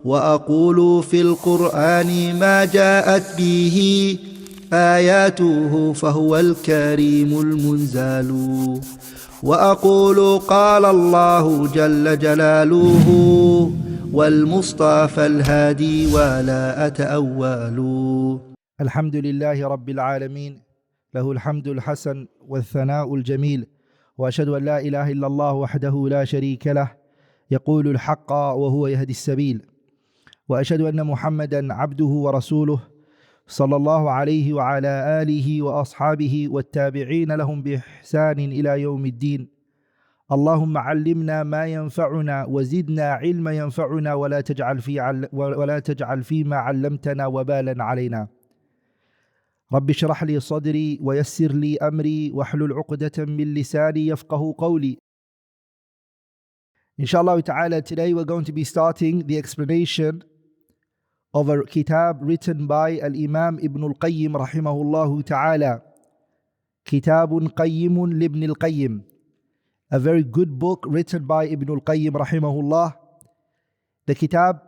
وأقول في القرآن ما جاءت به آياته فهو الكريم المنزال وأقول قال الله جل جلاله والمصطفى الهادي ولا أتأول. الحمد لله رب العالمين، له الحمد الحسن والثناء الجميل، وأشهد أن لا إله إلا الله وحده لا شريك له يقول الحق وهو يهدي السبيل، وأشهد أن محمدا عبده ورسوله صلى الله عليه وعلى آله وأصحابه والتابعين لهم بإحسان إلى يوم الدين. اللهم علمنا ما ينفعنا وزدنا علما ينفعنا ولا تجعل فيما علمتنا وبالا علينا. رب اشرح لي صدري ويسر لي أمري واحلل عقدة من لساني يفقه قولي. Inshallah ta'ala, today we're going to be starting the explanation of a kitab written by Al-Imam Ibn Qayyim rahimahullah ta'ala. Kitabun Qayyimun libn al-Qayyim. A very good book written by Ibn Qayyim rahimahullah. The kitab,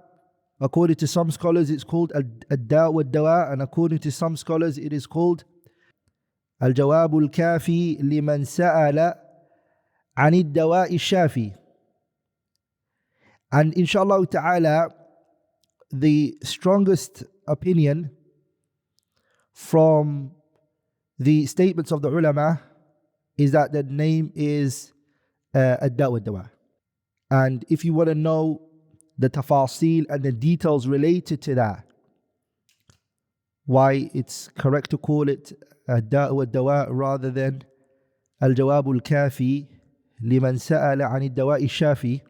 according to some scholars, it's called Ad-Daa Wad Da'wa, and according to some scholars, it is called Al-Jawab al-Kafi liman sa'ala an ad-Dawa al-Shafi. And inshallah ta'ala, the strongest opinion from the statements of the ulama is that the name is Ad-Daa Wad Da'wa. And if you want to know the tafasil and the details related to that, why it's correct to call it Ad-Daa Wad Da'wa rather than Al-Jawab al-Kafi liman sa'ala an ad-Dawa al-Shafi,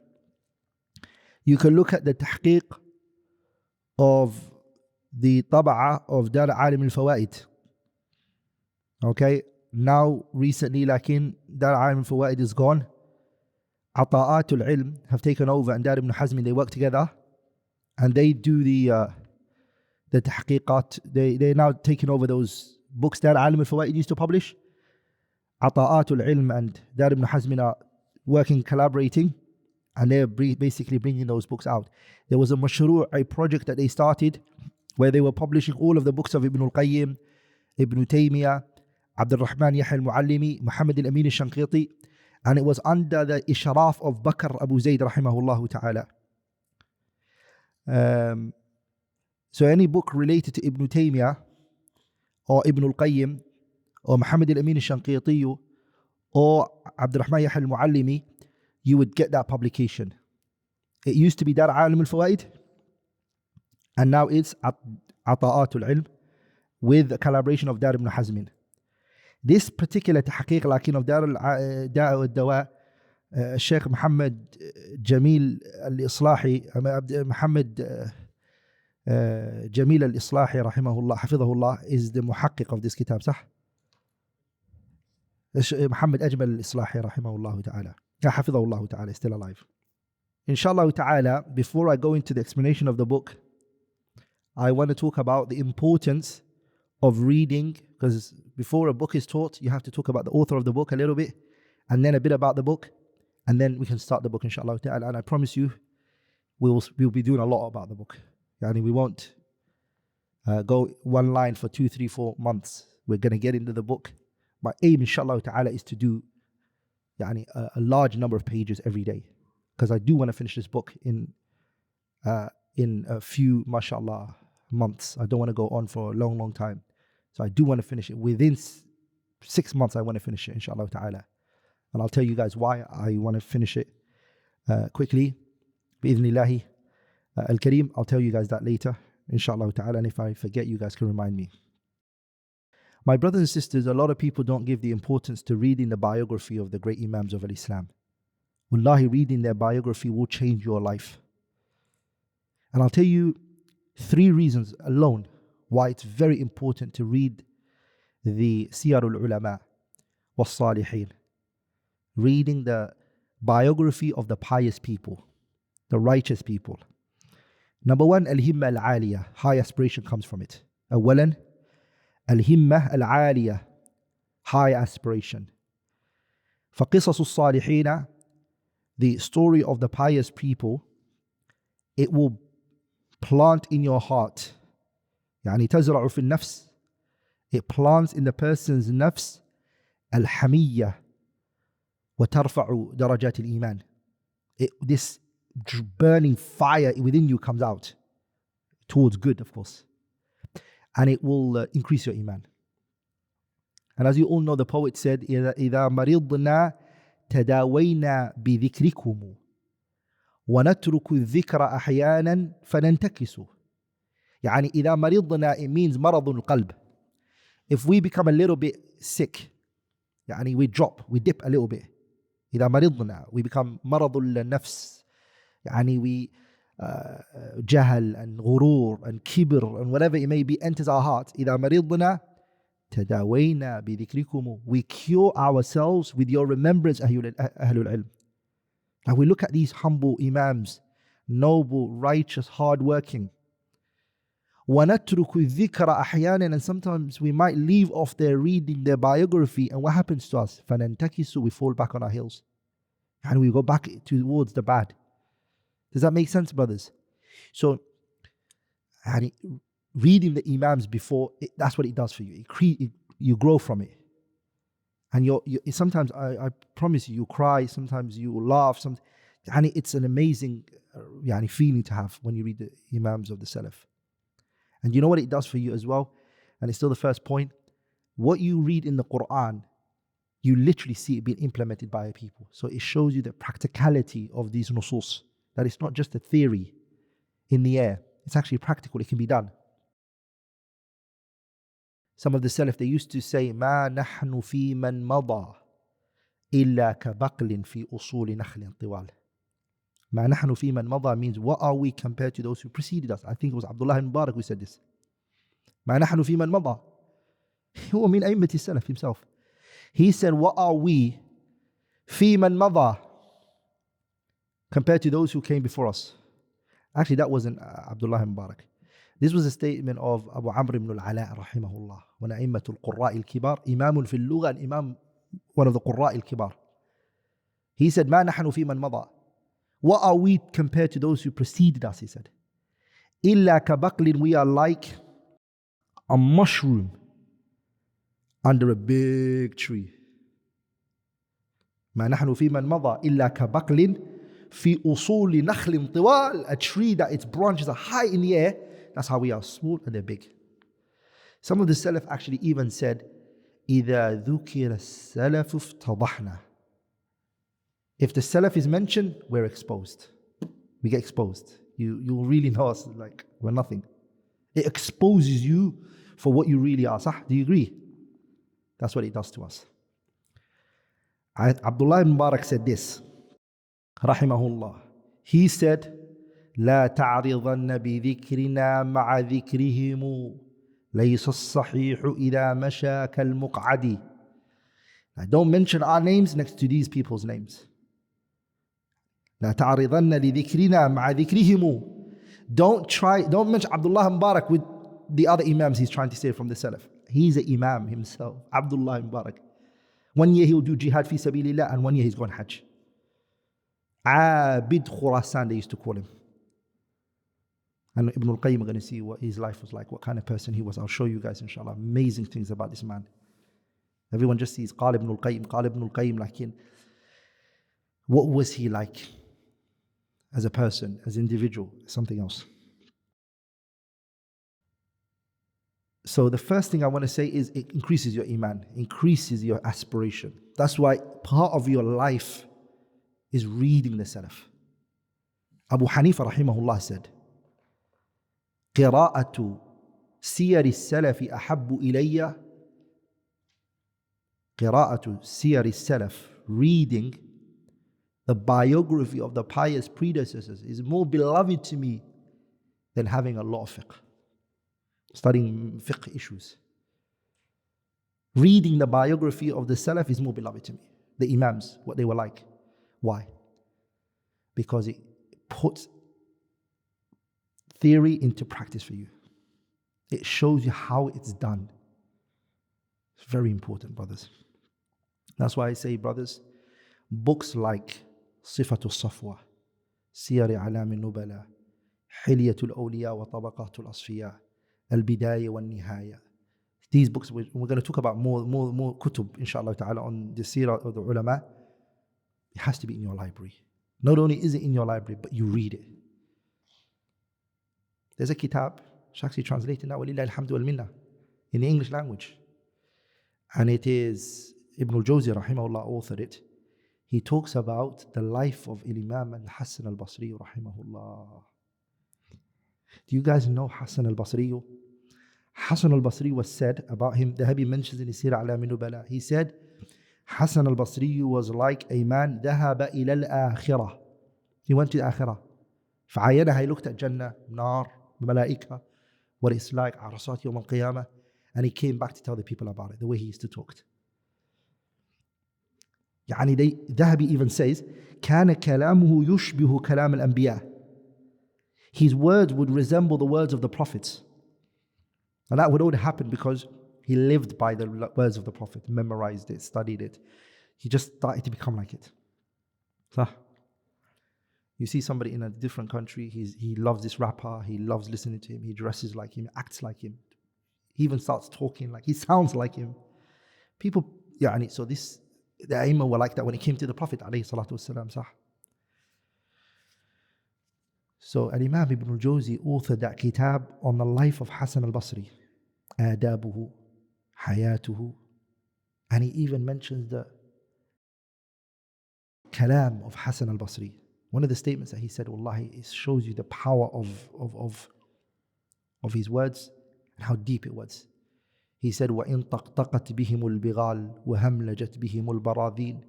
you can look at the tahqiq of the tab'a of Dar Alim al-Fawaid. Okay, now recently, Dar Alim al-Fawaid is gone. Ata'at al-Ilm have taken over, and Dar ibn Hazm, they work together, and they do the tahqiqat. They're now taking over those books Dar Alim al-Fawaid used to publish. Ata'at al-Ilm and Dar ibn Hazm are working, collaborating, and they're basically bringing those books out. There was a project that they started where they were publishing all of the books of Ibn Qayyim, Ibn Taymiyyah, Abdulrahman al-Muallimi, Muhammad al-Amin al-Shanqiti, and it was under the ishraf of Bakr Abu Zayd rahimahullah ta'ala. So any book related to Ibn Taymiyyah or Ibn Qayyim or Muhammad al-Amin al-Shanqiti or Abdulrahman al-Muallimi, you would get that publication. It used to be Dar Alim al-Fawaid, and now it's Ata'at al-Ilm with a collaboration of Dar ibn Hazm. This particular tahqiq of Daa Wad Da'wa, Sheikh Muhammad Jamil al-Islahi, Muhammad Jamil al-Islahi rahimahullah, hafidhahullah, is the muhaqqiq of this kitab, sah? Muhammad Ajmal al-Islahi rahimahullah ta'ala. Hafidhahullah ta'ala is still alive. Inshallah ta'ala, before I go into the explanation of the book, I want to talk about the importance of reading, because before a book is taught, you have to talk about the author of the book a little bit, and then a bit about the book, and then we can start the book inshallah ta'ala. And I promise you, we'll be doing a lot about the book. Yani we won't go one line for 2, 3, 4 months. We're going to get into the book. My aim inshallah ta'ala is to do a large number of pages every day, because I do want to finish this book in a few, mashallah, months. I don't want to go on for a long time. So I do want to finish it within 6 months. I want to finish it inshallah ta'ala, and I'll tell you guys why I want to finish it quickly, bi'idhnillahi al-kareem. I'll tell you guys that later inshallah ta'ala, and if I forget, you guys can remind me. My brothers and sisters, a lot of people don't give the importance to reading the biography of the great Imams of Islam. Wallahi, reading their biography will change your life. And I'll tell you 3 reasons alone why it's very important to read the Siyar al-Ulama was-Salihin. Reading the biography of the pious people, the righteous people. Number 1, al-himma al-aliyah. High aspiration comes from it. Awalan, al-himma al-aliyah. High aspiration. فَقِصَصُ الصَّالِحِينَ, the story of the pious people, it will plant in your heart. يعني تزرع في النفس. It plants in the person's nafs الحمية وترفع درجات الإيمان. This burning fire within you comes out towards good, of course, and it will increase your iman. And as you all know, the poet said, إذا مرضنا تداوينا بذكركم ونترك الذكر أحيانا فننتكس. يعني إذا مرضنا, it means مرض القلب. If we become a little bit sick, يعني we dip a little bit. إذا مرضنا, we become مرض النفس. يعني we جهل and غرور and كبر and whatever it may be enters our heart. إذا مرضنا تداوينا بذكركم. We cure ourselves with your remembrance, أهل العلم. And we look at these humble imams, noble, righteous, hard-working. وَنَتْرُكُ الذِّكْرَ أَحْيَانًا, and sometimes we might leave off their reading, their biography, and what happens to us? فَنَنْتَكِسُ, we fall back on our heels. And we go back towards the bad. Does that make sense, brothers? So, reading the imams before, that's what it does for you. You grow from it. And sometimes, I promise you cry, sometimes you laugh. And it's an amazing feeling to have when you read the imams of the Salaf. And you know what it does for you as well? And it's still the first point. What you read in the Qur'an, you literally see it being implemented by people. So it shows you the practicality of these nusus. That it's not just a theory in the air. It's actually practical. It can be done. Some of the Salaf, they used to say, ما نحن في من مضى إلا كبقل في أصول نخل طوال. ما نحن في من مضى means, what are we compared to those who preceded us? I think it was Abdullah ibn Mubarak who said this. ما نحن في من مضى. هو من أئمة السلف himself. He said, what are we في من مضى compared to those who came before us? Actually, that wasn't Abdullah ibn Mubarak. This was a statement of Abu Amr ibn al-Ala rahimahullah, one أئمة القراء الكبار, إمام في اللغة and Imam, one of the قراء الكبار. He said, ما نحن في من مضى. What are we compared to those who preceded us, he said. إِلَّا كَبَقْلٍ, we are like a mushroom under a big tree. ما نحن في من مضى إِلَّا كَبَقْلٍ في أصول نخل طوال, a tree that its branches are high in the air. That's how we are, small and they're big. Some of the Salaf actually even said, إِذَا ذُكِرَ السَّلَفُ افْتَضَحْنَا. If the Salaf is mentioned, we're exposed. We get exposed. You really know us like we're nothing. It exposes you for what you really are. Sah? Do you agree? That's what it does to us. Abdullah ibn Mubarak said this, rahimahullah. He said, لا تعرضن بذكرنا مع ذكرهم ليس الصحيح إذا مشى كالمقعد. Now, don't mention our names next to these people's names. لا تعرضن لذكرنا مع ذكرهم. Don't mention Abdullah Mubarak with the other imams he's trying to say from the Salaf. He's an imam himself, Abdullah Mubarak. 1 year he'll do jihad fi sabilillah and 1 year he's gone hajj. Abid Khurasan, they used to call him. And Ibn Qayyim, we're going to see what his life was like, what kind of person he was. I'll show you guys, inshallah, amazing things about this man. Everyone just sees Qala Ibn Qayyim, like what was he like as a person, as an individual, something else. So the first thing I want to say is it increases your iman, increases your aspiration. That's why part of your life is reading the Salaf. Abu Hanifa rahimahullah said, قراءة سير السلف أحب إلي. قراءة سير السلف, reading the biography of the pious predecessors, is more beloved to me than having a lot of fiqh, studying fiqh issues. Reading the biography of the Salaf is more beloved to me. The Imams, what they were like. Why? Because it puts theory into practice for you. It shows you how it's done. It's very important, brothers. That's why I say, brothers, books like Sifatul Safwa, Siyar A'lam al-Nubala, حلية الأولياء وطبقات الأصفياء, البداية والنهاية. These books, we're going to talk about more kutub, inshallah ta'ala, on the seerah of the ulama. It has to be in your library. Not only is it in your library, but you read it. There's a kitab, it's actually translated now, walillahi alhamdu wal minna, in the English language. And it is Ibn al-Jawzi, rahimahullah, authored it. He talks about the life of Imam al-Hassan al-Basri, rahimahullah. Do you guys know Hassan al-Basri? Hassan al-Basri was said about him, the Dhahabi mentions in his Sirah A'lam an-Nubala. He said, Hassan al-Basri was like a man ذهب إلى الآخرة. He went to the Akhirah. فعاينها, he looked at Jannah, Nar, Malaika, what it's like, Arasat Yawm al-Qiyamah, and he came back to tell the people about it, the way he used to talk. يعني Dhahabi even says, كان كلامه يشبه كلام الأنبياء. His words would resemble the words of the prophets. And that would only happen because he lived by the words of the Prophet, memorized it, studied it. He just started to become like it. So, you see somebody in a different country, he loves this rapper, he loves listening to him, he dresses like him, acts like him. He even starts talking like, he sounds like him. People, so this, the AMAU were like that when it came to the Prophet, alayhi salatu wasalam, sah. So, Imam Ibn al-Jawzi authored that kitab on the life of Hassan al-Basri. آدابه, حياته, and he even mentions the kalam of Hassan al-Basri. One of the statements that he said, wallahi, it shows you the power of his words and how deep it was. He said, وَإِن طَقْطَقَتْ بِهِمُ الْبِغَالِ وَهَمْلَجَتْ بِهِمُ الْبَرَاذِينَ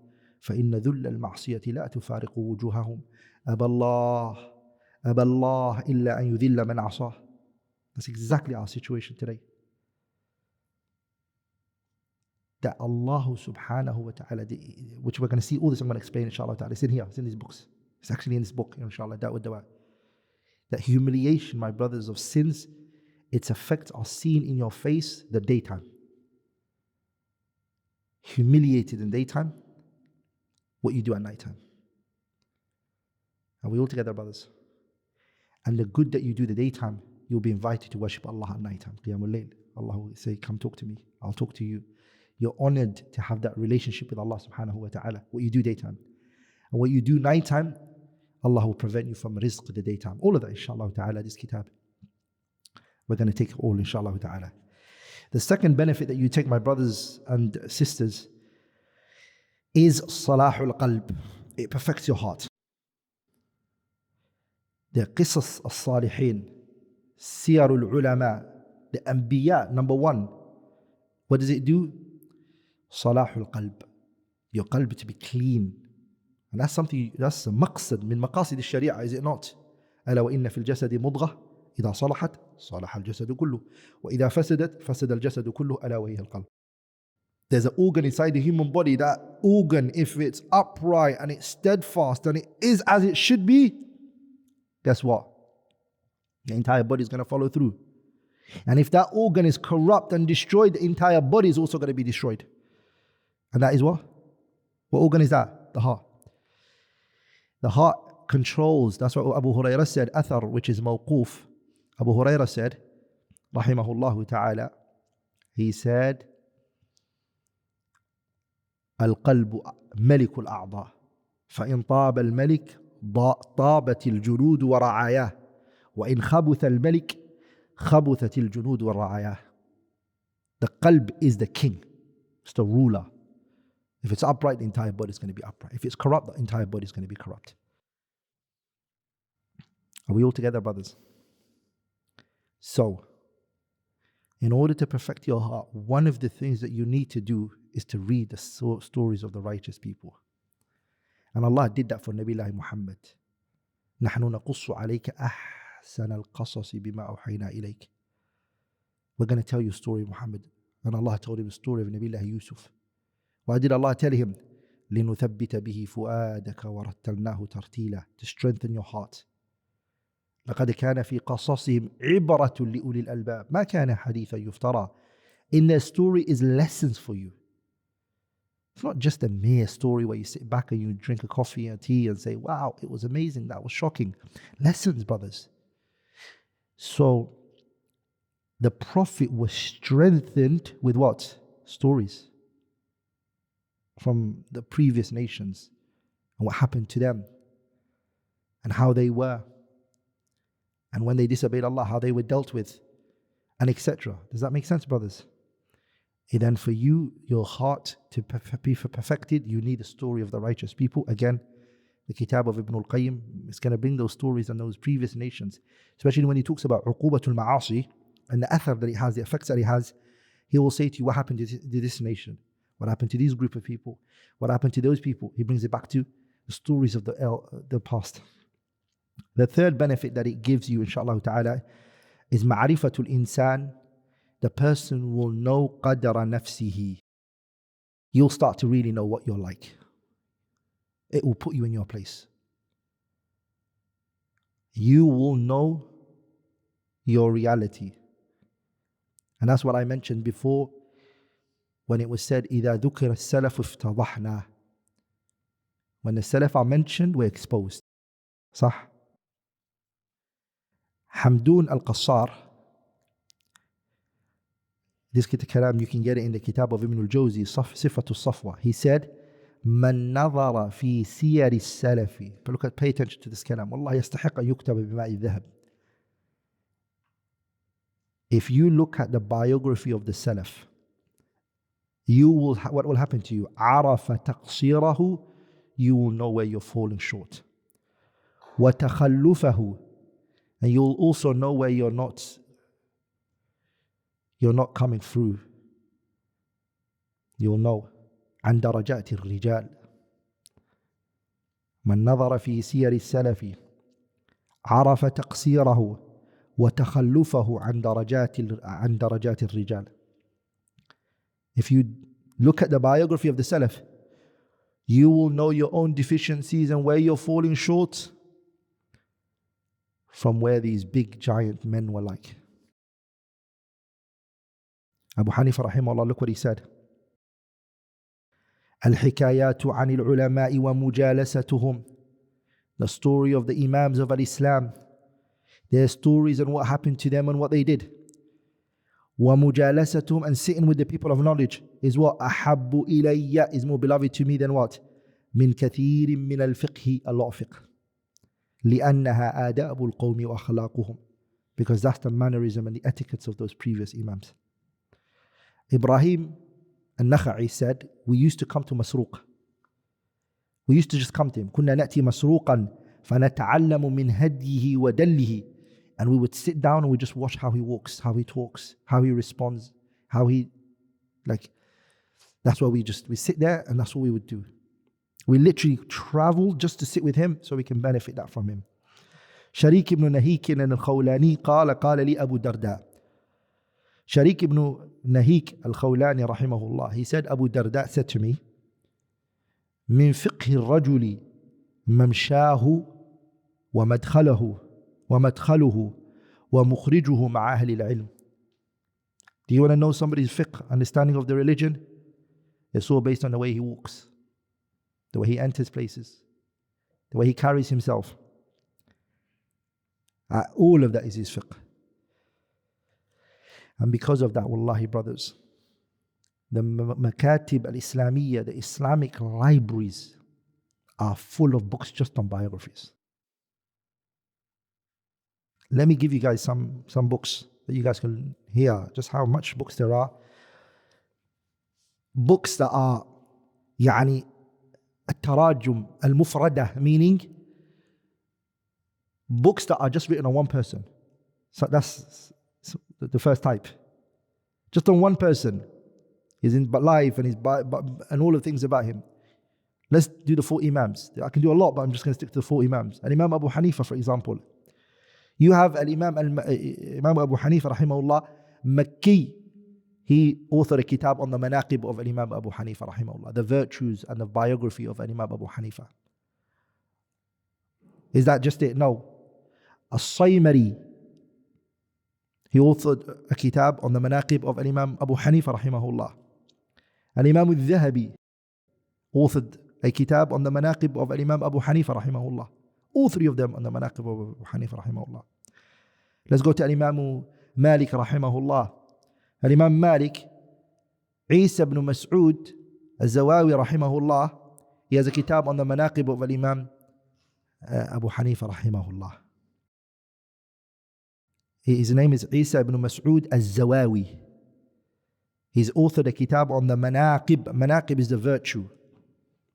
فَإِنَّ ذُلَّ الْمَعْصِيَةِ لَا تُفَارِقُ وُجُوهَهُمْ أَبَى اللَّهِ إِلَّا أَن يُذِلَّ مَنْ عَصَاهُ. That's exactly our situation today. That Allah subhanahu wa ta'ala, which we're going to see all this, I'm going to explain inshallah ta'ala. It's in here, it's in these books. It's actually in this book, inshallah, Ad-Daa Wad Da'wa. That humiliation, my brothers, of sins, its effects are seen in your face the daytime. Humiliated in daytime, what you do at nighttime. Are we all together, brothers? And the good that you do the daytime, you'll be invited to worship Allah at nighttime. Qiyamul Layl. Allah will say, come talk to me, I'll talk to you. You're honored to have that relationship with Allah subhanahu wa ta'ala. What you do daytime. And what you do nighttime, Allah will prevent you from rizq the daytime. All of that, inshallah ta'ala, this kitab. We're going to take it all, inshallah ta'ala. The second benefit that you take, my brothers and sisters, is salahul qalb. It perfects your heart. The qisas al-salihin, siyarul ulama, the anbiya, number one. What does it do? Salahul qalb. Your qalb to be clean. And that's something, that's a maqsad min maqasid al-sharia, is it not? ألا وإن في الجسد مضغة إذا صلحت صلح الجسد كله وإذا فسدت فسد الجسد كله ألا وهي القلب. There's an organ inside the human body. That organ, if it's upright and it's steadfast and it is as it should be, guess what? The entire body is going to follow through. And if that organ is corrupt and destroyed, the entire body is also going to be destroyed. And that is what? What organ is that? The heart. The heart controls. That's what Abu Hurairah said, athar, which is mawquf. Abu Hurairah said, rahimahullah ta'ala, he said, القلب ملك الأعضاء فإن طاب الملك طابت الجنود ورعاياه وإن خبث الملك خبثت الجنود والرعاياه. The qalb is the king, it's the ruler. If it's upright, the entire body is going to be upright. If it's corrupt, the entire body is going to be corrupt. Are we all together, brothers? So, in order to perfect your heart, one of the things that you need to do is to read the stories of the righteous people. And Allah did that for Nabi Muhammad. نحن نقص عليك أحسن القصص بما أوحينا إليك. We're going to tell you a story, Muhammad. And Allah told him the story of Nabi Yusuf. Why did Allah tell him? لنثبت به فؤادك ورتلناه ترتيلا. To strengthen your heart. لقد كان في قصصهم عبرة لأولي الألباب ما كان حديثا يفترى. In their story is lessons for you. It's not just a mere story where you sit back and you drink a coffee and tea and say, wow, it was amazing, that was shocking. Lessons, brothers. So the Prophet was strengthened with what? Stories from the previous nations and what happened to them and how they were, and when they disobeyed Allah, how they were dealt with, and etc. Does that make sense, brothers? And then for you, your heart to be perfected, you need the story of the righteous people. Again, the Kitab of Ibn Qayyim is going to bring those stories and those previous nations, especially when he talks about uqubatul ma'asi and the athar that it has, the effects that it has. He will say to you, what happened to this nation? What happened to this group of people? What happened to those people? He brings it back to the stories of the past. The third benefit that it gives you, inshallah ta'ala, is ma'rifatul insan. The person will know qadara nafsihi. You'll start to really know what you're like. It will put you in your place. You will know your reality. And that's what I mentioned before when it was said, إِذَا ذُكِرَ السَّلَفُ افتضحنا. When the Salaf are mentioned, we're exposed. صح? Hamdun al-Qassar, this kalam, you can get it in the Kitab of Ibn al-Jawzi, Sifatul Safwa. He said, من نظر في سير السلف. But look at, pay attention to this kalam. والله يستحق أن يكتب بماء الذهب. If you look at the biography of the Salaf, you will, what will happen to you? عرف تقصيره. You will know where you're falling short. وتخلفه. And you'll also know where you're not coming through. You'll know. عن درجات الرجال. من نظر في سير السلف عرف تقصيره وتخلفه عن درجات الرجال. If you look at the biography of the Salaf, you will know your own deficiencies and where you're falling short from where these big giant men were like. Abu Hanifa rahimahullah, look what he said. الحكايات عن العلماء ومجالستهم. The story of the Imams of Islam, their stories and what happened to them and what they did. ومجالستهم, and sitting with the people of knowledge, is what? أحب إلي, is more beloved to me than what? من كثير من الفقه, a lot of fiqh. لأنها آداب القوم وأخلاقهم, because that's the mannerism and the etiquettes of those previous Imams. Ibrahim al-Nakha'i said, we used to come to Masruq. We used to just come to him. كنا نأتي مسروقا فنتعلم من هديه ودله. And we would sit down and we just watch how he walks, how he talks, how he responds, how he, like, that's what we sit there and that's what we would do. We literally travel just to sit with him so we can benefit that from him. Sharik ibn Nahik al-Khawlani قال لي أبو درداء. Sharik ibn Nahik al-Khawlani rahimahullah, he said, Abu Darda said to me, من فقه الرجل ممشاه ومدخله ومخرجه مع أهل العلم. Do you want to know somebody's fiqh, understanding of the religion? It's all based on the way he walks, the way he enters places, the way he carries himself. All of that is his fiqh. And because of that, wallahi brothers, the makatib al-Islamiyya, the Islamic libraries, are full of books just on biographies. Let me give you guys some books that you guys can hear just how much books there are. Books that are يعني التراجم المفردة, meaning books that are just written on one person. So that's the first type. Just on one person. His life and his and all the things about him. Let's do the 4 Imams. I can do a lot, but I'm just going to stick to the 4 Imams. And Imam Abu Hanifa, for example. You have Imam Abu Hanifa rahimahullah, Makki. He authored a kitab on the manaqib of Imam Abu Hanifa rahimahullah, the virtues and the biography of Imam Abu Hanifa. Is that just it? No. As-Saymari, he authored a kitab on the manaqib of Imam Abu Hanifa rahimahullah. And Imam al-Dhahabi authored a kitab on the manaqib of Imam Abu Hanifa rahimahullah. All 3 of them on the manaqib of Abu Hanifa rahimahullah. Let's go to Imam Malik rahimahullah. Imam Malik, Isa ibn Mas'ud al-Zawawi rahimahullah, he has a kitab on the manaqib of Imam Abu Hanifa rahimahullah. His name is Isa ibn Mas'ud al-Zawawi. He's authored a kitab on the manaqib. Manaqib is the virtue.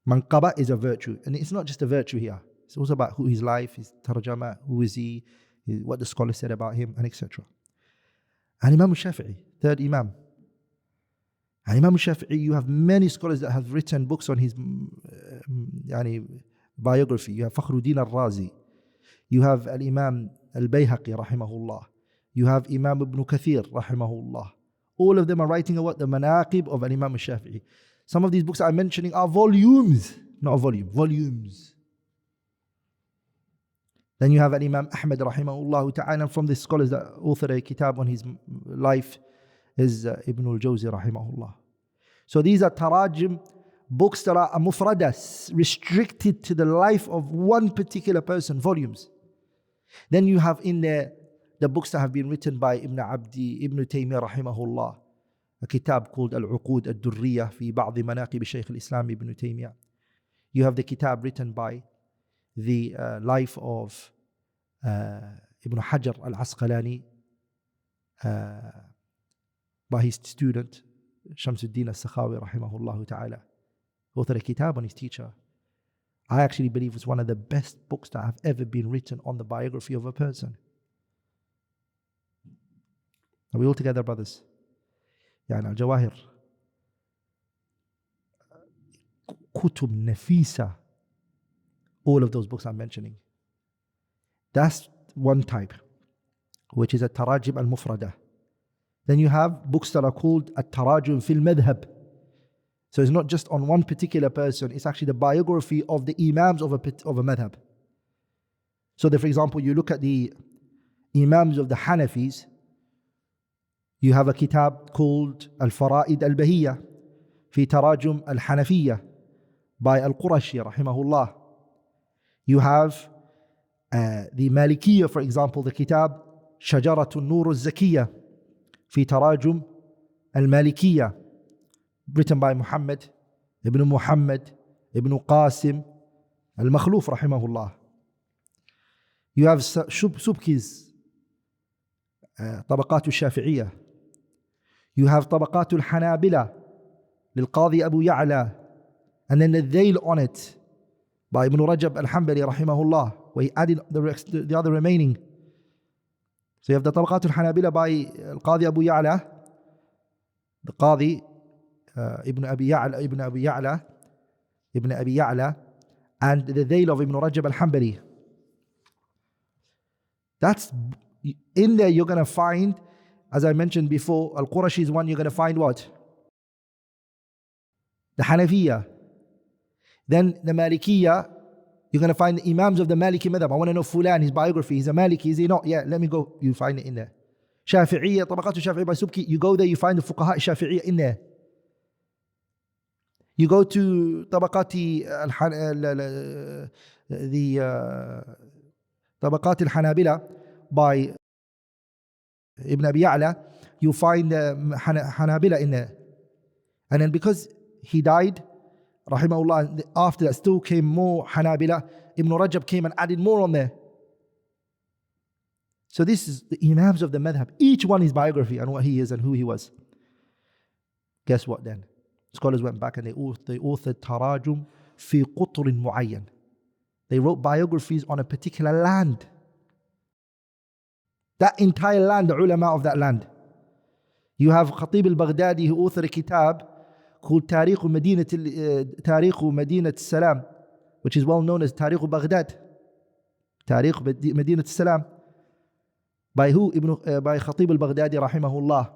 Manqaba is a virtue. And it's not just a virtue here. It's also about who his life, his tarjama, who is he, what the scholars said about him, and etc. And Imam Shafi'i, third Imam. And Imam Shafi'i, you have many scholars that have written books on his biography. You have Fakhruddin al-Razi. You have Al-Imam al-Bayhaqi rahimahullah. You have Imam Ibn Kathir rahimahullah. All of them are writing about the manaqib of Imam Shafi'i. Some of these books I'm mentioning are volumes, not a volume, volumes. Then you have Imam Ahmad rahimahullah ta'ala, from the scholars that authored a kitab on his life is Ibn al-Jawzi rahimahullah. So these are tarajim, books that are mufradas, restricted to the life of one particular person, volumes. Then you have in there the books that have been written by Ibn Taymiyyah rahimahullah, a kitab called Al-Uqud Ad-Durriyah fi Ba'd Manaqib Shaykh al-Islam Ibn Taymiyyah. You have the kitab written by the life of Ibn Hajar al-Asqalani, by his student Shamsuddin al-Sakhawi rahimahullah ta'ala, authored a kitab on his teacher. I actually believe it's one of the best books that have ever been written on the biography of a person. Are we all together, brothers? Al-Jawahir, Kutub Nafisa, all of those books I'm mentioning. That's one type, which is a tarajim al-mufrada. Then you have books that are called at-tarajum fil madhab. So it's not just on one particular person, it's actually the biography of the imams of a madhab. So that, for example, you look at the imams of the Hanafis, you have a kitab called Al-Fara'id Al-Bahiyya fi Tarajum Al-Hanafiyya by Al-Qurashi rahimahullah. You have the Malikiyya, for example, the kitab Shajaratun Nur Al-Zakiyya fi Tarajum Al-Malikiyya, written by Muhammad ibn Qasim Al-Makhluf rahimahullah. You have Subki's Tabaqat Al-Shafi'iyya. You have Tabaqat Al-Hanabila للقاضي Abu Ya'la, and then the Dhayl on it by Ibn Rajab Al-Hanbali rahimahullah, where he added the other remaining. So you have the Tabaqat Al-Hanabila by Al-Qadi Abu Ya'la, the Qadi Ibn Abi Ya'la, and the Dhayl of Ibn Rajab Al-Hanbali. That's in there. You're going to find, as I mentioned before, Al-Qurashi is one. You're going to find what? The Hanafiya. Then the Malikiyya, you're going to find the Imams of the Maliki Madhab. I want to know Fulan, his biography. He's a Maliki, is he not? Yeah, let me go. You find it in there. Shafi'iyya, Tabaqat Shafi'iyya by Subki. You go there, you find the Fuqaha Shafi'iyya in there. You go to Tabaqat Al-Hanabila by Ibn Abi Ya'la, you find Hanabila in there. And then because he died, rahimahullah, after that still came more Hanabila. Ibn Rajab came and added more on there. So this is the Imams of the Madhab. Each one his biography and what he is and who he was. Guess what then? Scholars went back and they authored Tarajum fi Qutrin Mu'ayyan. They wrote biographies on a particular land. That entire land, the ulama of that land. You have Khatib al-Baghdadi who authored a kitab called Tariq Madinat Salam, which is well known as Tariq Baghdad. Tariq Madinat Salam. By who? By Khatib al-Baghdadi rahimahullah.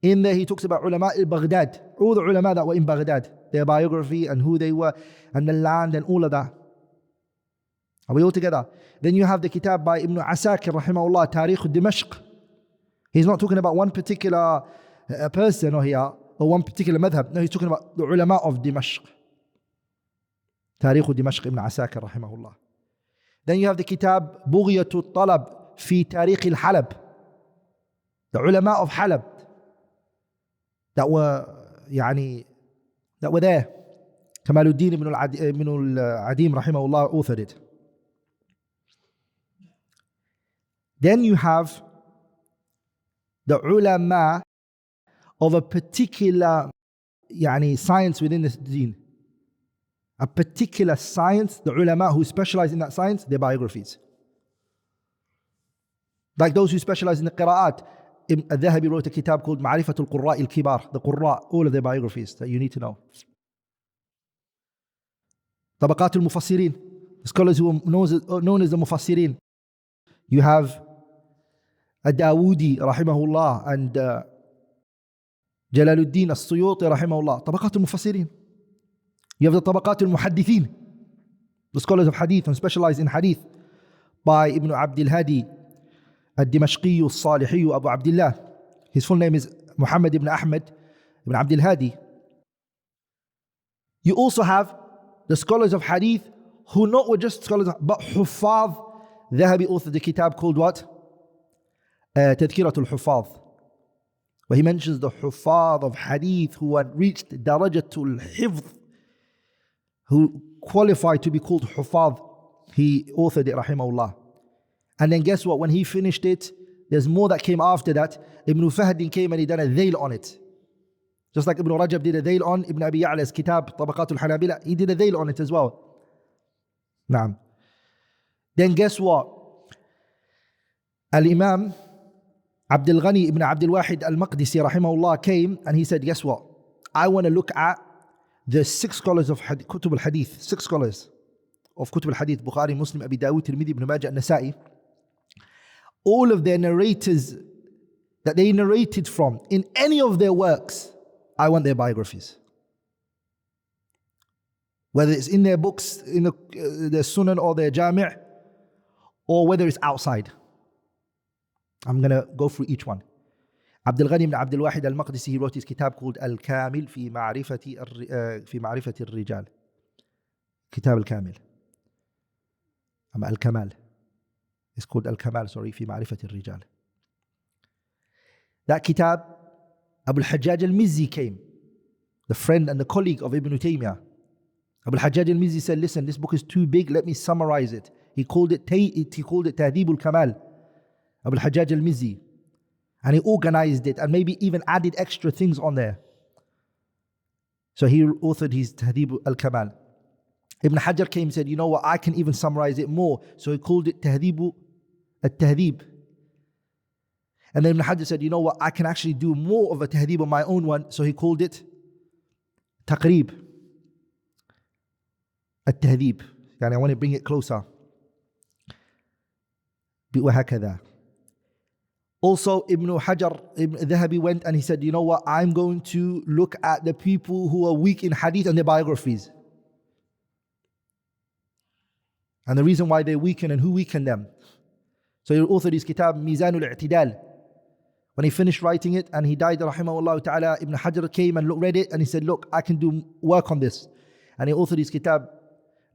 In there he talks about ulama al-Baghdad, all the ulama that were in Baghdad, their biography and who they were and the land and all of that. Are we all together? Then you have the kitab by Ibn Asakir rahimahullah, Tariq Dimashq. He's not talking about one particular person or one particular madhab. No, he's talking about the ulama of Dimashq. Tariq Dimashq Ibn Asakir rahimahullah. Then you have the kitab Bughiyatul Talab في تاريخ الحلب. The ulama of Halab that were there. Kamaluddin ibn al-Adim rahimahullah authored it. Then you have the ulama of a particular science within this deen. A particular science, the ulama who specialize in that science, their biographies. Like those who specialize in the qira'at. Al-Dhahabi wrote a kitab called Ma'rifatul Qurra al-Kibar, the Qurra, all of their biographies that you need to know. Tabaqat al-Mufassirin, scholars who are known as the Mufassirin. You have Ad-Dawudi rahimahullah and Jalaluddin as-Suyuti rahimahullah. Tabaqat al-Mufassirin. You have the Tabaqat al-Muhaddithin, the scholars of hadith and specialize in hadith, by Ibn Abdul Hadi Ad-Dimashqi al-Salihi Abu Abdullah. His full name is Muhammad ibn Ahmad ibn Abdul Hadi. You also have the scholars of hadith who not were just scholars but Huffaz. Dhahabi authored the kitab called what? Tadhkiratul Huffaz, where he mentions the Huffaz of hadith who had reached Darajatul Hifz, who qualified to be called Huffaz. He authored it rahimahullah. And then guess what? When he finished it, there's more that came after that. Ibn Fahdin came and he done a dhayl on it. Just like Ibn Rajab did a dhayl on Ibn Abi Ya'la's kitab, Tabaqatul Hanabila, he did a dhayl on it as well. Naam. Then guess what? Al-Imam Abdul Ghani ibn Abdul Wahid al-Maqdisi rahimahullah came and he said, guess what? I want to look at the 6 scholars of Kutub al-Hadith, 6 scholars of Kutub al-Hadith, Bukhari, Muslim, Abi Dawud, Tirmidhi, Ibn Majah, Nasa'i. All of their narrators that they narrated from in any of their works, I want their biographies. Whether it's in their books, in the Sunan or their Jami', or whether it's outside. I'm going to go through each one. Abdul Ghani ibn Abdul Wahid al-Maqdisi, he wrote his kitab called Al-Kamil fi Ma'rifati al-Rijal. Kitab Al-Kamil. Al-Kamal. It's called Al-Kamal, sorry, fi Ma'rifati al-Rijal. That kitab, Abu al-Hajjaj al-Mizzi came, the friend and the colleague of Ibn Taymiyyah. Abu al-Hajjaj al-Mizzi said, listen, this book is too big, let me summarize it. He called it Tahdhib al-Kamal. Abu al-Hajjaj al-Mizzi. And he organized it and maybe even added extra things on there. So he authored his Tahdhib al-Kamal. Ibn Hajar came and said, you know what, I can even summarize it more. So he called it Tahdhib al-Tahdhib. And then Ibn Hajar said, you know what, I can actually do more of a Tahdhib on my own one. So he called it Taqrib al-Tahdhib. I want to bring it closer. وهكذا. Also, Ibn Hajar, Ibn Dhahabi went and he said, you know what, I'm going to look at the people who are weak in hadith and their biographies. And the reason why they weaken and who weakened them. So he authored his kitab, Mizanul I'tidal. When he finished writing it and he died, rahimahullah ta'ala, Ibn Hajar came and read it and he said, look, I can do work on this. And he authored his kitab,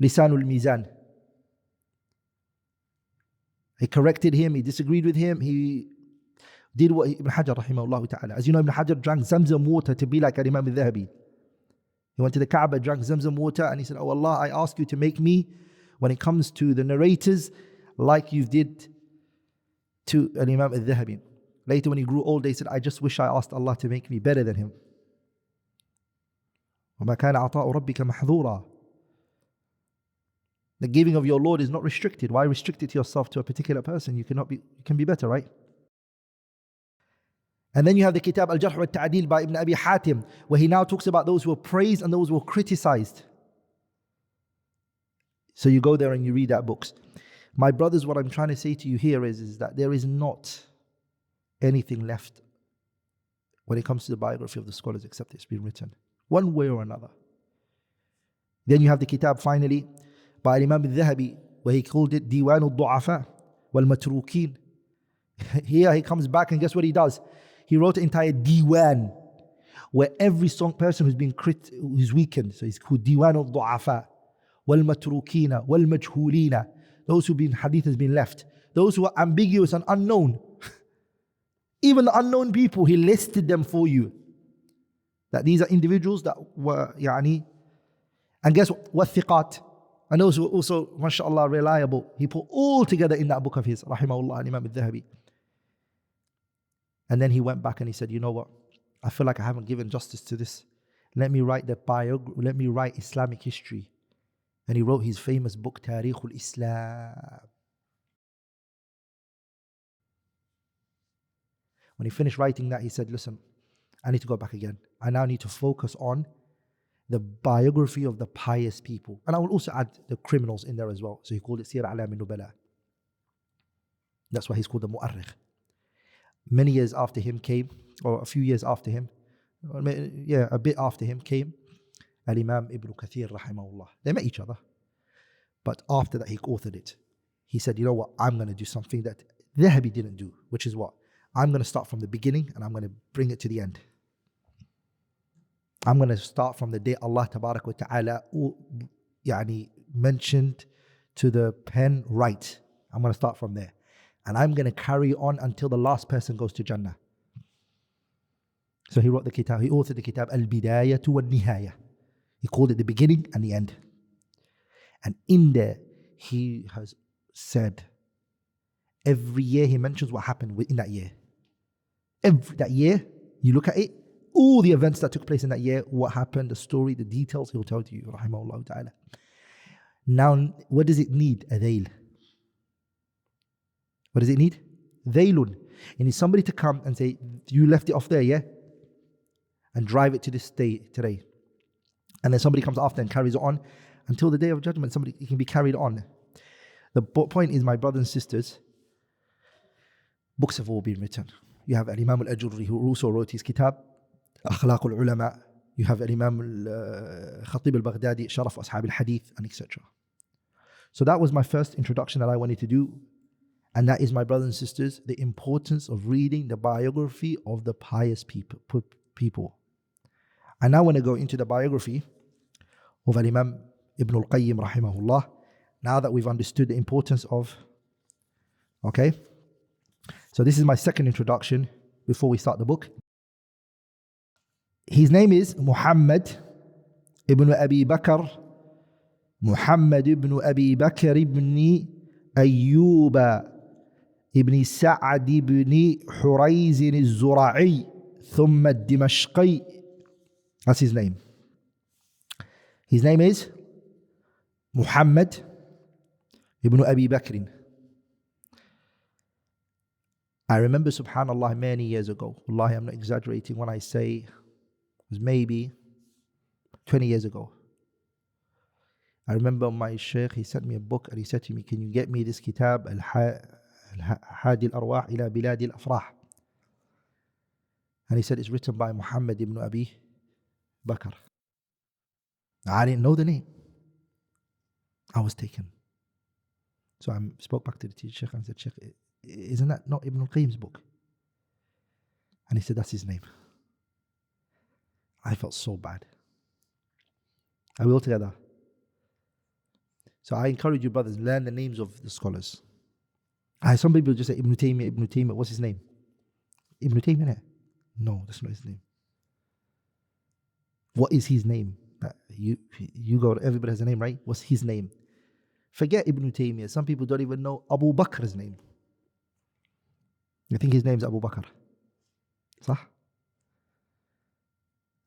Lisanul Mizan. He corrected him, he disagreed with him, he did what Ibn Hajar rahimahullah ta'ala. As you know, Ibn Hajar drank Zamzam water to be like Imam al-Dhahabi. He went to the Kaaba, drank Zamzam water and he said, oh Allah, I ask you to make me, when it comes to the narrators, like you did to Imam al-Dhahabi. Later when he grew old, he said, I just wish I asked Allah to make me better than him. وَمَا كَانَ عَطَاءُ رَبِّكَ مَحْظُورًا. The giving of your Lord is not restricted. Why restrict it yourself to a particular person? You can be better, right? And then you have the Kitab Al-Jarh wa Ta'dil by Ibn Abi Hatim, where he now talks about those who were praised and those who were criticized. So you go there and you read that books. My brothers, what I'm trying to say to you here is that there is not anything left when it comes to the biography of the scholars except it's been written, one way or another. Then you have the Kitab finally by Imam al-Dhahabi, where he called it Diwan al-Du'afa wal-Matrukeen. Here he comes back and guess what he does? He wrote an entire Diwan where every person who's weakened, so he's called Diwan al-Du'afa wal-Matrukeen wal-Majhulina, those who've been hadith has been left. those who are ambiguous and unknown. Even the unknown people, he listed them for you. That these are individuals that were, and guess what? Thiqat. And those who are also, mashallah, reliable. He put all together in that book of his, rahimahullah, Imam al-Dhahabi. And then he went back and he said, you know what? I feel like I haven't given justice to this. Let me write Islamic history. And he wrote his famous book, Tariq al-Islam. When he finished writing that, he said, listen, I need to go back again. I now need to focus on the biography of the pious people. And I will also add the criminals in there as well. So he called it Sir A'lam al-Nubala. That's why he's called the Mu'arrikh. Many years after him came, or a few years after him, a bit after him came Al-Imam Ibn Kathir rahimahullah. They met each other. But after that he authored it. He said, you know what, I'm going to do something that Dhahabi didn't do, which is what? I'm going to start from the beginning and I'm going to bring it to the end. I'm going to start from the day Allah Tabarak wa Ta'ala mentioned to the pen right. I'm going to start from there. And I'm going to carry on until the last person goes to Jannah. So he wrote the kitab, he authored the kitab Al-Bidayatu wa Nihaya. He called it the beginning and the end. And in there, he has said, every year he mentions what happened in that year. That year, you look at it, all the events that took place in that year, what happened, the story, the details, he'll tell to you, rahimahullah ta'ala. Now, what does it need? A dhail. What does it need? Dhailun. It needs somebody to come and say, you left it off there, yeah? And drive it to this day, today. And then somebody comes after and carries it on until the day of judgment. It can be carried on. The point is, my brothers and sisters, books have all been written. You have Imam al-Ajurri, who also wrote his kitab, Akhlaq al-Ulama. You have Imam al-Khatib al-Baghdadi, Sharaf Ashab al-Hadith, and etc. So that was my first introduction that I wanted to do. And that is, my brothers and sisters, the importance of reading the biography of the pious people. I now want to go into the biography of Imam Ibn Qayyim rahimahullah. Now that we've understood the importance of, okay? So this is my second introduction before we start the book. His name is Muhammad ibn Abi Bakr. Muhammad ibn Abi Bakr ibn Ayyuba ibn Sa'ad ibn Hurayz al-Zura'i thumma al-Dimashqi. That's his name. His name is Muhammad ibn Abi Bakr. I remember, subhanallah, many years ago, wallahi, I'm not exaggerating when I say it was maybe 20 years ago. I remember my sheikh, he sent me a book and he said to me, can you get me this kitab, Hadi al-Arwah ila Biladi al-Afrah? And he said it's written by Muhammad ibn Abi Bakr. I didn't know the name. I was taken. So I spoke back to the teacher and said, Sheikh, isn't that not Ibn Qayyim's book? And he said, that's his name. I felt so bad. Are we all together? So I encourage you, brothers, learn the names of the scholars. Some people just say Ibn Taymiyyah, what's his name? Ibn Taymiyyah? No, that's not his name. What is his name? You go, everybody has a name, right? What's his name? Forget Ibn Taymiyyah. Some people don't even know Abu Bakr's name. I think his name's Abu Bakr. Sah?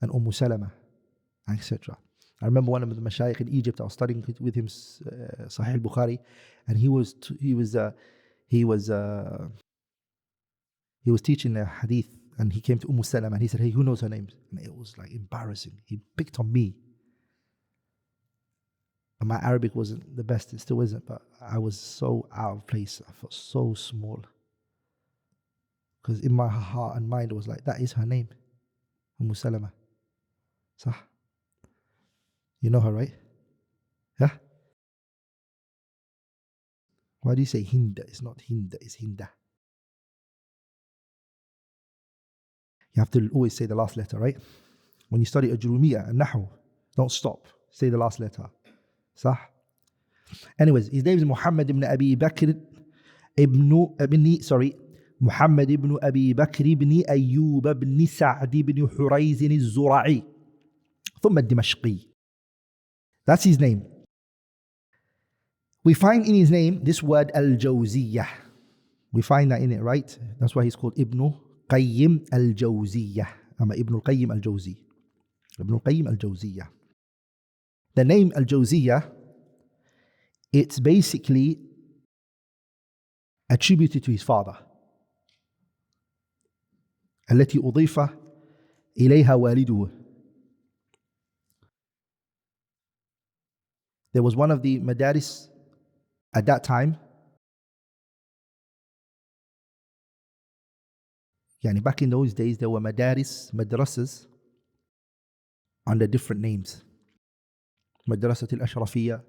And Salama, etc. I remember one of the mashayikh in Egypt, I was studying with him Sahih al-Bukhari, and he was teaching the hadith, and he came to Salama and he said, hey, who knows her name? And it was like embarrassing. He picked on me. And my Arabic wasn't the best, it still isn't, but I was so out of place. I felt so small. Because in my heart and mind, it was like, that is her name. Salama. Sah. You know her, right? Yeah? Why do you say Hinda? It's not Hinda, it's Hinda. You have to always say the last letter, right? When you study Ajrumiyya and Nahu, don't stop. Say the last letter. Sah? Anyways, his name is Muhammad ibn Abi Bakr محمد بن أبي بكر بن أيوب بن سعد بن حريز الزرعي ثم الدمشقي. That's his name. We find in his name this word al-Jawziyah. We find that in it, right? That's why he's called Ibn Qayyim al-Jawziyah. Ibn al-Qayyim al-Jawzi. Ibn al-Qayyim al-Jawziyah. The name al-Jawziyah, it's basically attributed to his father. التي أضيف إليها والده. There was one of the madaris at that time. Back in those days, there were madrasas under different names. Madrasat al-Ashrafiyya.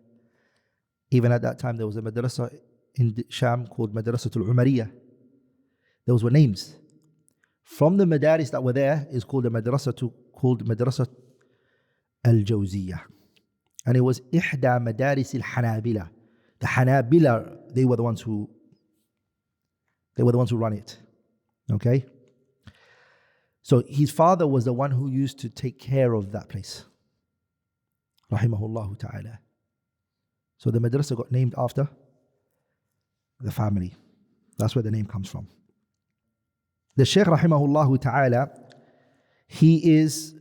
Even at that time, there was a madrasa in Sham called Madrasat al-Umariyya. Those were names. From the madaris that were there is called Madrasat al-Jawziyah. And it was Ihda Madaris al-Hanabila. The Hanabila, they were the ones who run it. Okay? So his father was the one who used to take care of that place. Rahimahullah ta'ala. So the madrasa got named after the family. That's where the name comes from. The Shaykh rahimahullah ta'ala, he is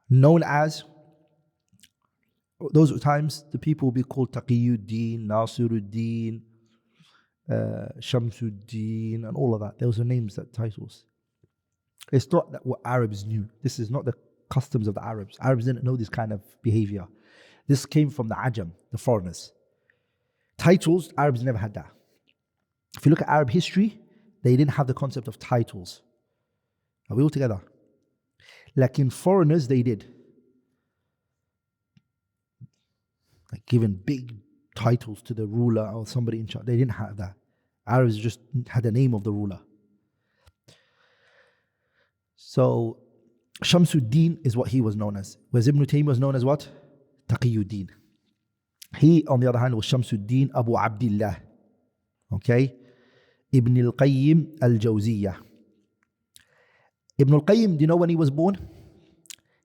known as, those times the people will be called Taqiyuddin, Nasiruddin, Shamsuddin, and all of that. Those are names, that titles. It's not that what Arabs knew. This is not the customs of the Arabs. Arabs didn't know this kind of behavior. This came from the Ajam, the foreigners. Titles, Arabs never had that. If you look at Arab history, they didn't have the concept of titles. Are we all together? Like in foreigners, they did. Like giving big titles to the ruler or somebody in charge. They didn't have that. Arabs just had the name of the ruler. So Shamsuddin is what he was known as. Whereas Ibn Taymiyyah was known as what? Taqiyuddin. He, on the other hand, was Shamsuddin Abu Abdullah. Okay? Ibn al-Qayyim al-Jawziyah. Ibn al-Qayyim, do you know when he was born?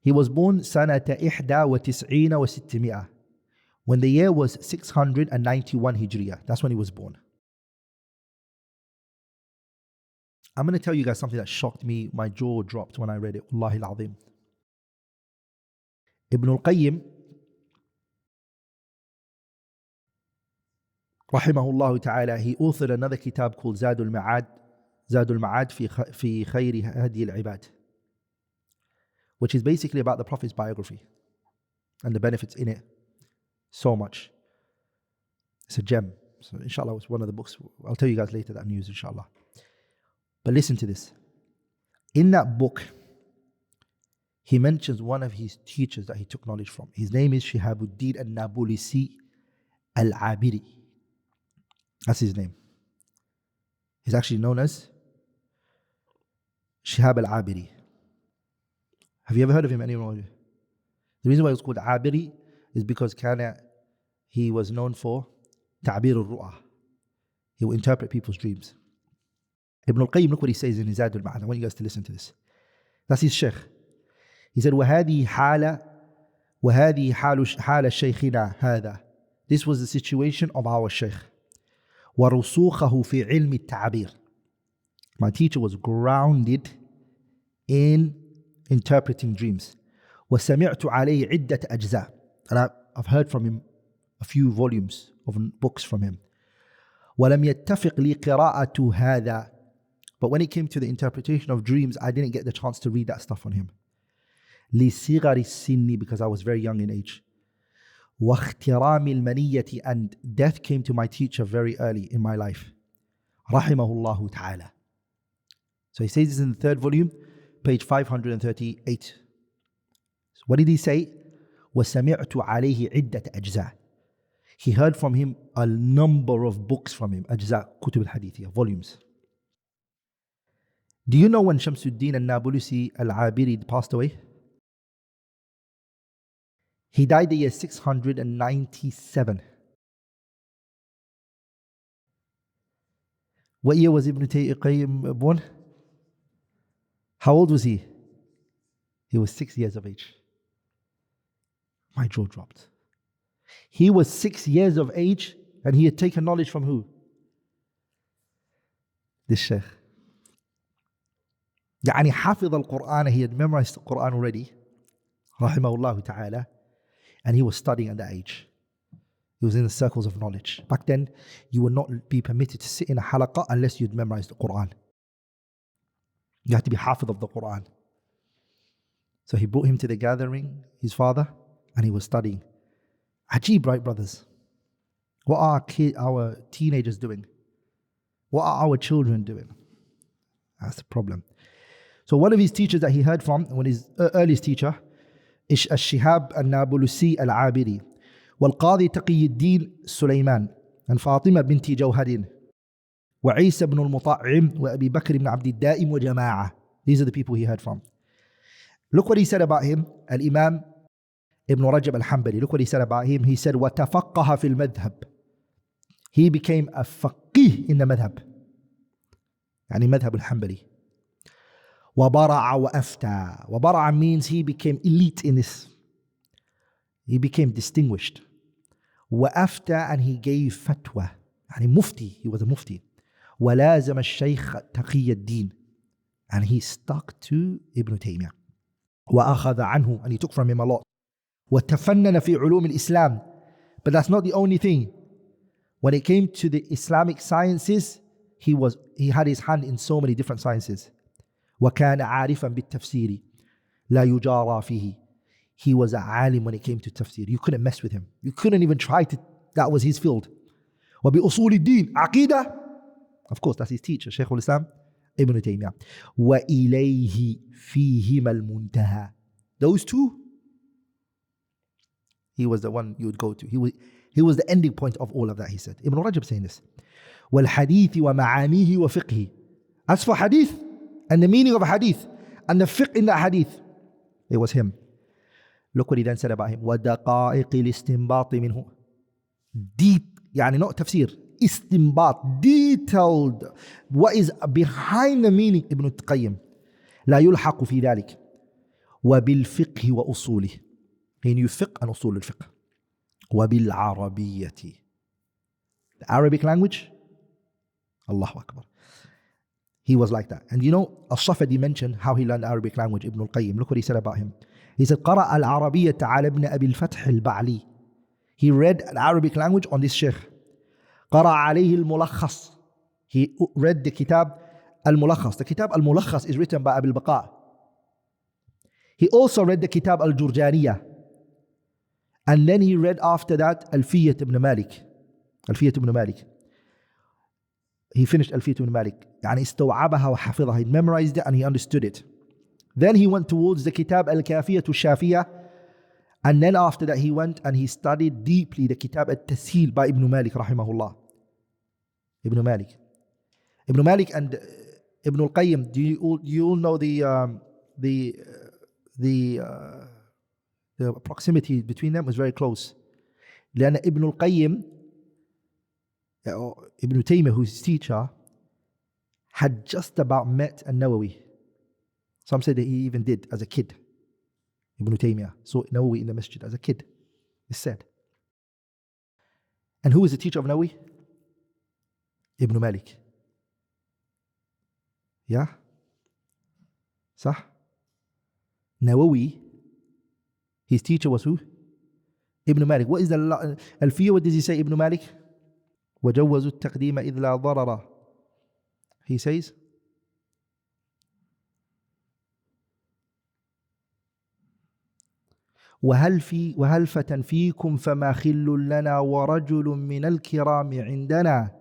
He was born sanata ihda wa tis'ina wa sittimi'ah. When the year was 691 Hijriya. That's when he was born. I'm going to tell you guys something that shocked me. My jaw dropped when I read it. Wallahi al-Azim. Ibn al-Qayyim, rahimahullah ta'ala, he authored another kitab called Zadul Ma'ad fi khayri hadi al-ibad, which is basically about the Prophet's biography and the benefits in it. So much. It's a gem. So inshallah, it's one of the books. I'll tell you guys later that news, inshallah. But listen to this. In that book, he mentions one of his teachers that he took knowledge from. His name is Shihabuddin al-Nabulsi al-Abiri. That's his name. He's actually known as Shihab al-Abiri. Have you ever heard of him? Anyone? The reason why it was called Abiri is because he was known for ta'bir al-ru'ah. He will interpret people's dreams. Ibn al-Qayyim, look what he says in his Zad al-Ma'ad. I want you guys to listen to this. That's his sheikh. He said, وَهَذِهِ حَالَ شَيْخِنَا هَذَا. This was the situation of our sheikh. وَرُسُوخَهُ فِي عِلْمِ التَّعْبِيرِ. My teacher was grounded in interpreting dreams. وَسَمِعْتُ عَلَيْهِ عِدَّةَ أَجْزَاء. And I've heard from him a few volumes of books from him. وَلَمْ يَتَّفِقْ لِي قِرَاءَةُ هَذَا. But when it came to the interpretation of dreams, I didn't get the chance to read that stuff on him. لِصِغَرِ السِّنِّ, because I was very young in age. وَاخْتِرَامِ الْمَنِيَّةِ, and death came to my teacher very early in my life. رَحِمَهُ ta'ala. So he says this in the third volume, page 538. So what did he say? وَسَمِعْتُ عَلَيْهِ عِدَّةَ أَجْزَاء. He heard from him a number of books from him, أجزاء كتب الحديثية, volumes. Do you know when Shamsuddin al-Nabulsi al-Abiri passed away? He died the year 697. What year was Ibn Qayyim born? How old was he? He was 6 years of age. My jaw dropped. He was 6 years of age and he had taken knowledge from who? This Shaykh. يعني حافظ القرآن, he had memorized the Qur'an already, rahimahullah ta'ala, and he was studying at that age. He was in the circles of knowledge. Back then, you would not be permitted to sit in a halaqah unless you'd memorized the Qur'an. You had to be hafiz of the Qur'an. So he brought him to the gathering, his father, and he was studying. Ajib, right, brothers? What are our teenagers doing? What are our children doing? That's the problem. So one of his teachers that he heard from, one of his earliest teacher, is الشهاب النابلسي العابري والقاضي تقي الدين سليمان and فاطمة بنت جوهر وعيسى بن المطعم وأبي بكر بن عبد الدائم وجماعة. These are the people he heard from. Look what he said about him, Al-Imam Ibn Rajab al-Hanbali. Look what he said about him. He said, وَتَفَقَّهَ فِي الْمَذْهَبِ. He became a faqih in the madhab. يعني madhab al-Hanbali. وَبَرَعَ وَأَفْتَى. وَبَرَعَ means he became elite in this. He became distinguished. وَأَفْتَى, and he gave fatwa. يعني mufti, he was a mufti. وَلَازَمَ الشَّيْخ تَقِيَّ الدِّينِ, and he stuck to Ibn Taymiyyah. وَأَخَذَ عَنْهُ, and he took from him a lot. وَتَفَنَّنَ فِي عُلُومِ الْإِسْلَامِ. But that's not the only thing. When it came to the Islamic sciences, he had his hand in so many different sciences. وَكَانَ عَارِفًا بِالتَّفْسِيرِ لَا يُجَارَى فِيهِ. He was a alim when it came to tafsir. You couldn't mess with him. You couldn't even try to, that was his field. وَبِأُصُولِ الدِّينِ عَقِيدَةً. Of course, that's his teacher, Shaykh al-Islam Ibn Taymiyyah. وَإِلَيْهِ فِيهِمَ الْمُنْتَهَى. Those two, he was the one you would go to. He was the ending point of all of that, he said. Ibn Rajab saying this. وَالْحَدِيثِ وَمَعَانِيهِ وَفِقْهِ. As for hadith and the meaning of hadith and the fiqh in that hadith, it was him. Look what he then said about him. وَدَقَائِقِ الْإِسْتِنْبَاطِ مِنْهُ. Deep, يعني not tafsir, istinbat, detailed, what is behind the meaning. Ibn Qayyim لا يلحق في ذلك وبالفقه وأصوله. He knew fiqh and usul al-fiqh. وبالعربية, the Arabic language. Allahu Akbar. He was like that. And you know, Al-Safadi mentioned how he learned Arabic language, Ibn al-Qayyim. Look what he said about him. He said, قرأ العربية على ابن أبي الفتح البعلي. He read the Arabic language on this sheikh. قرأ عليه الملخص. He read the kitab al-Mulakhas. The kitab al-Mulakhas is written by Abil Baqa. He also read the kitab al-Jurjaniyah. And then he read after that Al-Fiyat ibn Malik. Al-Fiyat ibn Malik. He finished Al-Fiyat ibn Malik. يعني استوعبها وحفظها. He memorized it and he understood it. Then he went towards the kitab Al-Kafiyat al-Shafiyah. And then after that he went and he studied deeply the kitab Al-Tasheel by Ibn Malik rahimahullah. Ibn Malik. Ibn Malik and Ibn al-Qayyim, do you all know the proximity between them was very close. لأن Ibn al-Qayyim, Ibn Taymiyyah, who's his teacher, had just about met An-Nawawi. Some say that he even did as a kid. Ibn Taymiyyah saw Nawawi in the masjid as a kid, it's said. And who was the teacher of Nawawi? Ibn Malik. Yeah? Sah? Nawawi, his teacher was who? Ibn Malik. What is the Alfiyah? What does he say, Ibn Malik? وَجَوَّزُوا التَّقْدِيمَ إِذْ لَا ضَرَرَ. He says, وهل فتن فيكم فما خل لنا ورجل من الكرام عندنا.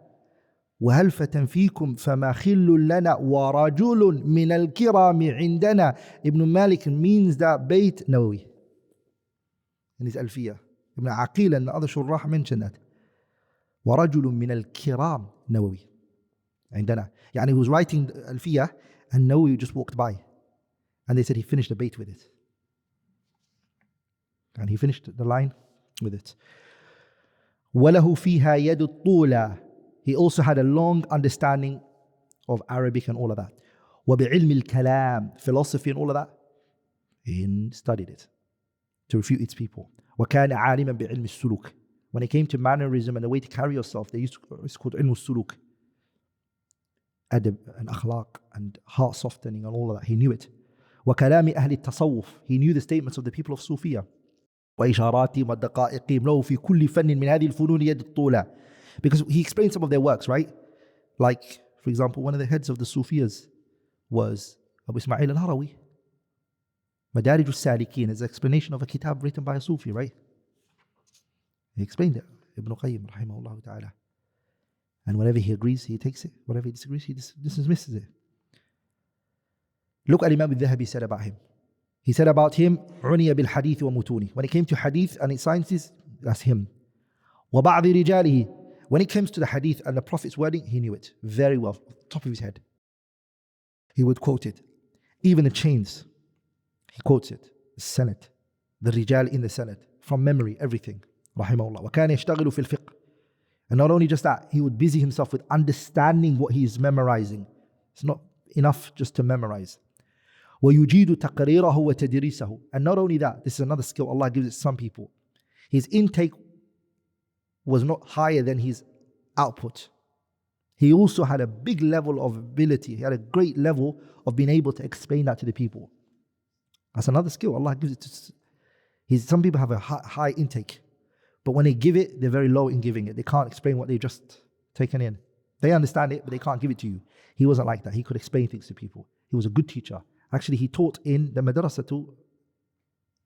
وهل فتن فيكم فما خل لنا ورجل من الكرام عندنا. Ibn Malik means that Bayt Nawawi in his Alfiyah. Ibn Aqil and the other Shurrah mentioned that. ورجل من الكرام نووي عندنا. يعني he was writing Alfiyah and Nawawi just walked by. And they said he finished the Bayt with it. And he finished the line with it. وَلَهُ فِيهَا يَدُ الطُّولَى. He also had a long understanding of Arabic and all of that. وَبِعِلْمِ الْكَلَامِ, philosophy and all of that. He studied it to refute its people. وَكَانَ عَالِمًا بِعِلْمِ السُّلُوكِ. When it came to mannerism and the way to carry yourself, it's called ilm al-suluk. Adab and akhlaq and heart softening and all of that. He knew it. وَكَلَامِ أَهْلِ التَّصَوُّفِ. He knew the statements of the people of Sufiyah. وإشاراتهم ودقائقهم له في كل فن من هذه الفنون يد الطولى. Because he explained some of their works, right? Like, for example, one of the heads of the Sufiyas was Abu Ismail al-Harawi. Madarij al-Salikin is an explanation of a kitab written by a Sufi, right? He explained it. Ibn Qayyim, rahimahullah ta'ala. And whenever he agrees, he takes it. Whenever he disagrees, he dismisses it. Look at Imam al-Dhahabi said about him. He said about him, عُنِيَ بِالْحَدِيثِ وَمُتُونِ. When it came to hadith and its sciences, that's him. وَبَعْضِ رِجَالِهِ. When it comes to the hadith and the Prophet's wording, he knew it very well, top of his head. He would quote it. Even the chains, he quotes it. The Senate, the rijal in the Senate, from memory, everything. Rahimahullah. وَكَانَ يَشْتَغِلُ فِي الْفِقْهِ. And not only just that, he would busy himself with understanding what he is memorizing. It's not enough just to memorize. وَيُجِيدُ تَقْرِيرَهُ وَتَدْرِيسَهُ. And not only that, this is another skill Allah gives it to some people. His intake was not higher than his output. He also had a big level of ability. He had a great level of being able to explain that to the people. That's another skill Allah gives it to. Some people have a high intake, but when they give it, they're very low in giving it. They can't explain what they've just taken in. They understand it, but they can't give it to you. He wasn't like that. He could explain things to people. He was a good teacher. Actually, he taught in the madrasa too,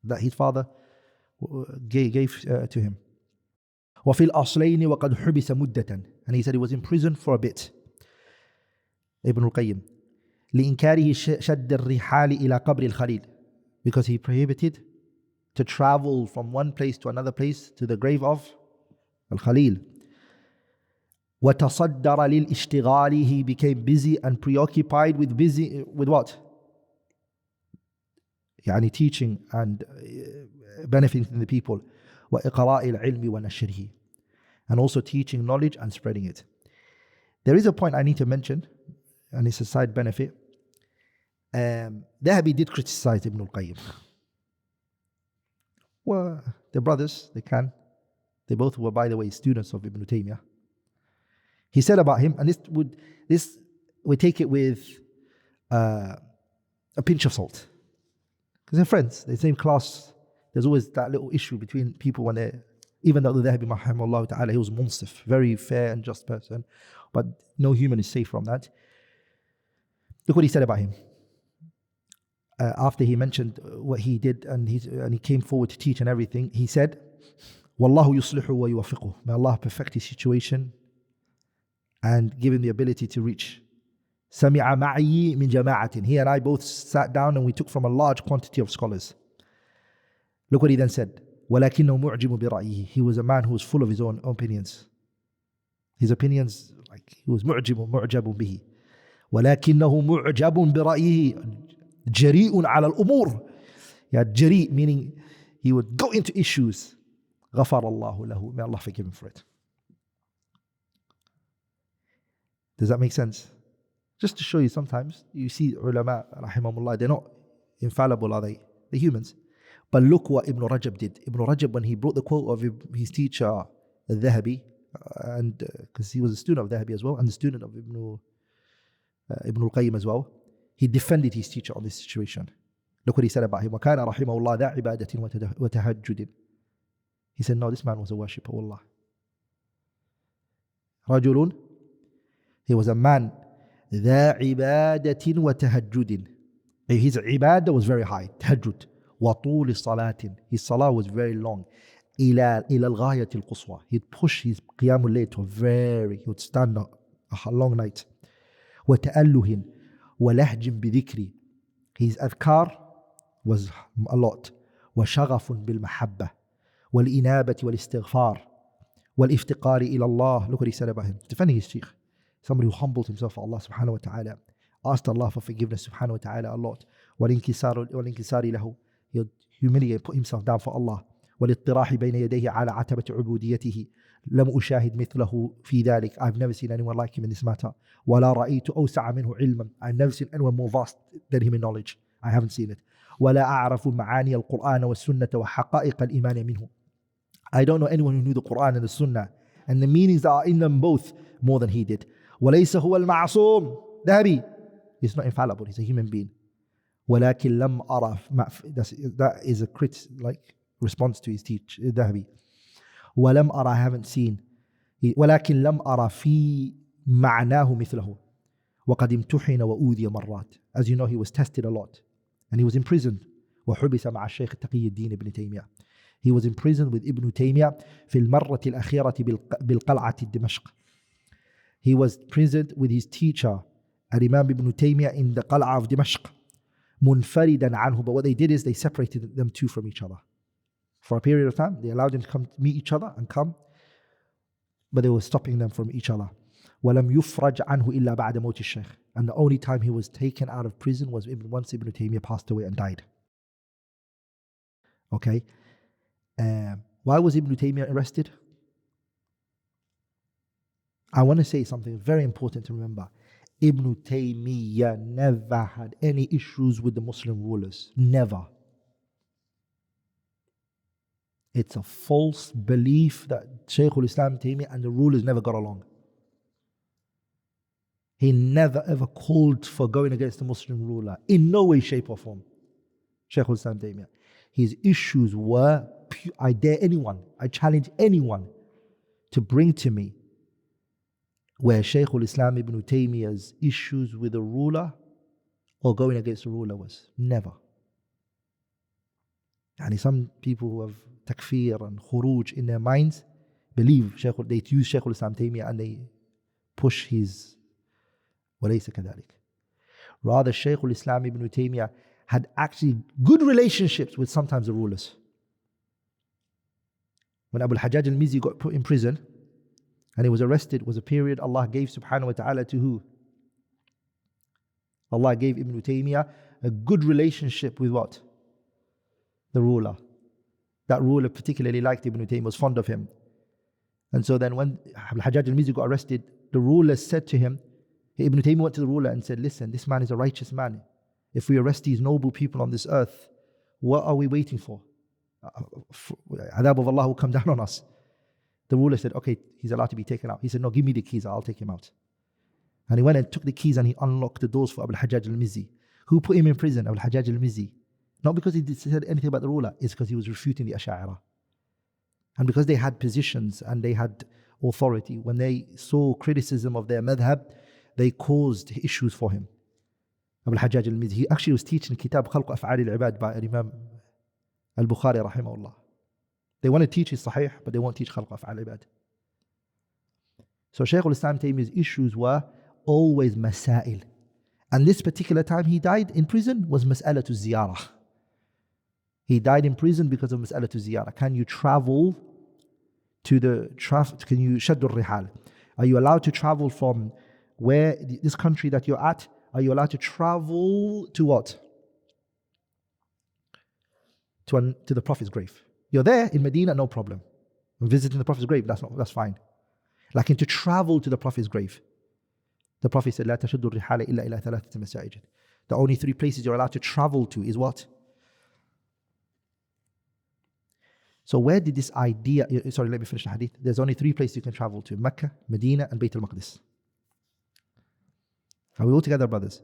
that his father gave to him. وَفِي الْأَصْلَيْنِ وَقَدْ حُبِسَ مُدَّةً. And he said he was in prison for a bit. Ibn Qayyim. لِإِنْكَارِهِ شَدَّ الرِّحَالِ إِلَى قَبْرِ الْخَلِيلِ. Because he prohibited to travel from one place to another place to the grave of Al-Khalil. وَتَصَدَّرَ لِلْإِشْتِغَالِ. He became busy and preoccupied with what? يعني teaching and benefiting the people. وإقراء العلم ونشره. And also teaching knowledge and spreading it. There is a point I need to mention, and it's a side benefit. Dhahabi did criticize Ibn Qayyim. Well, they're brothers, they both were, by the way, students of Ibn Taymiyyah. He said about him, and this we take it with a pinch of salt. Because they're friends, they're the same class. There's always that little issue between people when they're, even though the Dhahabi, rahimahullah ta'ala, he was munsif, very fair and just person, but no human is safe from that. Look what he said about him. After he mentioned what he did and he came forward to teach and everything, he said, Wallahu yuslihu wa yuwafiquh. May Allah perfect his situation and give him the ability to reach. Sami'a ma'i min jama'atin. He and I both sat down and we took from a large quantity of scholars. Look what he then said. وَلَكِنَّهُ مُعْجِمُ بِرَأْيِهِ. He was a man who was full of his own opinions. His opinions, like he was mu'jab bihi. وَلَكِنَّهُ مُعْجَبٌ بِرَأْيِهِ جَرِيءٌ عَلَى الْأُمُورِ. Yeah, jari, meaning he would go into issues. غَفَرَ اللَّهُ لَهُ. May Allah forgive him for it. Does that make sense? Just to show you, sometimes you see ulama, rahimahumullah, they're not infallible, are they? They're humans. But look what Ibn Rajab did. Ibn Rajab, when he brought the quote of his teacher, Al-Dhahabi, and because he was a student of Dhahabi as well, and the student of Ibn al-Qayyim as well, he defended his teacher on this situation. Look what he said about him. وَكَانَ رَحِمَهُ اللَّهُ ذَا عِبَادَةٍ وَتَهَجُّدٍ. He said, no, this man was a worshipper of Allah. رَجُلٌ. He was a man. ذَا عِبَادَةٍ وَتَهَجُّدٍ. His ibadah was very high. Tahajjud. وَطُولِ صَلَاةٍ. His salah was very long. إِلَى الْغَايَةِ الْقُصْوَى. He'd push his qiyamul layl to he would stand a long night. وَتَأَلُّهٍ وَلَهْجٍ بِذِكْرِ. His adhkar was a lot. وَشَغَفٌ بِالْمَحَبَّةِ وَالْإِنَابَةِ وَالْإِسْتِغْفَارِ وَالْإِفْتِقَارِ إِلَى اللَّهِ. Look what he said about him. Defending his sheikh. Somebody who humbled himself for Allah subhanahu wa ta'ala. Asked Allah for forgiveness subhanahu wa ta'ala a lot. وَالْإِنْكِسَارِ لَهُ. He would humiliate, put himself down for Allah. وَالِاضْطِرَاحِ بَيْنَ يَدَيْهِ عَلَى عَتَبَةِ عُبُودِيَتِهِ. لم أشاهد مثله في ذلك. I've never seen anyone like him in this matter. ولا رأيت أوسع منه علما. I've never seen anyone more vast than him in knowledge. I haven't seen it. ولا أعرف معاني القرآن والسنة وحقائق الإيمان منه. I don't know anyone who knew the Qur'an and the Sunnah and the meanings that are in them both more than he did. وليس هو المعصوم. ذهبي. He's not infallible. He's a human being. ولكن لم أرى. That is a like response to his teach. ذهبي. ولم أرى, I haven't seen. ولكن لم أرى في معناه مثله. وقد امتحن وأوذي مرات. As you know, he was tested a lot and he was imprisoned. وحبس مع الشيخ تقي الدين ابن تيمية. He was imprisoned with Ibn Taymiyyah في المرة الأخيرة بالقلعة دمشق. He was imprisoned with his teacher Imam Ibn Taymiyyah in the Qal'a of Dimashq. منفردا عنه. But what they did is they separated them two from each other. For a period of time, they allowed them to come meet each other and come, but they were stopping them from each other. ولم يفرج عنه إلا بعد موت الشيخ. And the only time he was taken out of prison was once Ibn Taymiyyah passed away and died. Okay. Why was Ibn Taymiyyah arrested? I want to say something very important to remember. Ibn Taymiyyah never had any issues with the Muslim rulers. Never. It's a false belief that Shaykh al-Islam Taymiyyah and the rulers never got along. He never ever called for going against the Muslim ruler. In no way, shape or form. Shaykh al-Islam Taymiyyah. His issues were, I dare anyone, I challenge anyone to bring to me where Shaykh al-Islam Ibn Taymiyyah's issues with the ruler or going against the ruler was. Never. And some people who have takfir and khuruj in their minds believe they use Shaykh al-Islam Taymiyyah and they push his وليس كذلك. Rather, Shaykh al-Islam Ibn Taymiyyah had actually good relationships with sometimes the rulers. When Abu al-Hajjaj al-Mizzi got put in prison and he was arrested, was a period Allah gave subhanahu wa ta'ala to who? Allah gave Ibn Taymiyyah a good relationship with what? The ruler. That ruler particularly liked Ibn Taymiyyah, was fond of him. And so then when Abu al-Hajjaj al-Mizzi got arrested, the ruler said to him, Ibn Taymiyyah went to the ruler and said, listen, this man is a righteous man. If we arrest these noble people on this earth, what are we waiting for? Adab of Allah will come down on us. The ruler said, okay, he's allowed to be taken out. He said, no, give me the keys, I'll take him out. And he went and took the keys and he unlocked the doors for Abu al-Hajjaj al-Mizzi. Who put him in prison? Abu al-Hajjaj al-Mizzi. Not because he said anything about the ruler, it's because he was refuting the Ash'ari. And because they had positions and they had authority, when they saw criticism of their madhab, they caused issues for him. Abu al-Hajjaj al-Mizzi, he actually was teaching Kitab Khalq Af'al al-Ibad by Imam al-Bukhari rahimahullah. They want to teach his Sahih, but they won't teach Khalq Af'al al-Ibad. So Shaykh al-Islam Taymiyyah's issues were always masail. And this particular time he died in prison was mas'alatu ziyarah. He died in prison because of mas'alatu ziyarah. Can you travel to can you shaddu rihal? Are you allowed to travel from where this country that you're at? Are you allowed to travel to what? To the Prophet's grave. You're there in Medina, no problem. Visiting the Prophet's grave, that's fine. Like to travel to the Prophet's grave. The Prophet said, لا تشد الرحال إلا إلى ثلاثة مساجد. The only three places you're allowed to travel to is what? So where did this idea, sorry, let me finish the hadith. There's only three places you can travel to: Mecca, Medina, and Bayt al-Maqdis. Are we all together, brothers?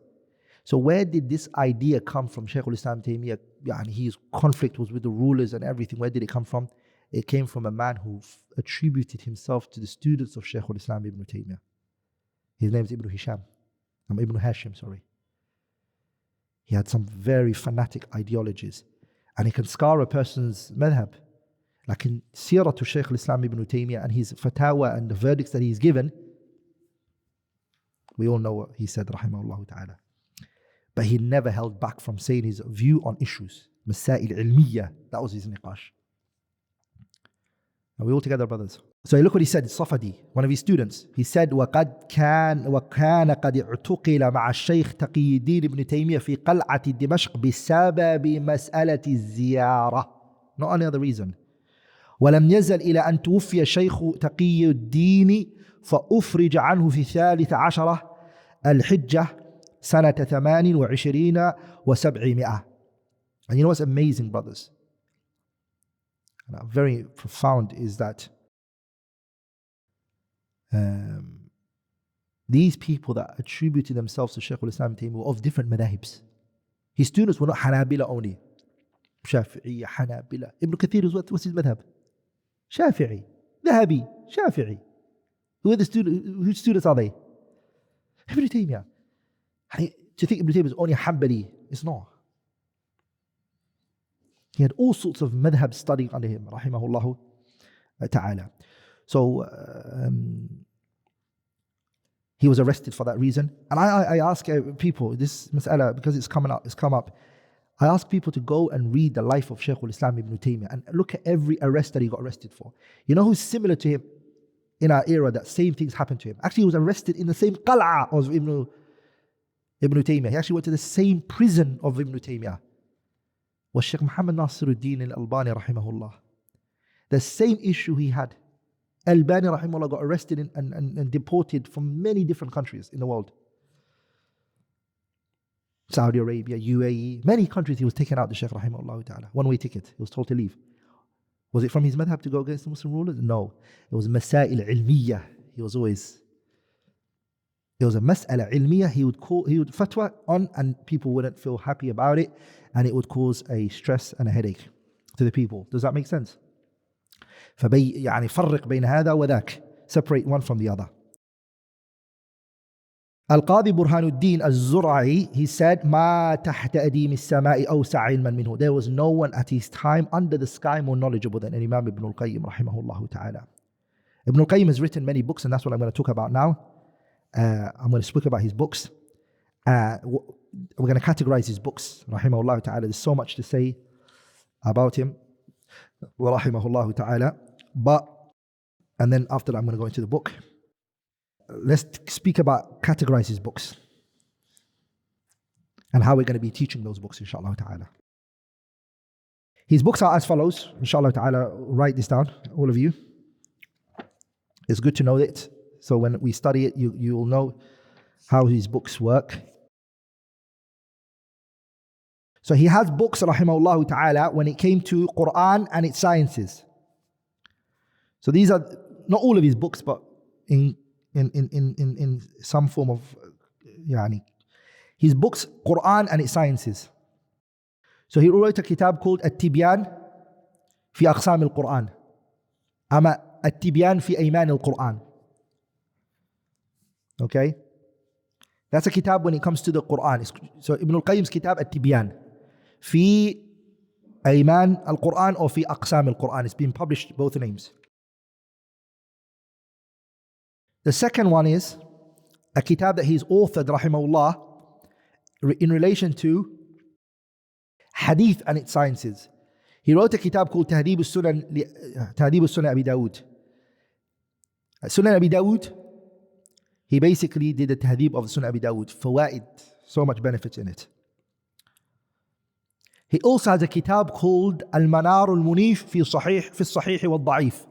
So where did this idea come from? Shaykh al-Islam Taymiyyah, his conflict was with the rulers and everything. Where did it come from? It came from a man who attributed himself to the students of Shaykh al-Islam Ibn Taymiyyah. His name is Ibn Hashim, sorry. He had some very fanatic ideologies. And he can scar a person's madhab. Like in Sirah to Shaykh al-Islam Ibn Taymiyyah and his fatwa and the verdicts that he's given, we all know what he said, rahimahullah ta'ala. But he never held back from saying his view on issues. Masail ilmiyyah, that was his niqash. Are we all together, brothers? So look what he said, Safadi, one of his students. He said, وَكَانَ قَدْ اعْتُقِلَ مَعَ الشَّيْخِ تَقِيِّ الدِّينِ ابْنِ تَيْمِيَّةَ فِي قَلْعَةِ دِمَشْقِ بِسَبَبِ مَسْأَلَةِ الزِّيَارَةِ. Not any other reason. ولم يزل إلى أن توفي الشيخ تقي الدين فأفرج عنه في 13 الحجة سنة 28 و700. And you know what's amazing, brothers? And very profound is that these people that attributed themselves to Shaykh al-Islam Ibn Taymiyyah were of different madhahibs. His students were not Hanabila only. Shafi'i, Hanabila. Ibn Kathir, what's his madhab? Shafi'i. Dhahabi. Shafi'i. Whose students are they? Ibn Taymiyyah. To think Ibn Taymiyyah is only Hanbali, it's not. He had all sorts of madhab studying under him, rahimahullah ta'ala. So, he was arrested for that reason. And I ask people, this mas'ala, because it's come up, I ask people to go and read the life of Shaykh al-Islam Ibn Taymiyyah and look at every arrest that he got arrested for. You know who's similar to him in our era, that same things happened to him? Actually, he was arrested in the same qal'a of Ibn Taymiyyah. He actually went to the same prison of Ibn Taymiyyah. Was Shaykh Muhammad Nasiruddin al-Albani rahimahullah. The same issue he had. Albani rahimahullah got arrested and deported from many different countries in the world. Saudi Arabia, UAE, many countries he was taken out, the Shaykh rahimahullah ta'ala. One-way ticket, he was told to leave. Was it from his madhab to go against the Muslim rulers? No. It was masail ilmiyah. It was a mas'ala ilmiyah he would fatwa on, and people wouldn't feel happy about it, and it would cause a stress and a headache to the people. Does that make sense? يعني فرق بين هذا وذاك. Separate one from the other. Al-Qadi Burhanuddin al-Zur'i, he said, ما تحت أديم السماء أوسع علما منه. There was no one at his time under the sky more knowledgeable than Imam Ibn Qayyim rahimahullah ta'ala. Ibn Qayyim has written many books, and that's what I'm going to talk about now. I'm going to speak about his books. We're going to categorize his books, rahimahullah ta'ala. There's so much to say about him, wa rahimahullah ta'ala. And then after that, I'm going to go into the book. Let's categorize his books and how we're going to be teaching those books, inshallah ta'ala. His books are as follows, inshallah ta'ala. Write this down, all of you. It's good to know it. So when we study it, you will know how his books work. So he has books, rahimahullah ta'ala, when it came to Qur'an and its sciences. So these are not all of his books, but in some form of his books, Qur'an and its sciences. So he wrote a kitab called At-Tibyan fi Aqsam al-Qur'an. At-Tibyan fi Ayman al-Qur'an. Okay? That's a kitab when it comes to the Qur'an. So Ibn al-Qayyim's kitab At-Tibyan fi Ayman al-Qur'an or fi Aqsam al-Qur'an. It's been published, both names. The second one is a kitab that he's authored, rahimahullah, in relation to hadith and its sciences. He wrote a kitab called Tahdhib al-Sunan Abi Dawud. Sunan Abi Dawud, he basically did a tahdhib of Sunan Abi Dawud. Fawaid, so much benefits in it. He also has a kitab called Al-Manar al-Munif fi Sahih wal-Da'if,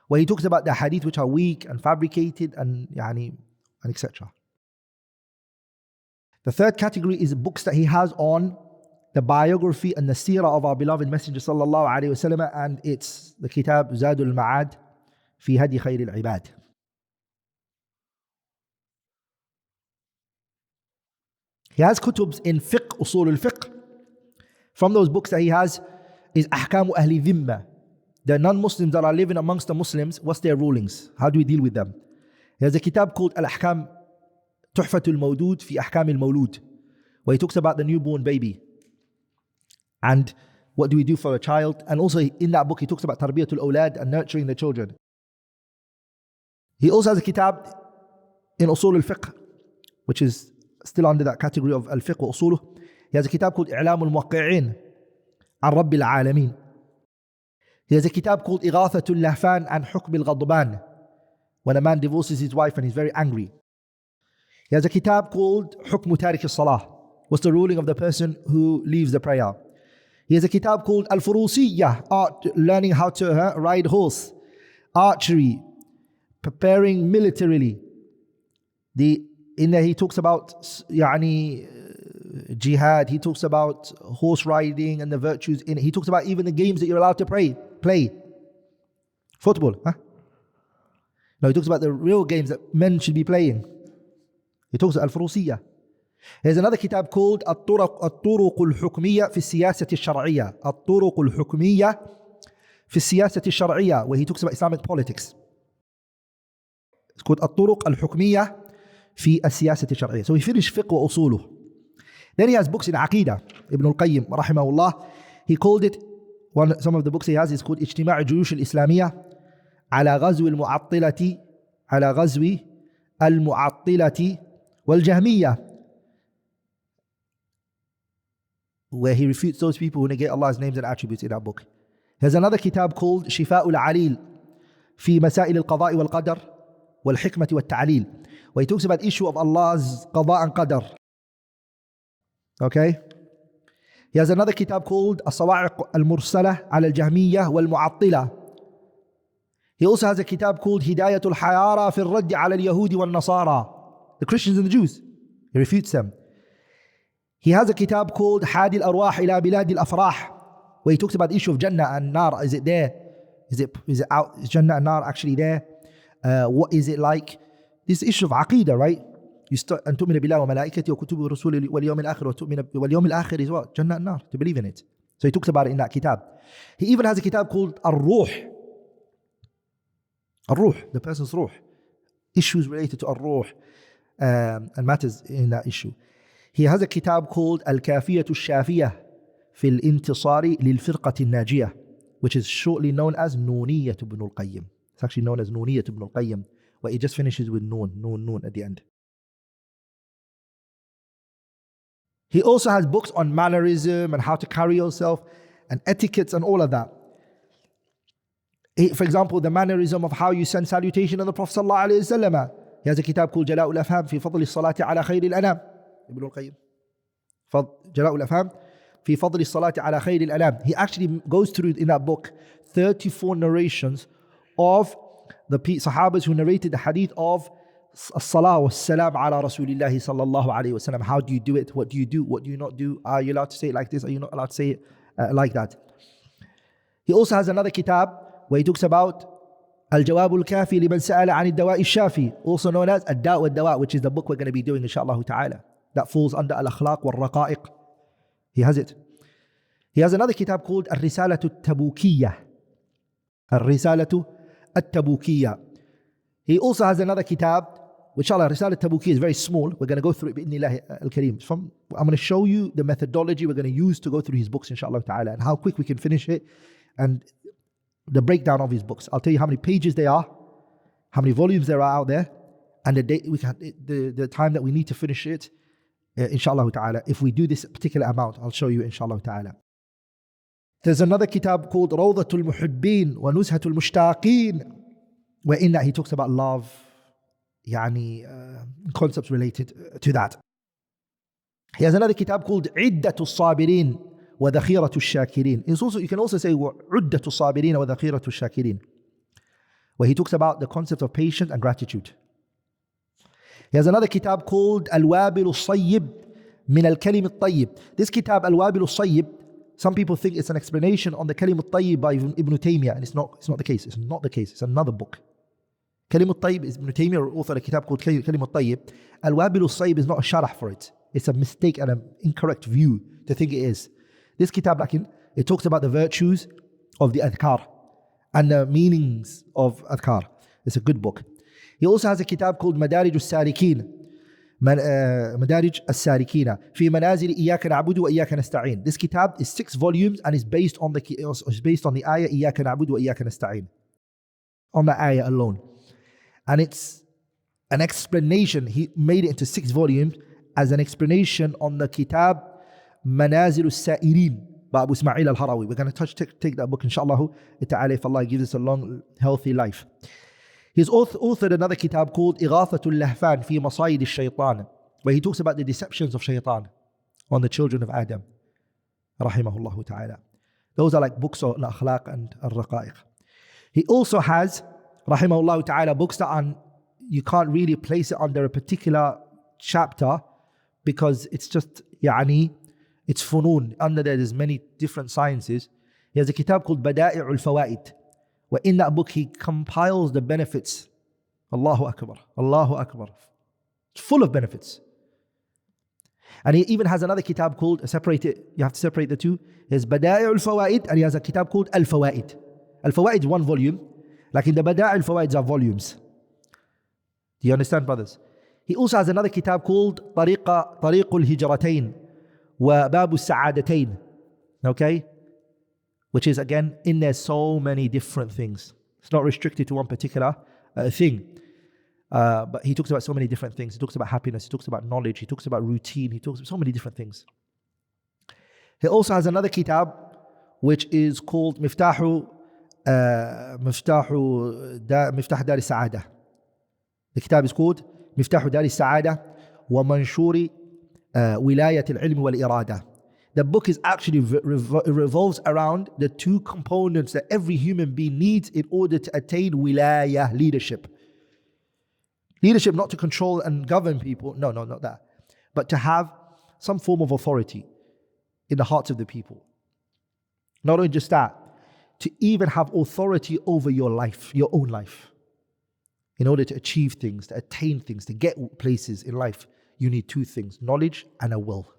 where he talks about the hadith which are weak and fabricated and etc. The third category is books that he has on the biography and the seerah of our beloved Messenger sallallahu alaihi wasallam, and it's the kitab Zadul Ma'ad fi Hadi Khair al-Ibad. He has kutubs in fiqh, usul al-fiqh. From those books that he has is Ahkamu Ahli Dhimma. The non-Muslims that are living amongst the Muslims, what's their rulings? How do we deal with them? He has a kitab called Al-Ahkam Tuhfatul Mawdud fi Ahkam al-Mawlud, where he talks about the newborn baby and what do we do for a child. And also in that book he talks about Tarbiyatul Awlad and nurturing the children. He also has a kitab in Usul al-Fiqh, which is still under that category of al-Fiqh wa Usuluh. He has a kitab called I'lam al-Muwaqqi'in an Rabbil Alameen. He has a kitab called Ighathatul Lahfan an Hukm al-Ghadban, when a man divorces his wife and he's very angry. He has a kitab called Hukm Tarik al-Salah, what's the ruling of the person who leaves the prayer. He has a kitab called Al-Furusiyah, art, learning how to ride horse, archery, preparing militarily. In there he talks about jihad, he talks about horse riding and the virtues in it. He talks about even the games that you're allowed to play. Football, huh? No, he talks about the real games that men should be playing. He talks about Al-Furusiyah. There's another kitab called الطرق الحكمية في السياسة الشرعية. الطرق الحكمية في السياسة الشرعية, where he talks about Islamic politics. It's called الطرق الحكمية في السياسة الشرعية. So he finished fiqh وأصوله. Then he has books in Aqidah. Ibn Qayyim rahimahullah, he called it, some of the books he has is called اجتماع الجيوش الإسلامية على غزو المعطلة والجهمية, where he refutes those people who negate Allah's names and attributes in that book. There's another kitab called شفاء العليل في مسائل القضاء والقدر والحكمة والتعليل, where he talks about the issue of Allah's qada and qadar. Okay? He has another kitab called الصواعق المرسلة على الجهمية والمعطلة. He also has a kitab called هداية الحيارى في الرد على اليهود والنصارى, the Christians and the Jews. He refutes them. He has a kitab called حادي الأرواح إلى بلاد الأفراح, where he talks about the issue of Jannah and Nar. Is it there? Is it out? Is Jannah and Nar actually there? What is it like? This issue of Aqidah, right? أن تؤمن بالله وملائكته وكتبه ورسوله واليوم الآخر واليوم الآخر is what? Jannah and Nar, to believe in it. So he talks about it in that kitab. He even has a kitab called Ar-Ruh. Ar-Ruh, the person's Ruh. Issues related to Ar-Ruh and matters in that issue. He has a kitab called Al-Kafiyatu Shafiyah في الانتصار للفرقة الناجية, which is shortly known as Nuniyat Ibn Qayyim. It's actually known as Nuniyat Ibn Qayyim, where it just finishes with Noon at the end. He also has books on mannerism and how to carry yourself and etiquettes and all of that. For example, the mannerism of how you send salutation on the Prophet ﷺ. He has a kitab called جلاء الأفهام في فضل الصلاة على خير الأنام. Ibn al-Qayyim. جلاء الأفهام في فضل الصلاة على خير الأنام. He actually goes through in that book 34 narrations of the Sahabas who narrated the hadith of الصلاة والسلام على رسول الله صلى الله عليه وسلم. How do you do it? What do you do? What do you not do? Are you allowed to say it like this? Are you not allowed to say it like that? He also has another kitab where he talks about الجواب الكافي لمن سأل عن الدواء الشافي, also known as Ad-Daa Wad Da'wa, which is the book we're going to be doing inshallah ta'ala. That falls under Al-Akhlaq wal-Raqa'iq. He has it. He has another kitab called Al-Risalatu At-Tabukiyyah. Al-Risalatu At-Tabukiyyah. He also has another kitab, which inshallah, Risalat At-Tabukiyyah is very small. We're going to go through it bi'idhnillah al-Kareem. I'm going to show you the methodology we're going to use to go through his books inshallah ta'ala, and how quick we can finish it, and the breakdown of his books. I'll tell you how many pages they are, how many volumes there are out there, and the time that we need to finish it, inshallah ta'ala. If we do this particular amount, I'll show you inshallah ta'ala. There's another kitab called Rawdatul Muhibbin wa Nuzhatul Mushtaqin, where in that he talks about love, concepts related to that. He has another kitab called Iddatul Sabirin wa Dhakhiratul Shakirin. You can also say Uddatul Sabirin wa Dhakhiratul Shakirin, where he talks about the concept of patience and gratitude. He has another kitab called Al-Wabil Al-Sayyib min Al-Kalim Al-Tayyib. This kitab Al-Wabil Al-Sayyib, some people think it's an explanation on the Kalim Al-Tayyib by Ibn Taymiyyah, and it's not the case. It's not the case. It's another book. Kalim Al-Tayyib is Ibn Taymiyyah, authored a kitab called Kalim Al-Tayyib. Al-Wabil Al-Sayyib is not a sharh for it. It's a mistake and an incorrect view to think it is. This kitab, it talks about the virtues of the adhkar and the meanings of adhkar. It's a good book. He also has a kitab called Madarij al-Salikin. Madarij al-Salikina في منازل إياك نعبد وإياك نستعين. This kitab is 6 volumes and is based on the ayah إياك نعبد وإياك نستعين. On the ayah alone. And it's an explanation. He made it into 6 volumes as an explanation on the kitab Manazil al-Sa'irin by Abu Ismail al-Harawi. We're going to take that book inshallah ta'ala if Allah gives us a long, healthy life. He's authored another kitab called Ighathatul Lahfan fi Masayid al-Shaytan, where he talks about the deceptions of shaitan on the children of Adam. rahimahullah ta'ala. Those are like books on akhlaq and al-raqa'iq. He also has, rahimahullah ta'ala, books that are, you can't really place it under a particular chapter because it's just, it's funun. Under there's many different sciences. He has a kitab called Bada'i'ul Fawaid, where in that book he compiles the benefits. Allahu Akbar, Allahu Akbar. It's full of benefits. And he even has another kitab called, separate it, you have to separate the two. He has Bada'i'ul Fawaid, and he has a kitab called Al-Fawaid. Al-Fawaid is one volume, like in the Bada'i'ul Fawaid are volumes. Do you understand, brothers? He also has another kitab called Tariqul Hijratain wa Babu Sa'adatain. Okay? Which is again, in there so many different things. It's not restricted to one particular thing. But he talks about so many different things. He talks about happiness, he talks about knowledge, he talks about routine, he talks about so many different things. He also has another kitab which is called Miftah Dar Sa'ada. The kitab is called Miftah Dar Sa'ada wa Manshuri Wilayat al-Ilm wal-Irada. The book is actually revolves around the two components that every human being needs in order to attain wilayah, leadership. Leadership not to control and govern people, no, not that. But to have some form of authority in the hearts of the people. Not only just that, to even have authority over your life, your own life. In order to achieve things, to attain things, to get places in life, you need two things, knowledge and a will.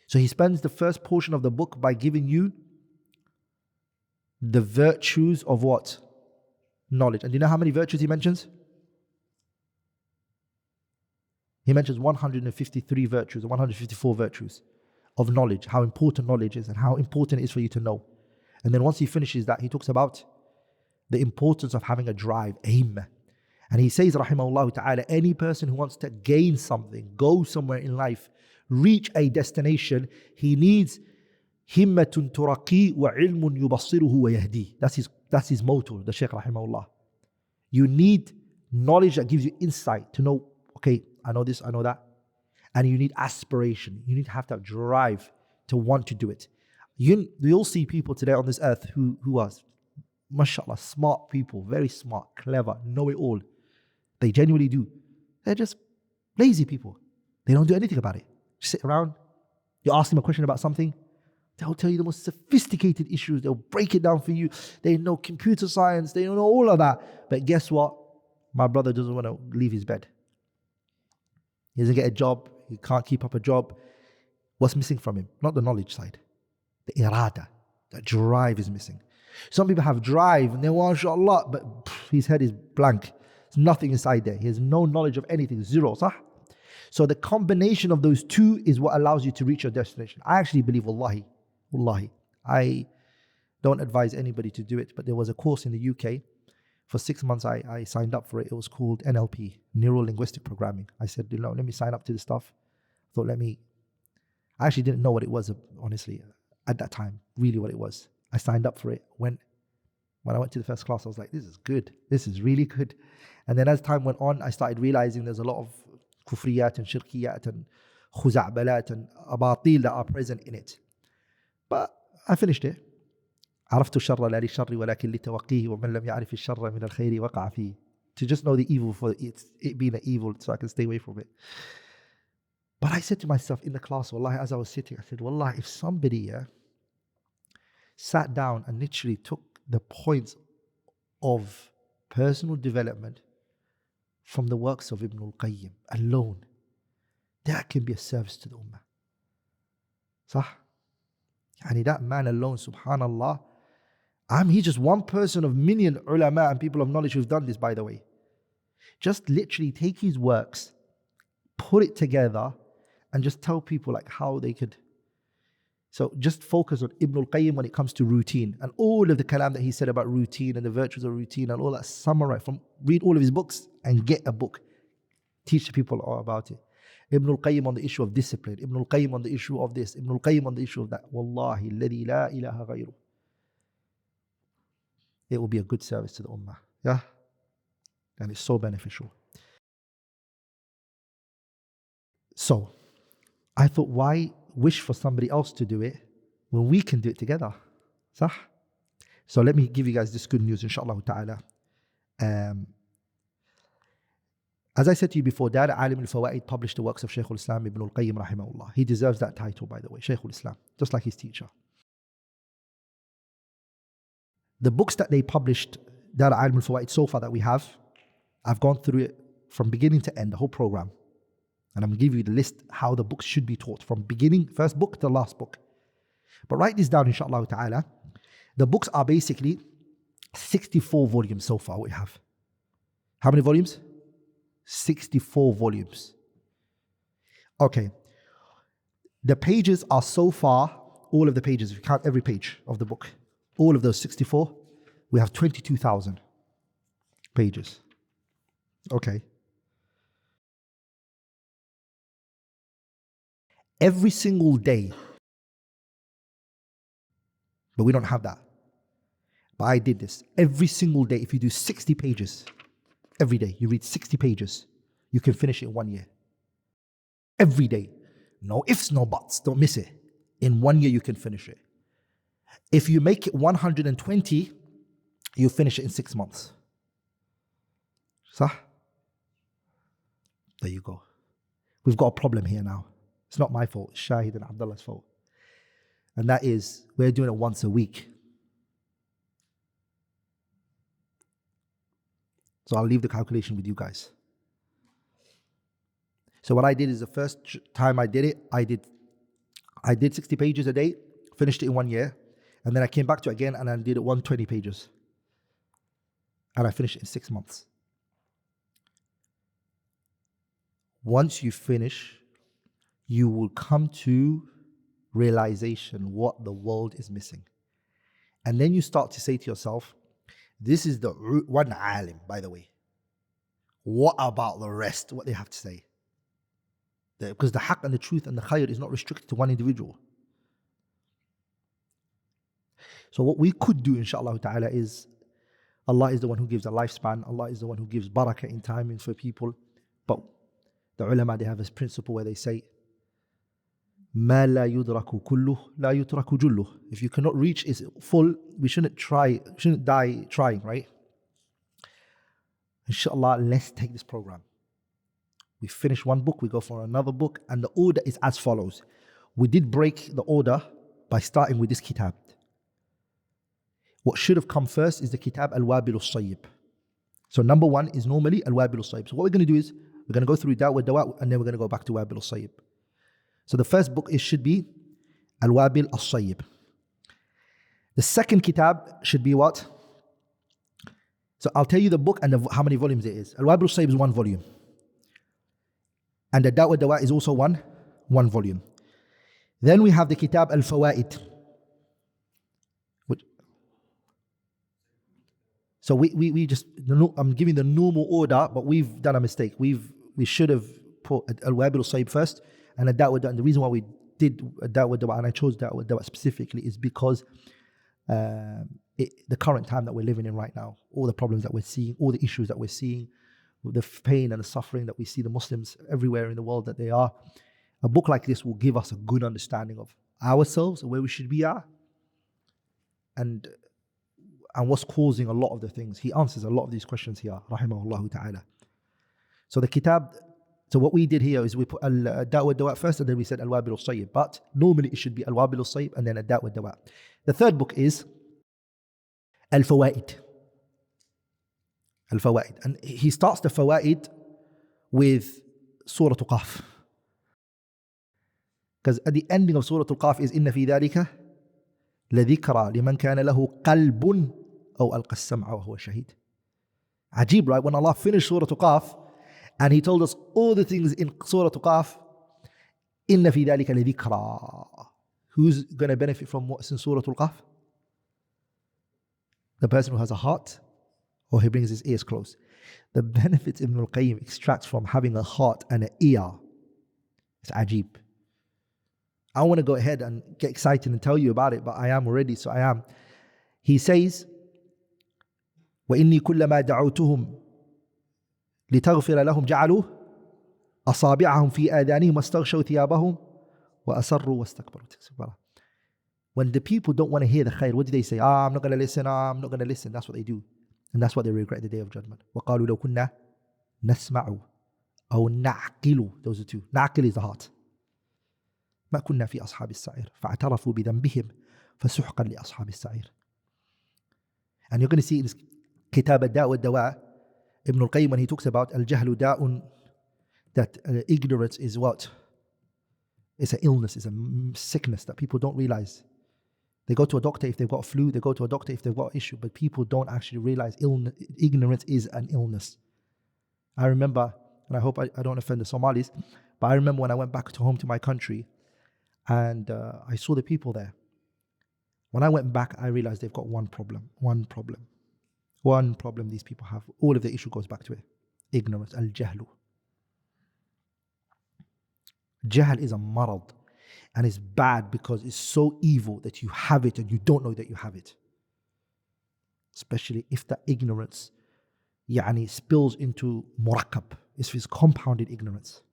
So he spends the first portion of the book by giving you the virtues of what? Knowledge. And do you know how many virtues he mentions? He mentions 153 virtues, or 154 virtues of knowledge, how important knowledge is and how important it is for you to know. And then once he finishes that, he talks about the importance of having a drive, aim. And he says, rahimahullah ta'ala, any person who wants to gain something, go somewhere in life, reach a destination, he needs himmatun turaqi wa ilmun yubassiruhu wa yahdi. That's his motto, the Shaykh rahimahullah. You need knowledge that gives you insight to know, okay, I know this, I know that. And you need aspiration. You need to have drive to want to do it. You'll see people today on this earth who are, mashallah, smart people, very smart, clever, know it all. They genuinely do. They're just lazy people. They don't do anything about it. Just sit around. You ask them a question about something, they'll tell you the most sophisticated issues. They'll break it down for you. They know computer science. They know all of that. But guess what? My brother doesn't want to leave his bed. He doesn't get a job. He can't keep up a job. What's missing from him? Not the knowledge side. The irada. The drive is missing. Some people have drive and they want mashallah, but his head is blank. There's nothing inside there. He has no knowledge of anything. Zero. Sah? So the combination of those two is what allows you to reach your destination. I actually believe, wallahi, I don't advise anybody to do it, but there was a course in the UK. For 6 months, I signed up for it. It was called NLP, Neuro Linguistic Programming. I said, let me sign up to this stuff. I actually didn't know what it was, honestly, at that time, really what it was. I signed up for it. When I went to the first class, I was like, this is good. This is really good. And then as time went on, I started realizing there's a lot of kufriyat and shirkiyat and khuza'balat and abatil that are present in it. But I finished it. عرفت الشر لا للشر ولكن لتوقيه ومن لم يعرف الشر من الخير وقع فيه. To just know the evil for it being an evil so I can stay away from it. But I said to myself in the class, wallahi, as I was sitting, I said, wallahi, if somebody sat down and literally took the points of personal development from the works of Ibn Qayyim alone, that can be a service to the ummah. صح? Yani that man alone, subhanallah, he's just one person of million ulama and people of knowledge who've done this, by the way. Just literally take his works, put it together, and just tell people like how they could. So just focus on Ibn Qayyim when it comes to routine and all of the kalam that he said about routine and the virtues of routine and all that. Summarize read all of his books and get a book. Teach the people all about it. Ibn Qayyim on the issue of discipline. Ibn Qayyim on the issue of this. Ibn Qayyim on the issue of that. Wallahi, alladhi la ilaha ghayru. It will be a good service to the ummah. Yeah? And it's so beneficial. So, I thought, why wish for somebody else to do it when we can do it together? Sah? So let me give you guys this good news, inshallah ta'ala. As I said to you before, Dar Alim al-Fawaid published the works of Shaykh al-Islam Ibn Qayyim rahimahullah. He deserves that title, by the way, Shaykh al-Islam, just like his teacher. The books that they published, Dar Alim al-Fawaid so far that we have, I've gone through it from beginning to end, the whole program. And I'm going to give you the list how the books should be taught from beginning, first book to last book. But write this down, inshallah ta'ala. The books are basically 64 volumes so far we have. How many volumes? 64 volumes. Okay. The pages are so far, all of the pages, if you count every page of the book, all of those 64, we have 22,000 pages. Okay. Every single day, but we don't have that. But I did this. Every single day, if you do 60 pages, every day, you read 60 pages, you can finish it in 1 year. Every day. No ifs, no buts, don't miss it. In 1 year, you can finish it. If you make it 120, you finish it in 6 months. Sah? There you go. We've got a problem here now. It's not my fault, it's Shahid and Abdullah's fault. And that is, we're doing it once a week. So I'll leave the calculation with you guys. So what I did is the first time I did it, I did 60 pages a day, finished it in 1 year, and then I came back to it again and I did it 120 pages. And I finished it in 6 months. Once you finish, you will come to realization what the world is missing. And then you start to say to yourself, this is the one alim, by the way. What about the rest? What they have to say? Because the haqq and the truth and the khair is not restricted to one individual. So what we could do, inshallah ta'ala, is Allah is the one who gives a lifespan. Allah is the one who gives barakah in timing for people. But the ulama, they have this principle where they say, ما لا يدرك كله لا يترك جله. If you cannot reach its full, we shouldn't die trying, right? Inshallah, let's take this program. We finish one book, we go for another book, and the order is as follows. We did break the order by starting with this kitab. What should have come first is the kitab Al-Wabil Al-Sayyib. So number one is normally Al-Wabil Al-Sayyib. So what we're going to do is, we're going to go through Ad-Daa Wad Da'wa, and then we're going to go back to Wabil Al-Sayyib. So the first book should be Al-Wabil Al-Sayyib. The second kitab should be what? So I'll tell you the book and how many volumes it is. Al-Wabil Al-Sayyib is 1 volume. And the Ad-Daa Wad Da'wa is also one volume. Then we have the kitab Al-Fawaid. So we just, I'm giving the normal order, but we've done a mistake. We should have put Al-Wabil Al-Sayyib first, and Ad-Daa Wad Da'wa. And the reason why we did Ad-Daa Wad Da'wa, and I chose Ad-Daa Wad Da'wa specifically, is because the current time that we're living in right now, all the problems that we're seeing, all the issues that we're seeing, the pain and the suffering that we see the Muslims everywhere in the world that they are, a book like this will give us a good understanding of ourselves and where we should be at, and what's causing a lot of the things. He answers a lot of these questions here, rahimahullah ta'ala. So the kitab, so what we did here is we put Ad-Daa Wad Da'wa first, and then we said Al-Wabil Al-Sayyib. But normally it should be Al-Wabil Al-Sayyib and then Ad-Daa Wad Da'wa. The third book is Al-Fawaid. Al-Fawaid. And he starts the Fawaid with Surah Qaf. Because at the ending of Surah Qaf is إِنَّ فِي ذَلِكَ لَذِكْرَى لِمَنْ كَانَ لَهُ قَلْبٌ أَوْ أَلْقَى السَّمْعَ وَهُوَ شَهِيدٌ. Ajib, right? When Allah finished Surah Qaf, and He told us all the things in Surah Qaf, إِنَّ فِي ذَلِكَ لَذِكْرَى. Who's going to benefit from what's in Surah Qaf? The person who has a heart, or he brings his ears close. The benefits Ibn Qayyim extracts from having a heart and an ear. It's ajib. I want to go ahead and get excited and tell you about it, but I am already, so I am. He says, وَإِنِّي كُلَّمَا دَعَوْتُهُمْ لِتَغْفِرَ لَهُمْ جَعَلُوا أَصَابِعَهُمْ فِي آذَانِهِمْ وَاسْتَغْشَوْا ثِيَابَهُمْ وأسروا واستكبروا. When the people don't want to hear the khair, what do they say? I'm not going to listen, I'm not going to listen. That's what they do. And that's what they regret the day of judgment. وَقَالُوا لَوْ كُنَّا نَسْمَعُ أو نعقل. Those are two. نعقل is the heart. ما كنا في أصحاب السعير فاعترفوا بذنبهم فسحقا لأصحاب السعير. And you're going to see in this Kitab Ad-Daa Wad Da'wa, Ibn Qayyim, when he talks about al-jahlu da'un, that ignorance is what? It's an illness, it's a sickness that people don't realize. They go to a doctor if they've got a flu, they go to a doctor if they've got an issue, but people don't actually realize ignorance is an illness. I remember, and I hope I don't offend the Somalis, but I remember when I went back home to my country and I saw the people there. When I went back, I realized they've got one problem these people have. All of the issue goes back to it. Ignorance, al-jahlu. Jahl is a marad, and it's bad because it's so evil that you have it and you don't know that you have it. Especially if that ignorance spills into murakkab, it's compounded ignorance.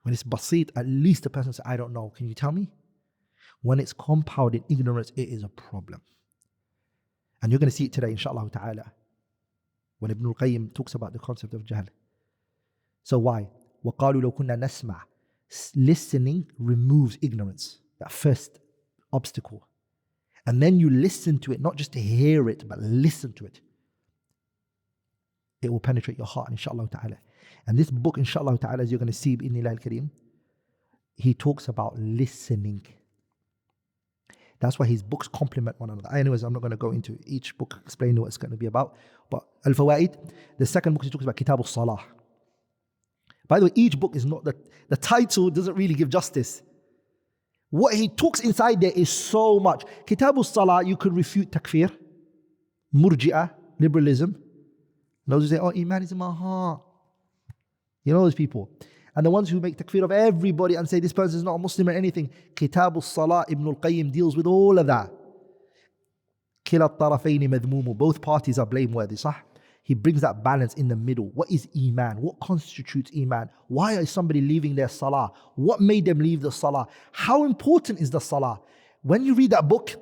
When it's basit, at least the person says, I don't know, can you tell me? When it's compounded ignorance, it is a problem. And you're going to see it today, inshallah ta'ala, when Ibn Qayyim talks about the concept of jahl. So why? وَقَالُوا لَوْ كُنَّا نَسْمَعُ. Listening removes ignorance, that first obstacle. And then you listen to it, not just to hear it, but listen to it. It will penetrate your heart, inshallah ta'ala. And this book, inshallah ta'ala, as you're going to see, bi'idhnillah al-kareem, he talks about listening. That's why his books complement one another. Anyways, I'm not going to go into each book, explain what it's going to be about. But Al-Fawaid, the second book, he talks about Kitab al-Salah. By the way, each book is not, the title doesn't really give justice. What he talks inside there is so much. Kitab al-Salah, you could refute takfir, murji'ah, liberalism. Those who say, oh, Iman is in my heart. You know those people. And the ones who make takfir of everybody and say this person is not a Muslim or anything. Kitab al-Salah, Ibn Qayyim deals with all of that. كلا الطرفين مذموم. Both parties are blameworthy, صح? He brings that balance in the middle. What is Iman? What constitutes Iman? Why is somebody leaving their salah? What made them leave the salah? How important is the salah? When you read that book,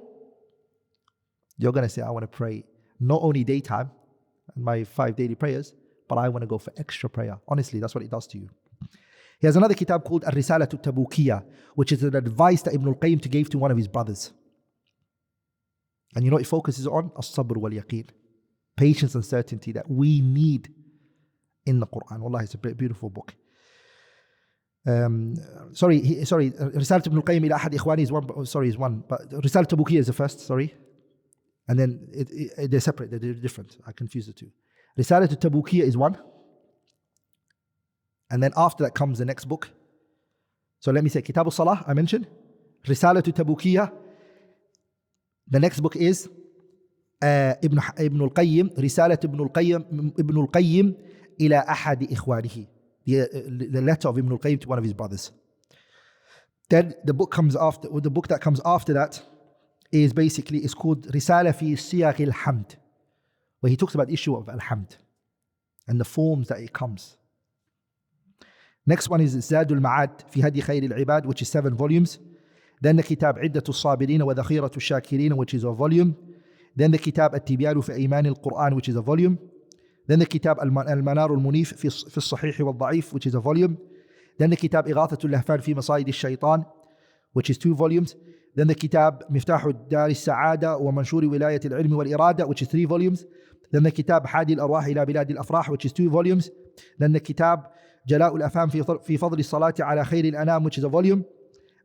you're going to say, I want to pray not only daytime and my 5 daily prayers, but I want to go for extra prayer. Honestly, that's what it does to you. He has another kitab called Ar-Risalatu Tabukiyya, which is an advice that Ibn Qayyim gave to one of his brothers. And you know what it focuses on? As-sabr wal-yaqeen. Patience and certainty that we need in the Qur'an. Wallahi, it's a beautiful book. Risalat Ibn Qayyim ila ahad ikhwani is one, but Risalat Tabukiyya is the first, and then they're separate, they're different. I confuse the two. Risalat Tabukiyya is one, and then after that comes the next book. So let me say Kitab al-Salah, I mentioned. Risalat Tabukiyya. The next book is Ibn al-Qayyim, Risalat Ibn al-Qayyim ila ahadi ikhwanihi. The letter of Ibn al-Qayyim to one of his brothers. Then the book that comes after that is called Risala fi Siyaq al-Hamd, where he talks about the issue of al-Hamd and the forms that it comes. Next one is Zadul Ma'ad fi Hadi Khayr al-Ibad, which is 7 volumes. Then the Kitab Iddatu al-Sabirin wa Dhakhiratu al-Shakirin, which is a volume. Then the Kitab At-Tibyanu fi Iman al-Qur'an, which is a volume. Then the Kitab Al-Manar al-Munif fi al-Sahih wal-Da'if, which is a volume. Then the Kitab Ighathatul Lahfan fi Masayid al-Shaytan, which is 2 volumes. Then the Kitab Miftahu Dar al-Sa'ada wa Manshuri Wilayat al-Ilm wal-Irada, which is 3 volumes. Then the Kitab Hadi al-Arwah ila Bilad al-Afrah, which is 2 volumes. Then the Kitab Jala'u al-Afham fi Fadl al-Salati ala Khayr al-Anam, which is a volume.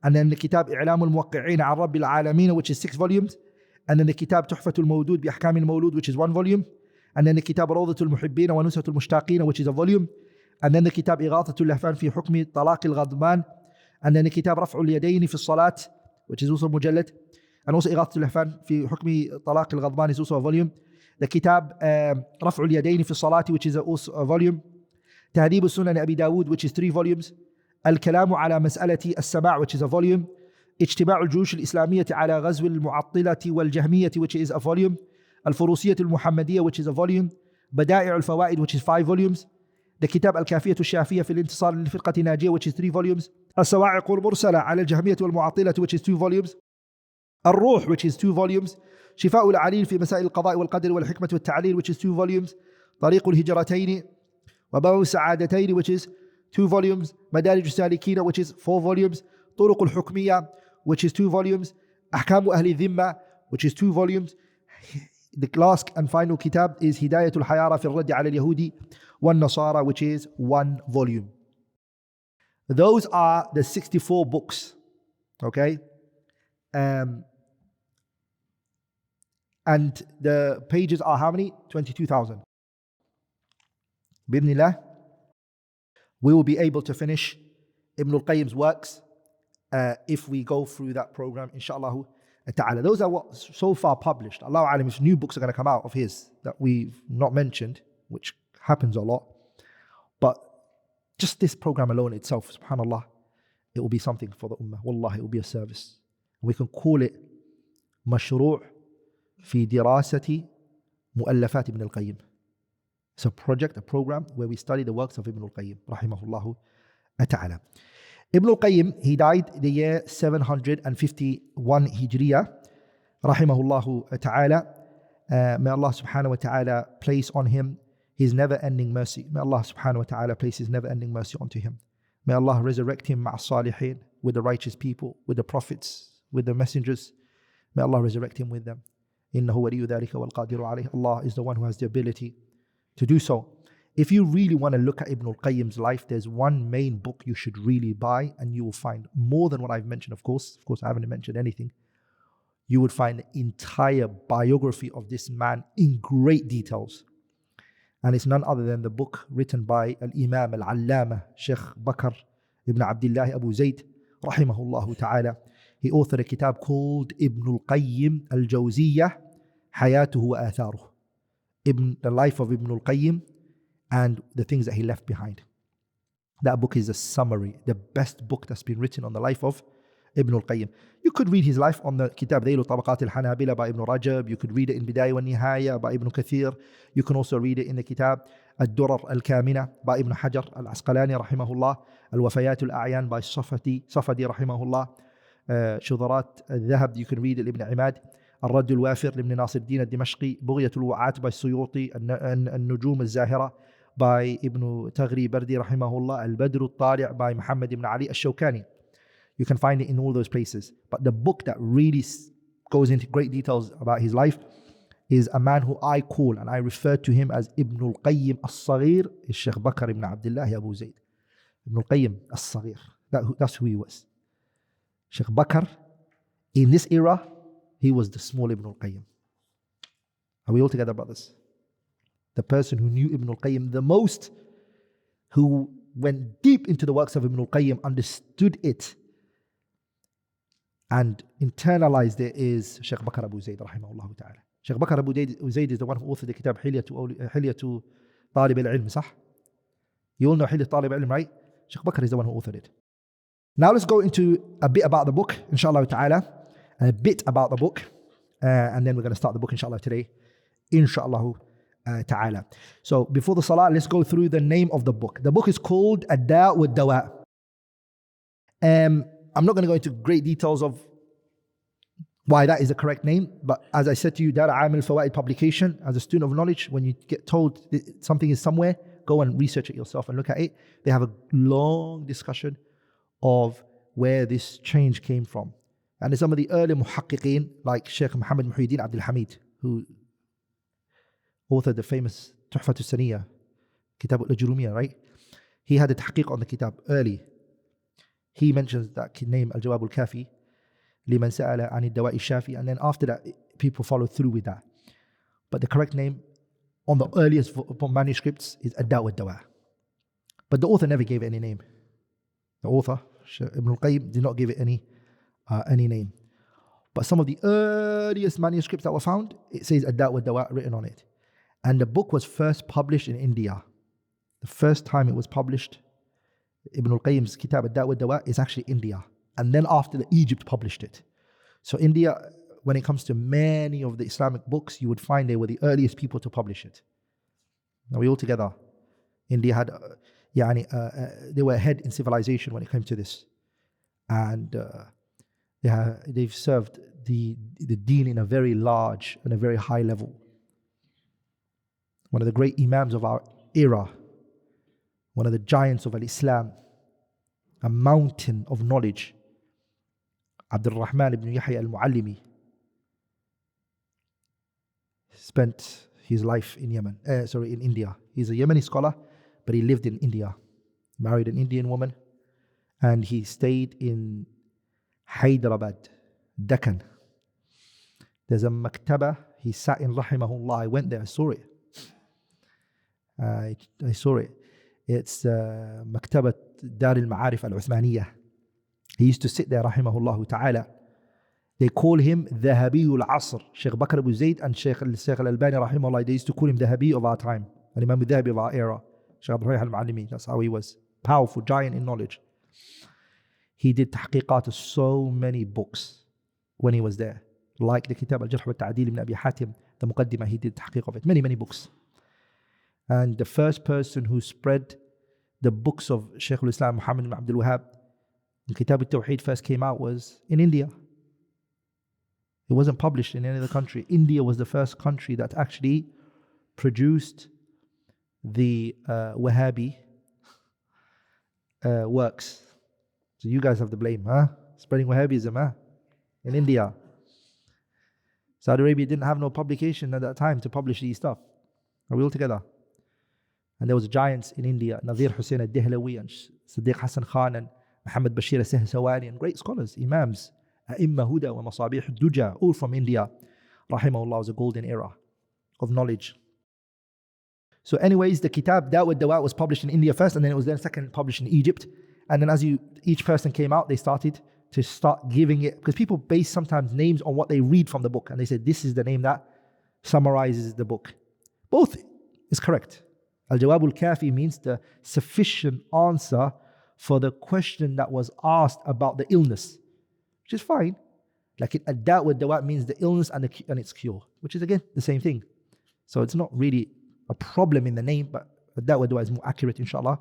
And then the Kitab I'lam al-Muwaqqi'in an Rabbil Alameen, which is 6 volumes. And then the Kitab Tuhfatul Mawdud bi Ahkam al-Mawlud, which is 1 volume. And then the Kitab Rawdatul Muhibbin wa Nusratul Mushtaqin, which is a volume. And then the Kitab Ighathatul Lahfan fi Hukmi Talaq al-Ghadman. And then the Kitab Raf'ul Yadayn fi Salat, which is also mujallad. And also Ighathatul Lahfan fi Hukmi Talaq al-Ghadman is also a volume. The Kitab Raf'ul Yadayn fi Salati, which is also a volume. Tahdib al-Sunan Abi Dawud, which is 3 volumes. Al-Kalamu ala Mas'alati al-Sama', which is a volume. اجتماع الجيوش الإسلامية على غزو المعطلة والجهمية, which is a volume. الفروسية المحمدية, which is a volume. بدائع الفوائد, which is 5 volumes. The Kitab Al-Kafiyatu Shafiyah fil Intisar lil-Firqati Najiyah, which is 3 volumes. As-Sawa'iq al-Mursala ala al-Jahmiyyah wal-Mu'attilah, which is 2 volumes. Al-Ruh, which is 2 volumes. Shifa'u al-Alil fi Masail al-Qada' wal-Qadr wal-Hikmah wal-Ta'lil, which is 2 volumes. Tariq al-Hijratayn wa Babu al-Sa'adatayn, which is 2 volumes. Madarij al-Salikeen, which is 4 volumes. Turuq al-Hukmiyah, which is 2 volumes. Ahkamu Ahli Dhimma, which is 2 volumes. The last and final kitab is Hidayatul Hayara fi al-Radd ala al-Yahudi wan Nasara, which is 1 volume. Those are the 64 books. Okay? And the pages are how many? 22,000. Bidnillah, we will be able to finish Ibn al-Qayyim's works if we go through that program, inshallah ta'ala. Those are what so far published. Allahu alam, if new books are going to come out of his that we've not mentioned, which happens a lot. But just this program alone itself, subhanallah, it will be something for the ummah. Wallahi, it will be a service. We can call it مشروع في دراسة مؤلفات ابن القيم. It's a project, a program where we study the works of Ibn al-Qayyim, rahimahullahu ta'ala. Ibn al-Qayyim, he died the year 751 Hijriya, rahimahullahu ta'ala. May Allah subhanahu wa ta'ala place on him his never-ending mercy. May Allah subhanahu wa ta'ala place his never-ending mercy onto him. May Allah resurrect him ma'a salihin, with the righteous people, with the prophets, with the messengers. May Allah resurrect him with them. إِنَّهُ وَلِيُّ ذَلِكَ وَالْقَادِرُ عَلَيْهِ. Allah is the one who has the ability to do so. If you really want to look at Ibn al-Qayyim's life, there's one main book you should really buy, and you will find more than what I've mentioned, of course. Of course, I haven't mentioned anything. You would find the entire biography of this man in great details. And it's none other than the book written by Al-Imam Al-Allama, Sheikh Bakr ibn Abdullah Abu Zayd, rahimahullahu ta'ala. He authored a kitab called Ibn al-Qayyim al-Jawziyyah, Hayatuhu wa Atharuh. The life of Ibn al-Qayyim and the things that he left behind. That book is a summary, the best book that's been written on the life of Ibn al-Qayyim. You could read his life on the Kitab Dhaylu Tabaqat al-Hanabila by Ibn Rajab. You could read it in Bidayah wa Nihaya by Ibn Kathir. You can also read it in the Kitab Ad-Durar al-Kamina by Ibn Hajar al-Asqalani rahimahullah. Al-Wafayat al-A'yan by Safadi rahimahullah. Shudarat al-Dhahab, you can read it Ibn Imad. الرد الوافر لابن ناصر الدين الدمشقي. بغية الوعاة by السيوطي. النجوم الزاهرة by Ibn Taghri Bardi rahimahullah. البدر الطالع by Muhammad ibn Ali al-Shawkani. You can find it in all those places. But the book that really goes into great details about his life is a man who I call and I refer to him as Ibn al-Qayyim al-Saghir, is Sheikh Bakr ibn Abdullah Abu Zayd. Ibn al-Qayyim al-Saghir. That's who he was. Sheikh Bakr, in this era, he was the small Ibn al-Qayyim. Are we all together, brothers? The person who knew Ibn al-Qayyim the most, who went deep into the works of Ibn al-Qayyim, understood it, and internalized it, is Sheikh Bakr Abu Zayd rahimahullah ta'ala. Sheikh Bakr Abu Zayd is the one who authored the kitab Hilyatu Talib al-Ilm, صح? You all know Hilyatu Talib al-Ilm, right? Sheikh Bakr is the one who authored it. Now let's go into a bit about the book, inshallah ta'ala. A bit about the book, and then we're going to start the book inshallah today, inshallah ta'ala. So before the salah, let's go through the name of the book. The book is called Ad-Daa Wad Da'wa. I'm not going to go into great details of why that is the correct name, but as I said to you, Dar Amil Fawaid publication, as a student of knowledge, when you get told something is somewhere, go and research it yourself and look at it. They have a long discussion of where this change came from. And some of the early muhaqqiqeen, like Sheikh Muhammad Muhyiddin Abdul Hamid, who authored the famous Tuhfat al-Saniyya, Kitab al-Ajrumiyya, right? He had a tahqiq on the kitab early. He mentions that name, Al-Jawab al-Kafi, liman sa'ala ani dawa'i shafi, and then after that, people followed through with that. But the correct name on the earliest manuscripts is Ad-Daa Wad Da'wa. But the author never gave it any name. The author, Ibn al-Qayyim, did not give it any name. But some of the earliest manuscripts that were found, it says Ad-Daa Wad Da'wa written on it. And the book was first published in India. The first time it was published, Ibn al-Qayyim's Kitab Ad-Daa Wad Da'wa, is actually India. And then after that, Egypt published it. So India, when it comes to many of the Islamic books, you would find they were the earliest people to publish it. Are we all together? India had, they were ahead in civilization when it came to this. And they've served the deen in a very large and a very high level. One of the great imams of our era, one of the giants of Al-Islam, a mountain of knowledge, Abdulrahman ibn Yahya al-Muallimi, spent his life in in India. He's a Yemeni scholar, but he lived in India, married an Indian woman, and he stayed in Hyderabad, Deccan. There's a maktaba, he sat in, rahimahullah. I went there, I saw it. I saw it. It's Maktabat Dar al-Ma'arif al-Uthmaniyah. He used to sit there, rahimahullah ta'ala. They call him Dhahabi al-Asr. Sheikh Bakr Abu Zayd and Sheikh al-Albani, rahimahullah, they used to call him Dhahabi of our time, and Imam al-Dhahabi of our era. Sheikh Abdulrahman al-Malimi, that's how he was. Powerful, giant in knowledge. He did tahqiqat of so many books when he was there. Like the Kitab al-Jarh wa al-Ta'dil ibn Abi Hatim, the Muqaddimah, he did tahqiq of it. Many, many books. And the first person who spread the books of Shaykh al-Islam Muhammad ibn Abdul Wahhab, when Kitab al-Tawheed first came out, was in India. It wasn't published in any other country. India was the first country that actually produced the Wahhabi works. So you guys have the blame, huh? Spreading Wahhabism, huh? In India. Saudi Arabia didn't have no publication at that time to publish these stuff. Are we all together? And there was giants in India, Nadir Hussain al-Dihlawi and Siddiq Hassan Khan and Muhammad Bashir al-Sahsawani, and great scholars, imams, A'imma Huda wa Masabih al-Duja, all from India. Rahimahullah, was a golden era of knowledge. So anyways, the Kitab Ad-Daa Wad Da'wa was published in India first, and then it was then second published in Egypt. And then as each person came out, they started to giving it, because people base sometimes names on what they read from the book, and they say this is the name that summarizes the book. Both is correct. Al-Jawab al-Kafi means the sufficient answer for the question that was asked about the illness, which is fine. Like Ad-Daa Wad Da'wa means the illness and its cure, which is again the same thing. So it's not really a problem in the name, but Ad-Daa Wad Da'wa is more accurate, inshallah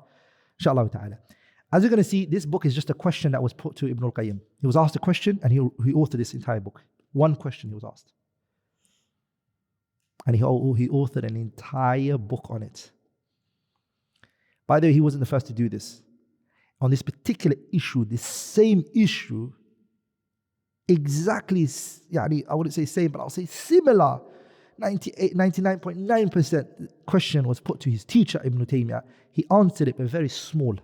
ta'ala. As you're going to see, this book is just a question that was put to Ibn Qayyim. He was asked a question and he authored this entire book. One question he was asked. And he authored an entire book on it. By the way, he wasn't the first to do this. On this particular issue, this same issue, exactly, I wouldn't say same, but I'll say similar, 99.9% question was put to his teacher, Ibn Taymiyyah. He answered it, but very small.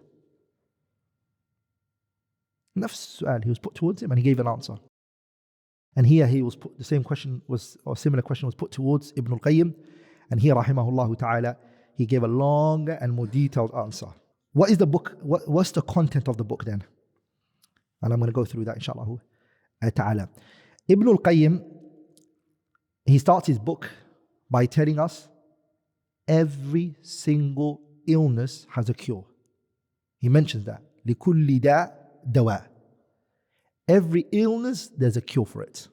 Nafs su'al, he was put towards him and he gave an answer. And here he was put, the same question was, or similar question was put towards Ibn Qayyim, and here, rahimahullah ta'ala, he gave a longer and more detailed answer. What is the book? What's the content of the book then? And I'm going to go through that, inshallah ta'ala. Ibn al-Qayyim, he starts his book by telling us every single illness has a cure. He mentions that. لِكُلِّ دَاءٍ دَوَاءٍ. Every illness, there's a cure for it.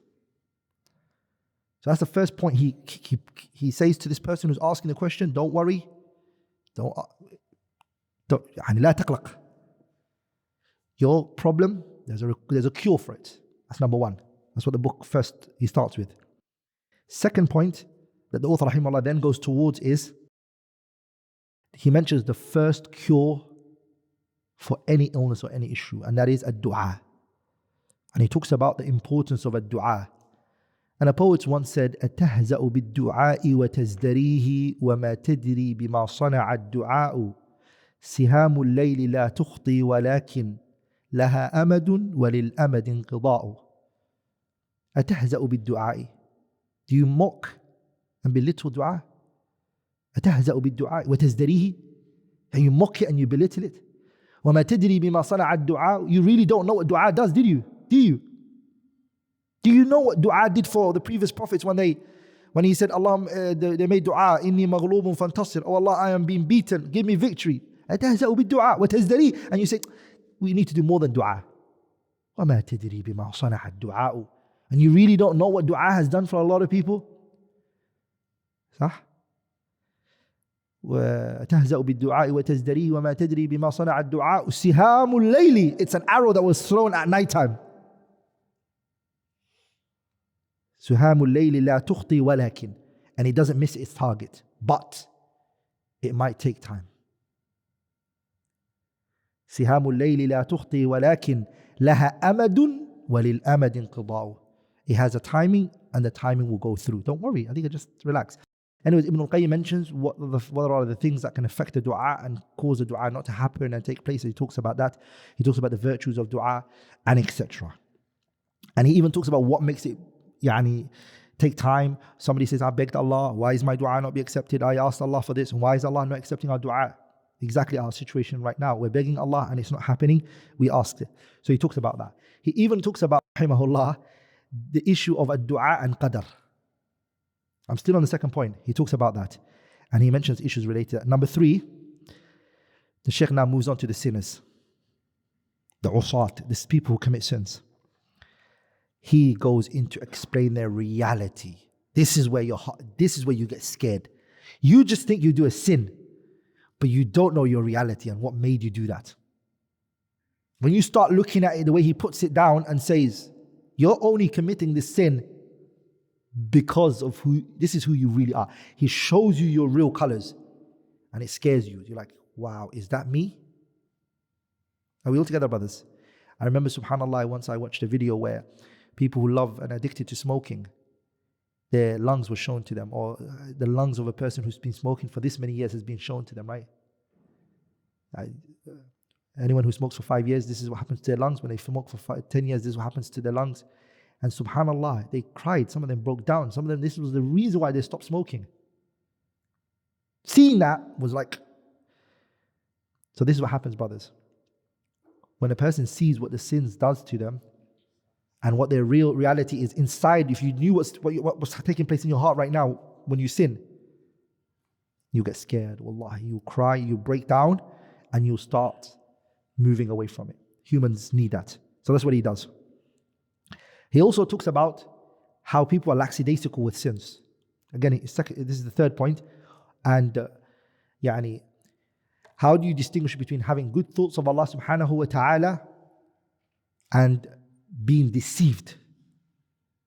So that's the first point he says to this person who's asking the question, don't worry. لا تقلق. Your problem, there's a cure for it. That's number one. That's what the book first he starts with. Second point that the author rahimahullah then goes towards is he mentions the first cure for any illness or any issue, and that is ad-du'a. And he talks about the importance of ad-du'a. And a poet once said, أَتَهْزَأُ بِالدُّعَاءِ وَتَزْدَرِيهِ وَمَا تَدْرِي بِمَا صَنَعَ الدُّعَاءُ سِهَامُ اللَّيْلِ لَا تُخْطِي وَلَكِنْ لَهَا أَمَدٌ وَلِلْأَمَدِ انْقِضَاءُ. أَتَهْزَأُ بِالدُّعَاءِ. Do you mock and belittle dua? أَتَهْزَأُ بِالدُّعَاءِ وَتَزْدَرِيهِ. And you mock it and you belittle it. وَمَا تَدْرِي بِمَا صَنَعَ الدُّعَاءُ. You really don't know what dua does, did you? Do you? Do you know what dua did for the previous prophets when he said, Allah, they made dua, inni maghlubun fantasir, oh Allah, I am being beaten, give me victory. أتهزأ بالدعاء وتزدري. And you say, we need to do more than dua. وَمَا تَدْرِي بِمَا صَنَعَ الدُّعَاءُ. And you really don't know what dua has done for a lot of people? صح? وتهزأ بالدعاء وتزدريه وما تدري بما صنع الدعاء سهام الليل. It's an arrow that was thrown at night time. سهام الليل لا تخطي ولكن, and it doesn't miss its target, but it might take time. سهام الليل لا تخطي ولكن لها أمد وللأمد انقضاء. It has a timing and the timing will go through. Don't worry, I think just relax. Anyways, Ibn Qayyim mentions what are the things that can affect the dua and cause the dua not to happen and take place. He talks about that. He talks about the virtues of dua and etc. And he even talks about what makes it take time. Somebody says, I begged Allah, why is my dua not be accepted? I asked Allah for this, and why is Allah not accepting our dua? Exactly our situation right now. We're begging Allah and it's not happening. We asked it. So he talks about that. He even talks about, rahimahullah, the issue of ad-dua and qadar. I'm still on the second point. He talks about that. And he mentions issues related to that. Number 3, the Shaykh now moves on to the sinners. The usat, these people who commit sins. He goes in to explain their reality. This is where you get scared. You just think you do a sin, but you don't know your reality and what made you do that. When you start looking at it the way he puts it down and says, you're only committing this sin because of this is who you really are. He shows you your real colors and it scares you. You're like, wow, is that me? Are we all together, brothers? I remember, subhanAllah, once I watched a video where people who love and are addicted to smoking, their lungs were shown to them, or the lungs of a person who's been smoking for this many years has been shown to them, right? Anyone who smokes for 5 years, this is what happens to their lungs. When they smoke for 10 years, this is what happens to their lungs. And subhanAllah, they cried. Some of them broke down. Some of them, this was the reason why they stopped smoking. Seeing that was like, so this is what happens, brothers. When a person sees what the sins does to them and what their real reality is inside, if you knew what's taking place in your heart right now when you sin, you get scared. Wallahi, you cry, you break down, and you start moving away from it. Humans need that. So that's what he does. He also talks about how people are lackadaisical with sins. Again, this is the third point. And how do you distinguish between having good thoughts of Allah subhanahu wa ta'ala and being deceived?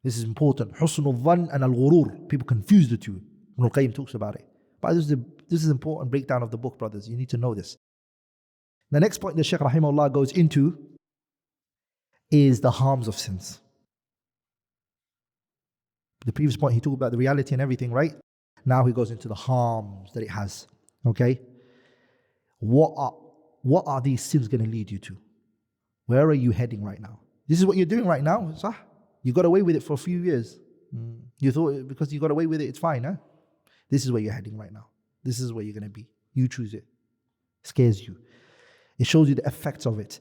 This is important. Husnul dhann and al-ghurur. People confuse the two. Ibn Qayyim talks about it. But this is an important breakdown of the book, brothers. You need to know this. The next point the Shaykh rahimahullah goes into is the harms of sins. The previous point, he talked about the reality and everything, right? Now he goes into the harms that it has. Okay? What are these sins going to lead you to? Where are you heading right now? This is what you're doing right now. Sah? You got away with it for a few years. You thought because you got away with it, it's fine, huh? This is where you're heading right now. This is where you're going to be. You choose it. It scares you. It shows you the effects of it.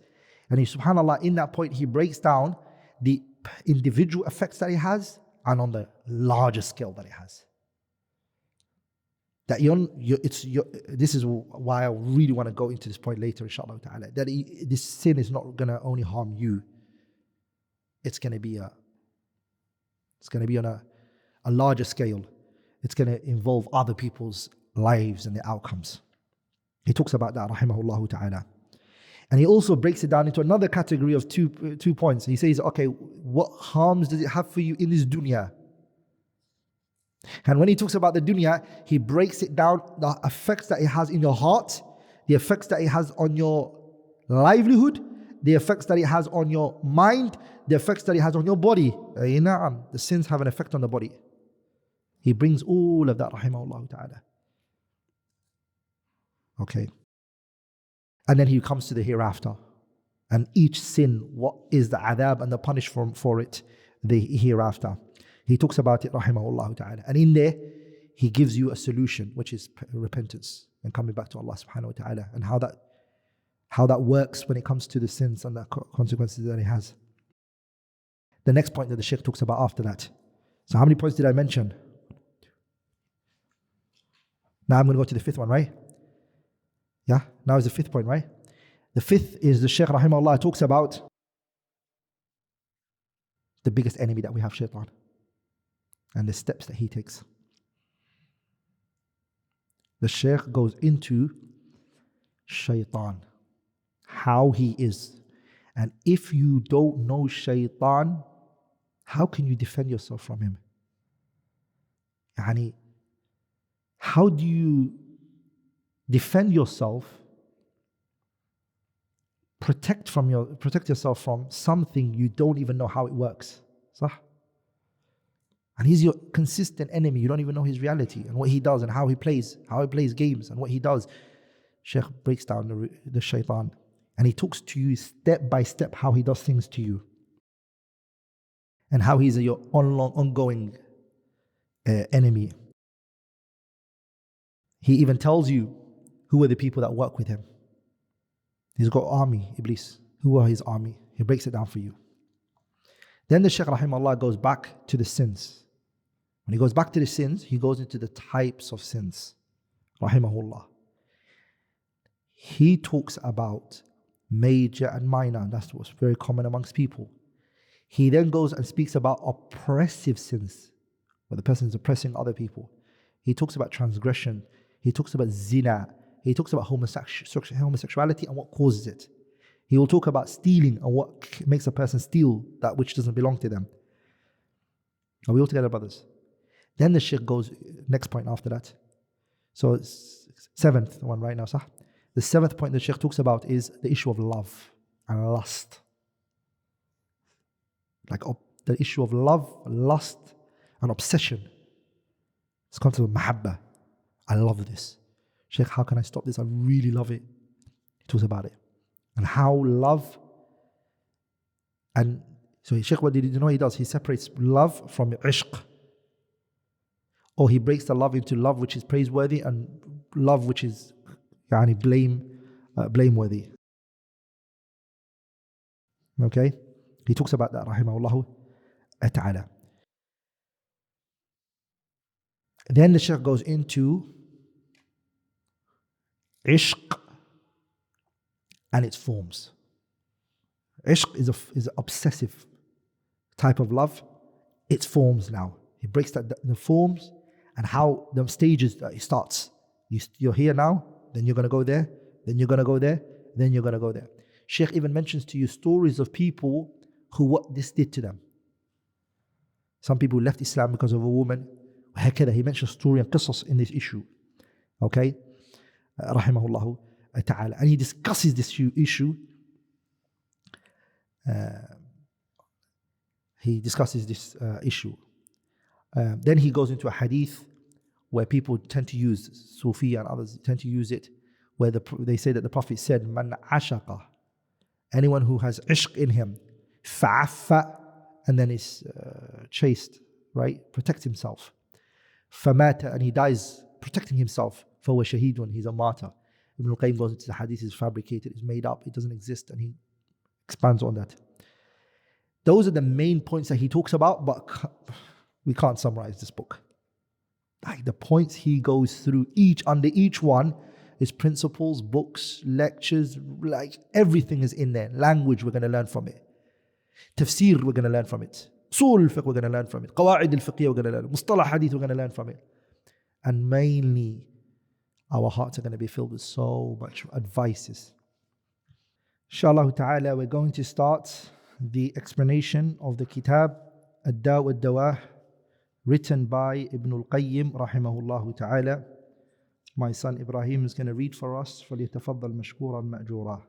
And subhanAllah, in that point, he breaks down the individual effects that it has and on the larger scale that it has. That this is why I really want to go into this point later, inshallah ta'ala. That this sin is not going to only harm you. It's going to be on a larger scale. It's going to involve other people's lives and their outcomes. He talks about that, rahimahullah ta'ala. And he also breaks it down into another category of two points. He says, okay, what harms does it have for you in this dunya? And when he talks about the dunya, he breaks it down, the effects that it has in your heart, the effects that it has on your livelihood, the effects that it has on your mind, the effects that it has on your body. The sins have an effect on the body. He brings all of that, rahimahullah ta'ala. Okay. And then he comes to the hereafter. And each sin, what is the adab and the punishment for it, the hereafter. He talks about it, rahimahullah ta'ala. And in there, he gives you a solution, which is repentance and coming back to Allah subhanahu wa ta'ala, and how that works when it comes to the sins and the consequences that it has. The next point that the Shaykh talks about after that. So how many points did I mention? Now I'm going to go to the fifth one, right? Yeah, now is the fifth point, right? The fifth is the Shaykh rahimahullah talks about the biggest enemy that we have, shaitan, and the steps that he takes. the Shaykh goes into shaitan, how he is. And if you don't know shaitan, how can you defend yourself from him? Yani, how do you defend yourself, protect yourself from something you don't even know how it works? Sah? And he's your consistent enemy. You don't even know his reality and what he does and how he plays games and what he does. Shaykh breaks down the shaitan, and he talks to you step by step how he does things to you and how he's your ongoing enemy. He even tells you who are the people that work with him. He's got army, Iblis. Who are his army? He breaks it down for you. Then the Shaykh rahimahullah goes back to the sins. When he goes back to the sins, he goes into the types of sins. Rahimahullah. He talks about major and minor. That's what's very common amongst people. He then goes and speaks about oppressive sins, where the person is oppressing other people. He talks about transgression. He talks about zina. He talks about homosexuality and what causes it. He will talk about stealing and what makes a person steal that which doesn't belong to them. Are we all together, brothers? Then the Shaykh goes, next point after that. So it's seventh one right now, sah. The seventh point the Shaykh talks about is the issue of love and lust. Like the issue of love, lust, and obsession. It's concept of mahabba. I love this. Shaykh, how can I stop this? I really love it. He talks about it. And how love, and so Shaykh, what did you know he does? He separates love from ishq. Or he breaks the love into love which is praiseworthy and love which is blameworthy. Okay? He talks about that, rahimahullahu ta'ala. Then the Shaykh goes into ishq and its forms. Ishq is an obsessive type of love. Its forms now. He breaks that the forms and how the stages that it starts. You're here now, then you're going to go there, then you're going to go there, then you're going to go there. Shaykh even mentions to you stories of people who what this did to them. Some people left Islam because of a woman. He mentions story and qisas in this issue. Okay? Rahimahullahu ta'ala. And he discusses this issue. Then he goes into a hadith where people tend to use, Sufi and others tend to use it, where they say that the Prophet said, Man ashaqa, anyone who has ishq in him, fa'affa, and then is chaste, right? Protects himself. Famata, and he dies protecting himself. Fawa shahidun, he's a martyr. Ibn Qayyim goes into the hadith, is fabricated, is made up, it doesn't exist, and he expands on that. Those are the main points that he talks about, but we can't summarize this book. Like the points he goes through, under each one is principles, books, lectures, like everything is in there. Language, we're going to learn from it. Tafsir, we're going to learn from it. Usul al-fiqh, we're going to learn from it. Qawa'id al-fiqhiyya, we're going to learn. Mustalah hadith, we're going to learn from it. And mainly, our hearts are going to be filled with so much advices. Inshallah ta'ala, we're going to start the explanation of the kitab Ad-Daa Wad Da'wa, written by Ibn Qayyim rahimahullah ta'ala. My son Ibrahim is going to read for us. فليتفضل مشكورا مأجورا.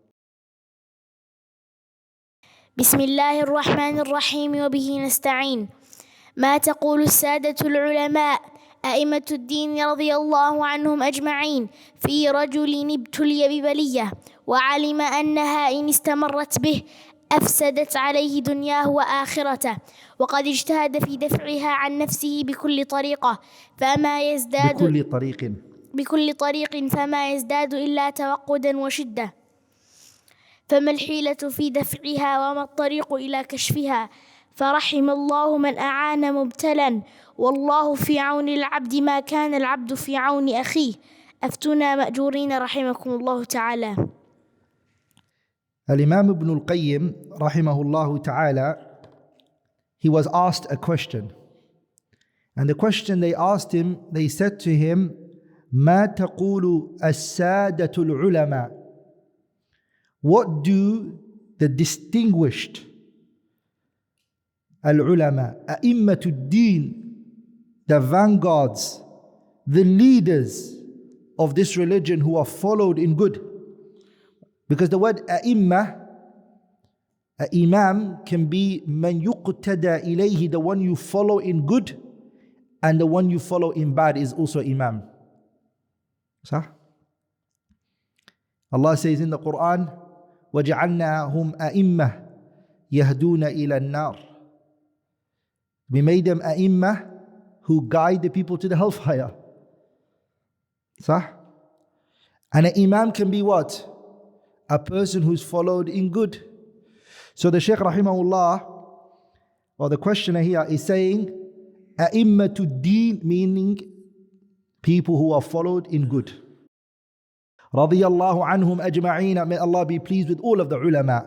بسم الله الرحمن الرحيم وبه نستعين. ما تقول السادة العلماء أئمة الدين رضي الله عنهم أجمعين في رجل ابتلي ببلية وعلم أنها إن استمرت به أفسدت عليه دنياه وآخرته وقد اجتهد في دفعها عن نفسه بكل طريقة بكل طريق فما يزداد إلا توقدا وشدة. فما الحيلة في دفعها وما الطريق إلى كشفها؟ فرحم الله من أعان مبتلا والله في عون العبد ما كان العبد في عون أخيه. أفتنا مأجورين رحمكم الله تعالى. Al-Imam Ibn Qayyim rahimahullah ta'ala, he was asked a question. And the question they asked him, they said to him, ما تقول السادة العلماء. What do the distinguished al-ulama, a'immatud deen, the vanguards, the leaders of this religion who are followed in good? Because the word a'imma, imam, can be man yuqtada ilayhi, the one you follow in good, and the one you follow in bad is also imam. Sah? Allah says in the Qur'an, وَجَعَلْنَاهُمْ أَئِمَّةً يَهْدُونَ إِلَى النَّارِ. We made them a'imma who guide the people to the hellfire. Sah? And an imam can be what? A person who's followed in good. So the Shaykh rahimahullah, or the questioner here, is saying a'immatud deen, meaning people who are followed in good. Radiyallahu anhum ajma'een, may Allah be pleased with all of the ulama.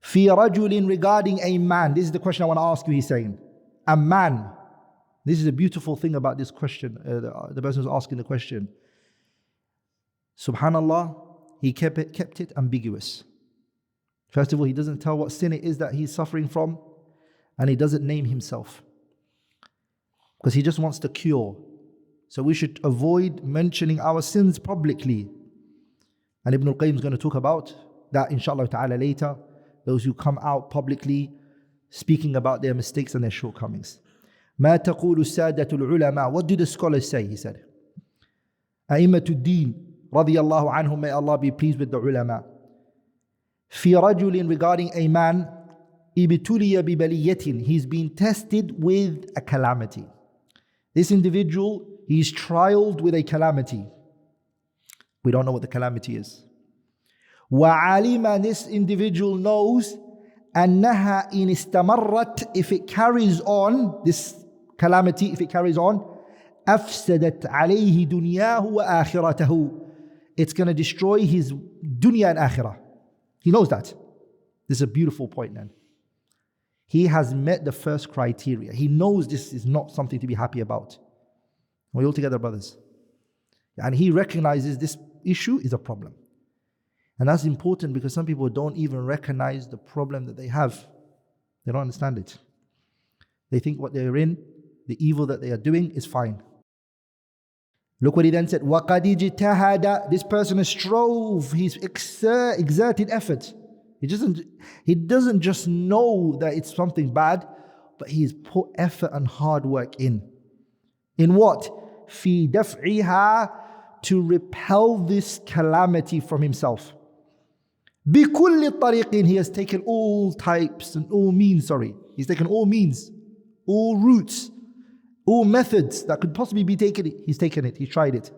Fi rajulin, regarding a man. This is the question I want to ask you, he's saying. A man. This is a beautiful thing about this question. The person who's asking the question. Subhanallah, he kept it ambiguous. First of all, he doesn't tell what sin it is that he's suffering from, and he doesn't name himself. Because he just wants the cure. So we should avoid mentioning our sins publicly. And Ibn Qayyim is going to talk about that inshallah ta'ala later. Those who come out publicly speaking about their mistakes and their shortcomings. ما تقول السادة العلماء. What do the scholars say? He said. أئمة الدين رضي الله عنهم, may Allah be pleased with the ulama. في رجل, regarding a man, ابتلي ببلية, he's been tested with a calamity. This individual, he's trialed with a calamity. We don't know what the calamity is. وعلم, this individual knows, أنها إن استمرت, if it carries on, this calamity, if it carries on, أفسدت عليه دنياه وآخرته, it's going to destroy his dunya and akhirah. He knows that. This is a beautiful point then. He has met the first criteria. He knows this is not something to be happy about. We're all together, brothers. And he recognizes this issue is a problem. And that's important because some people don't even recognize the problem that they have. They don't understand it. They think what they're in, the evil that they are doing, is fine. Look what he then said. وَقَدْ اجْتَهَدَ, this person has strove, he's exerted effort. He doesn't just know that it's something bad, but he's put effort and hard work in. In what? فِي دَفْعِهَا, to repel this calamity from himself. بِكُلِّ طَرِيقٍ, he has taken all types and all means, He's taken all means, all routes, all methods that could possibly be taken. He's taken it, he's tried it.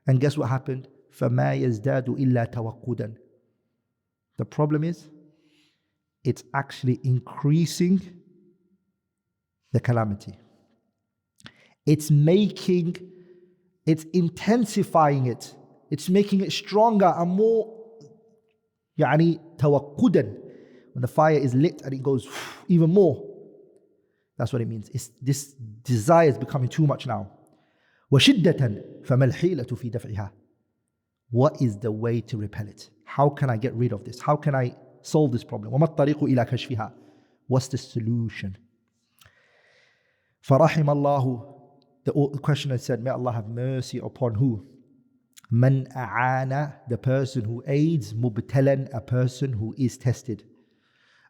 And guess what happened? فَمَا يَزْدَادُ إِلَّا تَوَقُّدًا. The problem is, it's actually increasing the calamity. It's intensifying it. It's making it stronger and more, توقدا. When the fire is lit and it goes even more. That's what it means. This desire is becoming too much now. وَشِدَّةً فَمَا الْحِيلَةُ فِي دَفْعِهَا. What is the way to repel it? How can I get rid of this? How can I solve this problem? وَمَا الطَّرِيقُ إِلَى كَشْفِهَا. What's the solution? فَرَحِمَ اللَّهُ, the questioner said, may Allah have mercy upon who? Man a'ana, the person who aids, mubtalan, a person who is tested.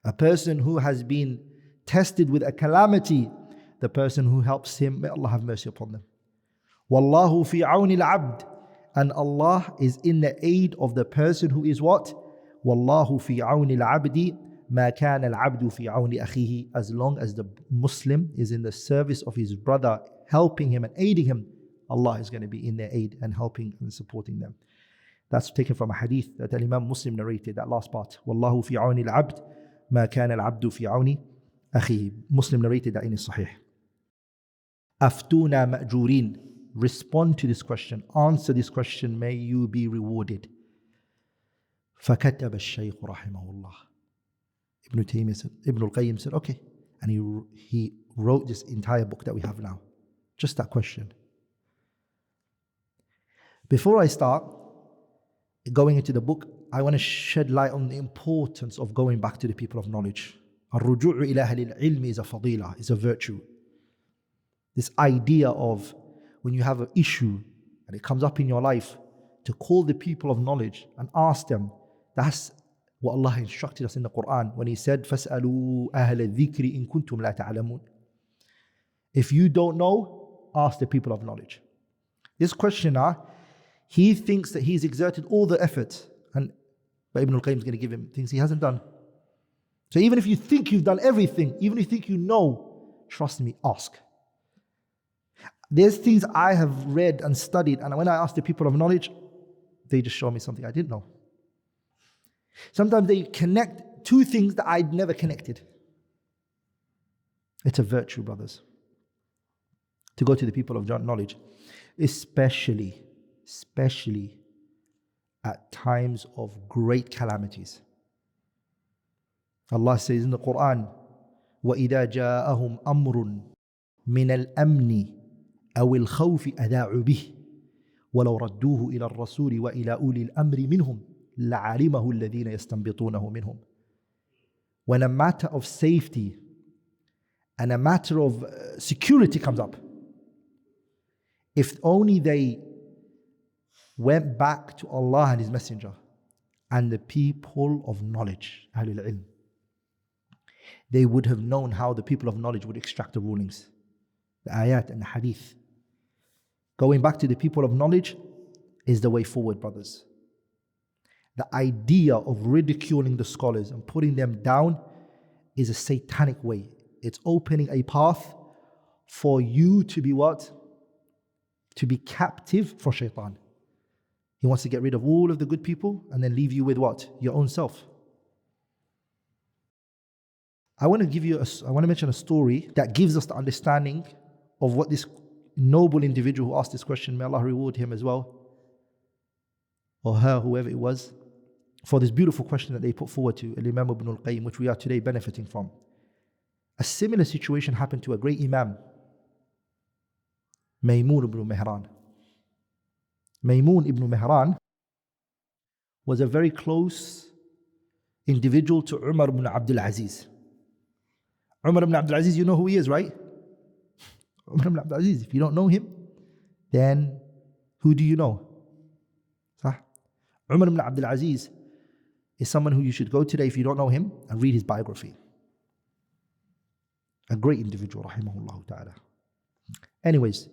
A person who has been tested with a calamity, the person who helps him, may Allah have mercy upon them. Wallahu fi awni al-abd, and Allah is in the aid of the person who is what? Wallahu fi awni al-abdi ma kana al-abdu fi awni akhihi. As long as the Muslim is in the service of his brother, helping him and aiding him, Allah is going to be in their aid and helping and supporting them. That's taken from a hadith that Imam Muslim narrated, that last part. Wallahu fi awni al-abd ma kana al-abdu fi awni akhihi. Muslim narrated that in his Sahih. Aftuna ma'jureen. Respond to this question. Answer this question. May you be rewarded. فَكَتَبَ الشَّيْخُ رَحِمَهُ اللَّهِ. Ibn Qayyim said, okay. And he wrote this entire book that we have now. Just that question. Before I start going into the book, I want to shed light on the importance of going back to the people of knowledge. الرجوع إلى أهل العلم is a fadila, is a virtue. This idea of when you have an issue and it comes up in your life, to call the people of knowledge and ask them. That's what Allah instructed us in the Qur'an when He said, فَاسْأَلُوا أَهْلَ الذِّكْرِ إِن كُنتُمْ لَا تَعْلَمُونَ. If you don't know, ask the people of knowledge. This questioner, he thinks that he's exerted all the effort, but Ibn Qayyim is going to give him things he hasn't done. So even if you think you've done everything, even if you think you know, trust me, ask. There's things I have read and studied, and when I ask the people of knowledge, they just show me something I didn't know. Sometimes they connect two things that I'd never connected. It's a virtue, brothers, to go to the people of knowledge, especially at times of great calamities. Allah says in the Qur'an, وَإِذَا جَاءَهُمْ أَمْرٌ مِنَ الْأَمْنِ أَوِ الْخَوْفِ أَذَاعُوا بِهِ وَلَوْ رَدُّوهُ إِلَى الرَّسُولِ وَإِلَى أُولِي الْأَمْرِ مِنْهُمْ لَعَلِمَهُ الَّذِينَ يَسْتَنبِطُونَهُ مِنْهُمْ. When a matter of safety and a matter of security comes up, if only they went back to Allah and His Messenger and the people of knowledge, Ahlul Ilm, they would have known how the people of knowledge would extract the rulings, the ayat and the hadith. Going back to the people of knowledge is the way forward, brothers. The idea of ridiculing the scholars and putting them down is a satanic way. It's opening a path for you to be what? To be captive for shaitan. He wants to get rid of all of the good people and then leave you with what? Your own self. I want to mention a story that gives us the understanding of what this noble individual who asked this question, may Allah reward him as well, or her, whoever it was, for this beautiful question that they put forward to Imam Ibn Qayyim, which we are today benefiting from. A similar situation happened to a great Imam, Maymun ibn Mihran. Maymun ibn Mihran was a very close individual to Umar ibn Abdul Aziz. Umar ibn Abdul Aziz, you know who he is, right? Umar ibn Abdul Aziz. If you don't know him, then who do you know? Umar ibn Abdul Aziz is someone who you should go today if you don't know him and read his biography. A great individual, rahimahullah ta'ala. Anyways,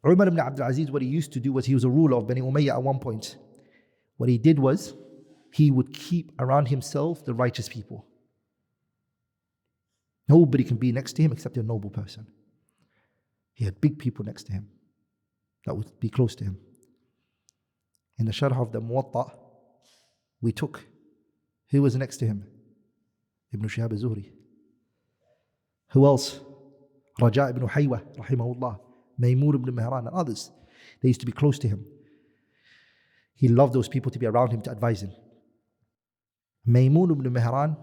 Umar ibn Abdul Aziz, what he used to do was, he was a ruler of Bani Umayyah at one point. What he did was, he would keep around himself the righteous people. Nobody can be next to him except a noble person. He had big people next to him that would be close to him. In the Sharh of the Muwatta, we took, who was next to him? Ibn Shihab al-Zuhri. Who else? Raja ibn Haywa, rahimahullah, Maymun ibn Mihran, and others. They used to be close to him. He loved those people to be around him to advise him. Maymun ibn Mihran,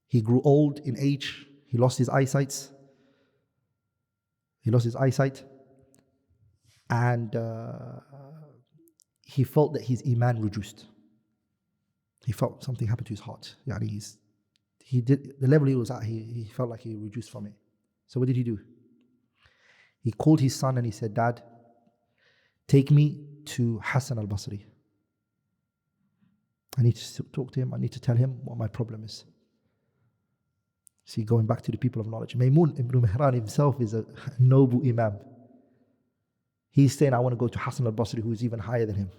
he grew old in age. He lost his eyesight. And he felt that his iman reduced. He felt something happened to his heart. He did the level he was at, he felt like he reduced from it. So what did he do? He called his son and he said, Dad, take me to Hassan al-Basri. I need to talk to him. I need to tell him what my problem is. See, going back to the people of knowledge, Maymun ibn Mihran himself is a noble imam. He's saying, I want to go to Hassan al-Basri, who is even higher than him.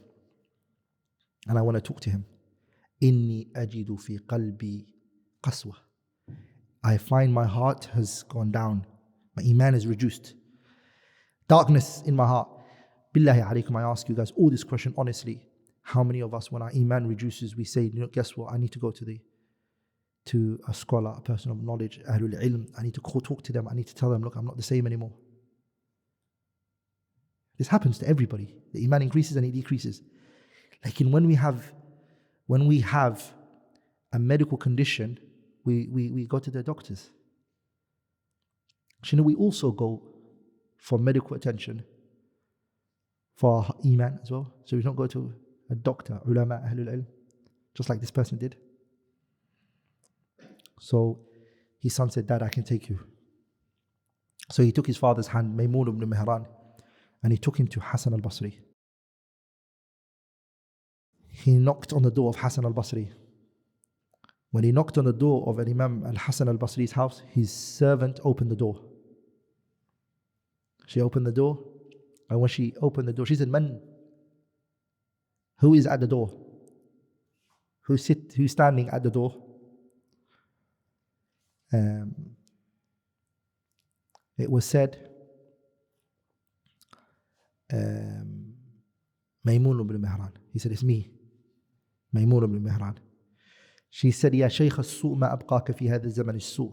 And I want to talk to him. Inni ajidu fi qalbi qaswa. I find my heart has gone down. My iman is reduced. Darkness in my heart. Billahi alaykum, I ask you guys all this question honestly. How many of us, when our iman reduces, we say, guess what? I need to go to a scholar, a person of knowledge, Ahlul Ilm. I need to talk to them. I need to tell them, look, I'm not the same anymore. This happens to everybody. The iman increases and it decreases. Like when we have a medical condition, we go to the doctors. We also go for medical attention for Iman as well. So we don't go to a doctor, ulama, ahlul ilm, just like this person did. So his son said, Dad, I can take you. So he took his father's hand, Maymun ibn Mihran, and he took him to Hassan al-Basri. He knocked on the door of Hassan al-Basri. When he knocked on the door of an Imam al-Hassan al-Basri's house, his servant opened the door. She opened the door, and when she opened the door, she said, Man, who is at the door? Who's standing at the door? It was said, Maymun ibn Mihran. He said, it's me, Maymun ibn Mihran. She said, Ya Shaykh as-su' ma abqaka fi hadha zaman as-su'.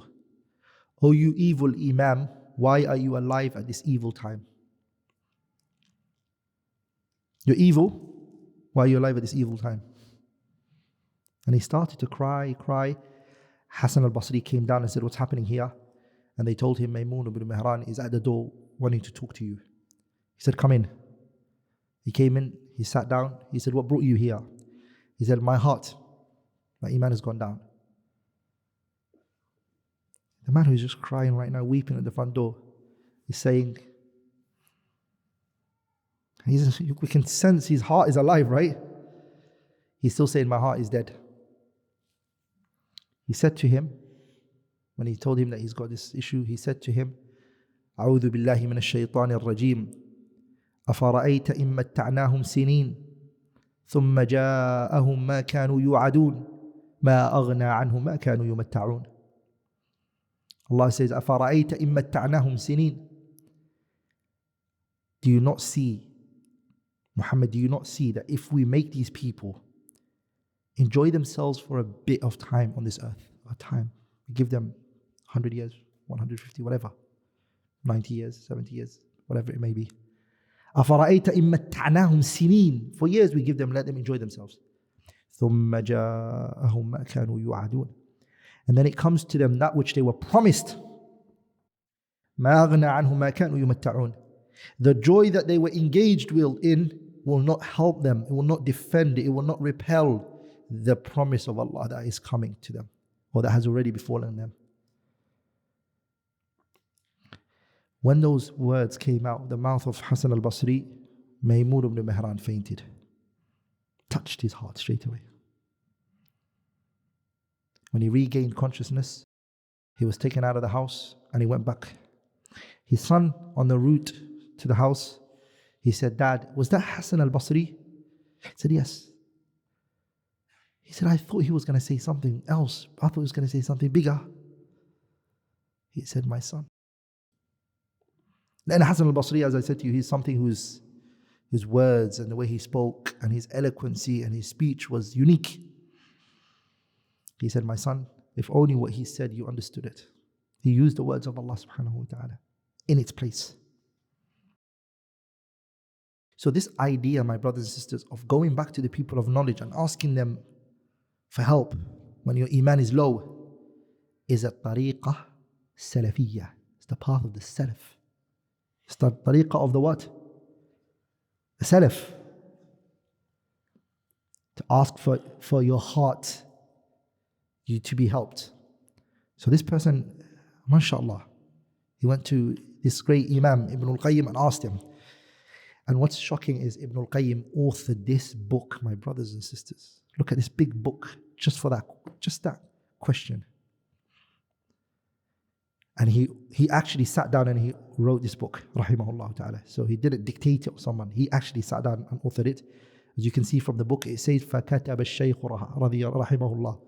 Oh, you evil Imam, why are you alive at this evil time? You're evil, why are you alive at this evil time? And he started to cry. Hassan al-Basri came down and said, what's happening here? And they told him, Maymun ibn Mihran is at the door wanting to talk to you. He said, come in. He came in, he sat down. He said, what brought you here? He said, my heart, my iman has gone down. The man who's just crying right now, weeping at the front door, is saying, we can sense his heart is alive, right? He's still saying, my heart is dead. He said to him, when he told him that he's got this issue, he said to him, أعوذ بالله من الشيطان الرجيم أفرأيت إن متعناهم سنين ثم جاءهم ما كانوا يوعدون ما أغنى عنهم ما كانوا يمتعون. Allah says, أفرأيت إن متعناهم سنين. Do you not see, Muhammad, do you not see that if we make these people enjoy themselves for a bit of time on this earth, we give them 100 years, 150, whatever, 90 years, 70 years, whatever it may be. أفرأيت إن متعناهم سنين. For years we give them, let them enjoy themselves. ثم جاءهم ما كانوا يوعدون. And then it comes to them that which they were promised. ما أغنى عنهم ما كانوا يمتعون. The joy that they were engaged in will not help them, it will not defend, it will not repel the promise of Allah that is coming to them, or that has already befallen them. When those words came out of the mouth of Hassan al-Basri, Maymun ibn Mihran fainted. Touched his heart straight away. When he regained consciousness, he was taken out of the house and he went back. His son, on the route to the house, he said, Dad, was that Hassan al-Basri? He said, yes. He said, I thought he was going to say something else. I thought he was going to say something bigger. He said, my son. Then Hassan al-Basri, as I said to you, he's something whose words and the way he spoke and his eloquency and his speech was unique. He said, my son, if only what he said you understood it. He used the words of Allah subhanahu wa ta'ala in its place. So this idea, my brothers and sisters, of going back to the people of knowledge and asking them for help when your iman is low is a tariqah salafiyah. It's the path of the salaf. It's the tariqah of the what? The salaf. To ask for your heart you to be helped. So this person, mashallah, he went to this great Imam Ibn Qayyim and asked him. And what's shocking is Ibn Qayyim authored this book, my brothers and sisters. Look at this big book just for that question. And he actually sat down and he wrote this book, rahimahullah ta'ala. So he didn't dictate it to someone. He actually sat down and authored it. As you can see from the book, it says, فَكَتَبَ الشَّيْخُ رَحِمَهُ اللَّهُ.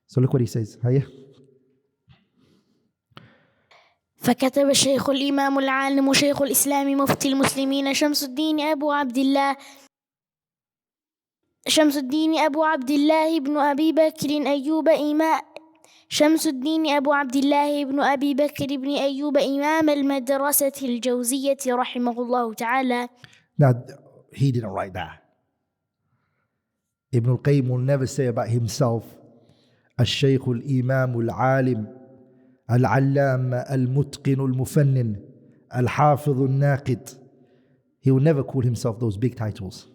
So look what he says. Hiya. فكتب الشيخ الإمام العالم شيخ الإسلام مفتي المسلمين شمس الدين أبو عبد الله بن أبي بكر أيوب شمس الدين أبو عبد الله بن أبي بكر بن أيوب إمام المدرسة الجوزية رحمه الله تعالى. Now, he didn't write that. Ibn al-Qayyim will never say about himself, الشيخ الإمام العالم العلامة المتقن المفنن الحافظ الناقد. He will never call himself those big titles.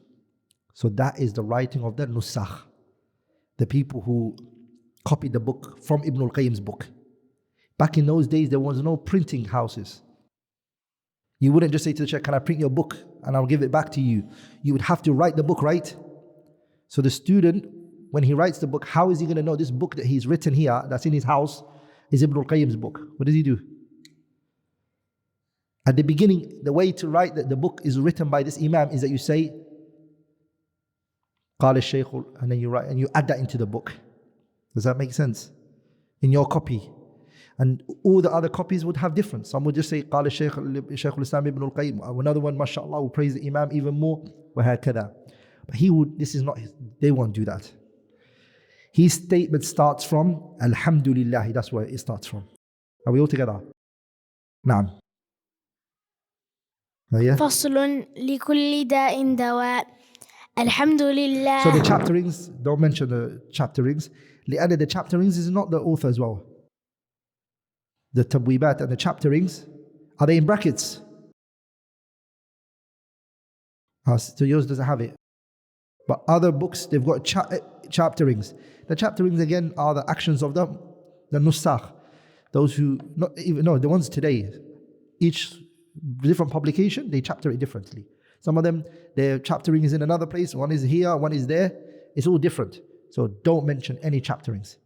So that is the writing of the nusakh, the people who copied the book from Ibn Qayyim's book. Back in those days, there was no printing houses. You wouldn't just say to the sheikh, can I print your book and I'll give it back to you? You would have to write the book, right? So the student, when he writes the book, how is he going to know this book that he's written here, that's in his house, is Ibn Qayyim's book? What does he do? At the beginning, the way to write that the book is written by this Imam is that you say, قال الشيخ, and then you write and you add that into the book. Does that make sense? In your copy. And all the other copies would have different. Some would just say قال الشيخ الإسلام Ibn Qayyim. Another one, mashallah, will praise the Imam even more. وهكذا. But he would, this is not his, they won't do that. His statement starts from Alhamdulillah. That's where it starts from. Are we all together? نعم. فصل لكل داء دواء. الحمد لله. So the chapterings, don't mention the chapterings. لأن the chapterings is not the author as well. The tabwibat and the chapterings, are they in brackets? So yours doesn't have it. But other books, they've got chapterings. The chapterings again are the actions of the nusakh. Those who, not even, no, the ones today. Each different publication, they chapter it differently. Some of them, their chaptering is in another place. One is here, one is there. It's all different. So don't mention any chapterings.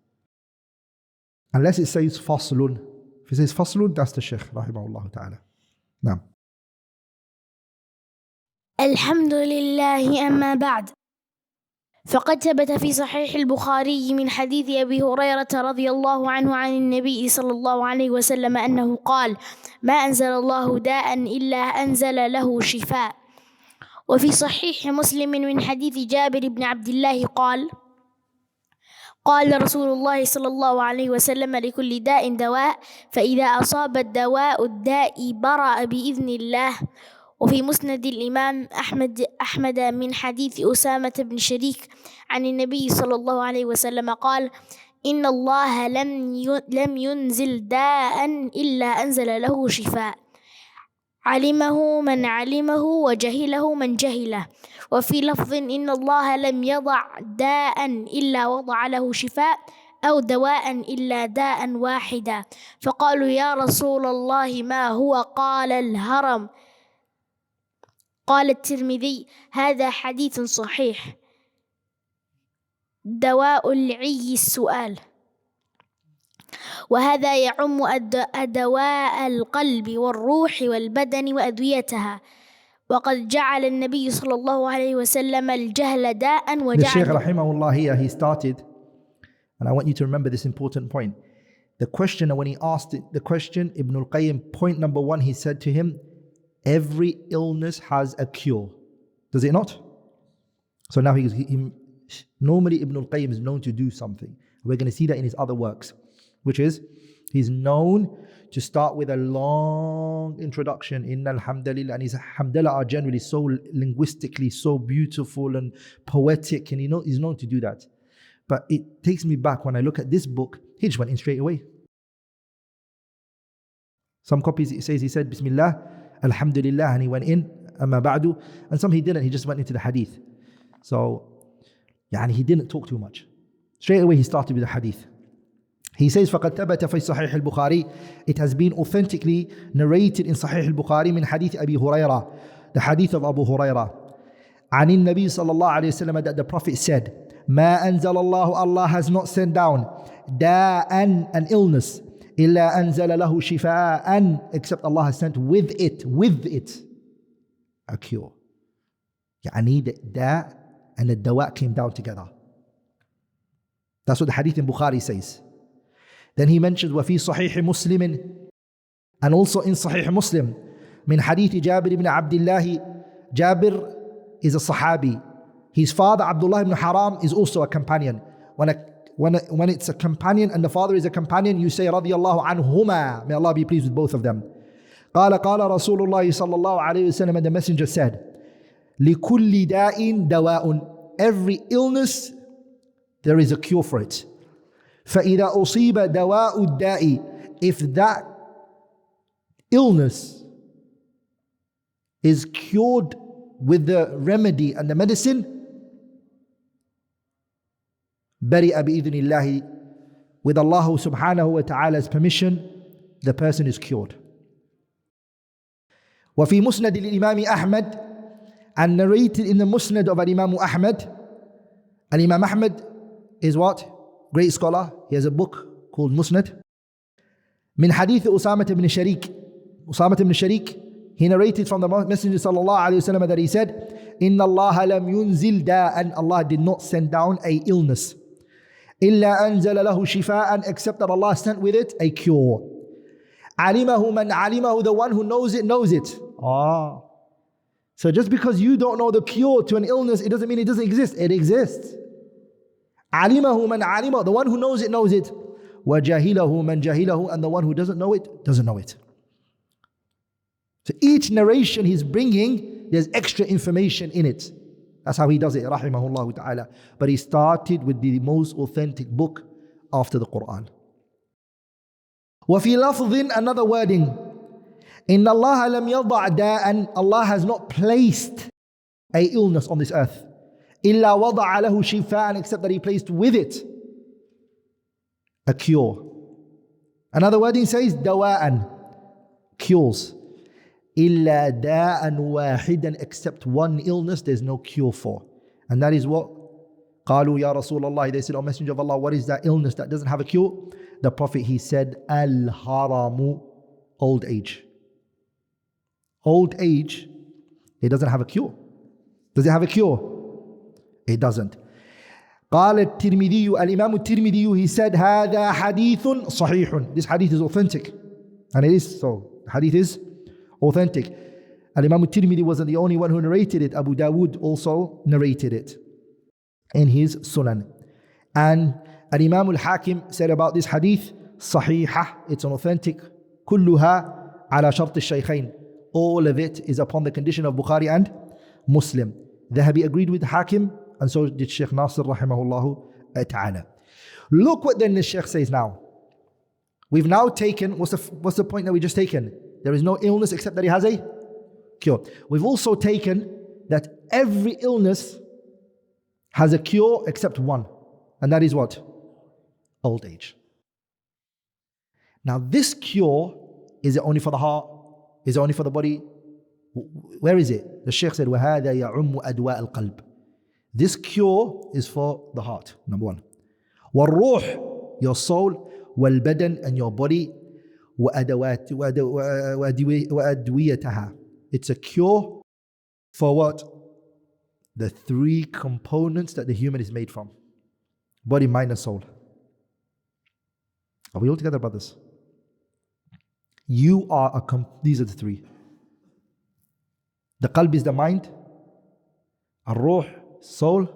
Unless it says faslun. If it says faslun, that's the Shaykh, rahimahullah ta'ala. Now. الحمد لله أما بعد. فقد ثبت في صحيح البخاري من حديث أبي هريرة رضي الله عنه عن النبي صلى الله عليه وسلم أنه قال: ما أنزل الله داء إلا أنزل له شفاء. وفي صحيح مسلم من حديث جابر بن عبد الله قال: قال رسول الله صلى الله عليه وسلم: لكل داء دواء، فإذا أصاب الدواء الداء برأ بإذن الله. وفي مسند الإمام أحمد من حديث أسامة بن شريك عن النبي صلى الله عليه وسلم قال: إن الله لم ينزل داء إلا أنزل له شفاء، علمه من علمه وجهله من جهله. وفي لفظ: إن الله لم يضع داء إلا وضع له شفاء، أو دواء إلا داء واحدا. فقالوا: يا رسول الله ما هو؟ قال: الهرم. قال الترمذي: هذا حديث صحيح. دواء العي السؤال. وهذا يعم أدواء القلب والروح والبدن وأدويتها. وقد جعل النبي صلى الله عليه وسلم الجهل داء وجعل. The Shaykh rahimahullah here, he started, and I want you to remember this important point. The questioner, when he asked the question, Ibn Qayyim, point number one, he said to him, every illness has a cure. Does it not? So now normally Ibn Qayyim is known to do something. We're going to see that in his other works, which is he's known to start with a long introduction, Inna alhamdulillah, and his hamdulillah are generally so linguistically so beautiful and poetic, and he's known to do that. But it takes me back when I look at this book, he just went in straight away. Some copies it says he said Bismillah, Alhamdulillah, and he went in, Amma ba'du, and some he didn't, he just went into the hadith. So, he didn't talk too much. Straight away he started with the hadith. He says, فَقَدْ ثَبَتَ فِي صَحِيحِ الْبُخَارِ. It has been authentically narrated in Sahih al-Bukhari min hadith Abi Hurairah, the hadith of Abu Hurairah. عن النبي صلى الله عليه وسلم, that the Prophet said, مَا أَنزَلَ اللَّهُ, Allah has not sent down, دَاءً, an illness, إِلَّا أَنزَلَ لَهُ شِفَاءً, except Allah has sent with it, a cure. The da and the dawa came down together. That's what the hadith in Bukhari says. Then he mentions وَفِي صَحِيحِ مُسْلِمٍ, and also in Sahih Muslim, min hadith Jabir ibn Abdullah. Jabir is a Sahabi. His father Abdullah ibn Haram is also a companion. When it's a companion and the father is a companion, you say radiyallahu anhuma. May Allah be pleased with both of them. قال رسول الله صلى الله عليه وسلم, and the messenger said, لكل داء دواء, every illness there is a cure for it. فإذا أصيب دواء الداء, if that illness is cured with the remedy and the medicine, bari'a bi'idhnillahi, with Allah subhanahu wa ta'ala's permission, the person is cured. وفي مسند الإمام أحمد, and narrated in the Musnad of Imam Ahmad. And Imam Ahmad is what? Great scholar. He has a book called Musnad. من حديث أسامة بن شريك. Usama ibn Sharik, he narrated from the Messenger sallallahu alayhi wa sallam that he said, إِنَّ اللَّهَ لَمْ يُنزِلْ دَاءً, Allah did not send down a illness. إِلَّا أَنزَلَ لَهُ شِفَاءً, except that Allah sent with it a cure. عَلِمَهُ مَنْ عَلِمَهُ, the one who knows it, knows it. So just because you don't know the cure to an illness, it doesn't mean it doesn't exist. It exists. عَلِمَهُ مَنْ عَلِمَهُ, the one who knows it, knows it. وَجَهِلَهُ مَنْ جَهِلَهُ, and the one who doesn't know it, doesn't know it. So each narration he's bringing, there's extra information in it. That's how he does it, rahimahullah ta'ala. But he started with the most authentic book after the Qur'an. وَفِي لَفْظٍ, another wording, إِنَّ اللَّهَ لَمْ يَضَعْ دَاءً, Allah has not placed a illness on this earth. إِلَّا وَضَعَ لَهُ شِفَاءً, except that he placed with it a cure. Another wording says, دَوَاءً, cures. إِلَّا دَاءً وَاحِدًا, except one illness there's no cure for. And that is what? قالوا يا رسول الله, they said, O Messenger of Allah, what is that illness that doesn't have a cure? The Prophet, he said, Al-Haramu, old age. Old age, it doesn't have a cure. Does it have a cure? It doesn't. قال الترمذي, الإمام الترمذي, he said, هذا حديث صحيح. This hadith is authentic. And it is so. The hadith is authentic. Al-Imam al-Tirmidhi wasn't the only one who narrated it. Abu Dawood also narrated it in his Sunan. And Al-Imam al-Hakim said about this hadith, Sahihah, it's an authentic. Kulluha ala shart al-shaykhain. All of it is upon the condition of Bukhari and Muslim. Dhahabi agreed with Hakim, and so did Shaykh Nasir rahimahullahu ta'ala. Look what then the Shaykh says now. We've now taken, what's the point that we just taken? There is no illness except that it has a cure. We've also taken that every illness has a cure except one. And that is what? Old age. Now this cure, is it only for the heart? Is it only for the body? Where is it? The Shaykh said, وَهَذَا يَعُمُّ أَدْوَاءَ الْقَلْبِ. This cure is for the heart, number one. وَالْرُوح, your soul, وَالْبَدَنِ, and your body, وَأَدْوِيَتَهَا. It's a cure for what? The three components that the human is made from. Body, mind and soul. Are we all together, brothers? You are these are the three. The qalb is the mind, ar-ruh, soul,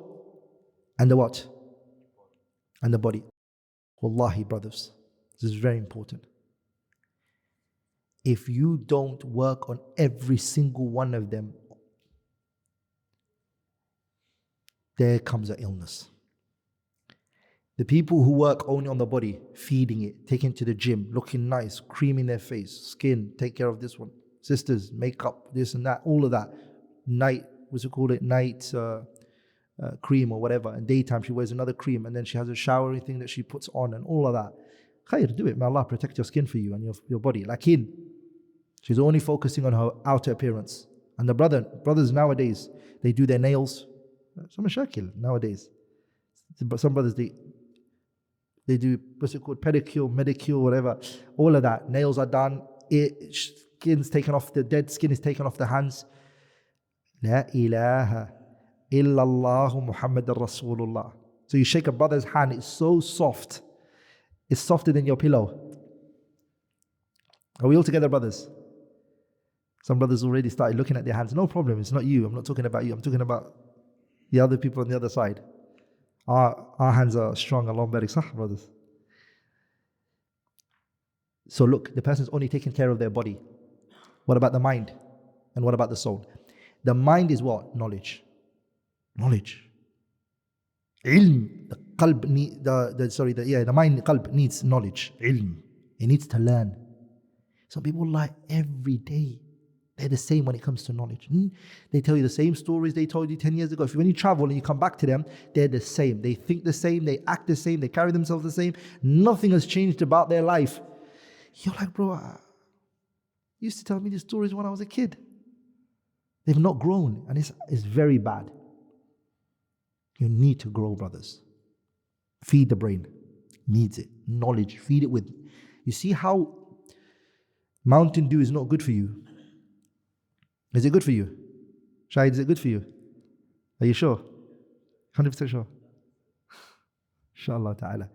and the what? And the body. Wallahi, brothers, this is very important. If you don't work on every single one of them, there comes an illness. The people who work only on the body, feeding it, taking it to the gym, looking nice, creaming their face, skin, take care of this one, sisters, makeup, this and that, all of that. Night, what's it called? Night cream or whatever. And daytime she wears another cream, and then she has a showery thing that she puts on and all of that. Khair, do it. May Allah protect your skin for you and your body. Lakin, she's only focusing on her outer appearance. And the brothers nowadays, they do their nails. Some mashakil nowadays. Some brothers, they do, what's it called, pedicure, medicure, whatever. All of that. Nails are done. Skin's taken off, the dead skin is taken off the hands. La ilaha illallah Muhammadur Rasulullah. So you shake a brother's hand, it's so soft. It's softer than your pillow. Are we all together, brothers? Some brothers already started looking at their hands. No problem, it's not you. I'm not talking about you. I'm talking about the other people on the other side. Our hands are strong, Allah barik, sah, brothers. So look, the person's only taking care of their body. What about the mind? And what about the soul? The mind is what? Knowledge. Knowledge. Ilm. The qalb the mind, qalb needs knowledge. Ilm. It needs to learn. Some people like every day They're the same when it comes to knowledge. They tell you the same stories they told you 10 years ago. When you travel and you come back to them, they're the same. They think the same, they act the same, they carry themselves the same. Nothing has changed about their life. You're like, bro, you used to tell me these stories when I was a kid. They've not grown, and it's very bad. You need to grow, brothers. Feed the brain. Needs it. Knowledge. Feed it with. You see how Mountain Dew is not good for you? Is it good for you? Shahid, is it good for you? Are you sure? 100% sure? Inshallah ta'ala.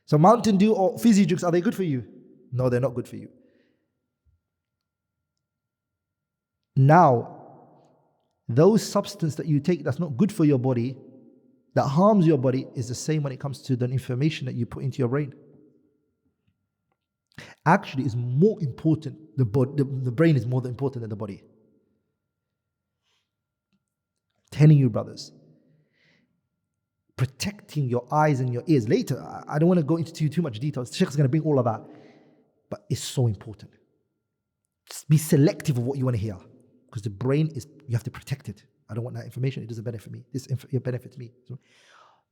So Mountain Dew or fizzy drinks, are they good for you? No, they're not good for you. Now, those substances that you take that's not good for your body, that harms your body, is the same when it comes to the information that you put into your brain. Actually, it's more important, the brain is more important than the body. I'm telling you, brothers, protecting your eyes and your ears. Later, I don't want to go into too much detail. The Sheikh is going to bring all of that. But it's so important. Just be selective of what you want to hear. Because the brain is, you have to protect it. I don't want that information. It doesn't benefit me. It benefits me. So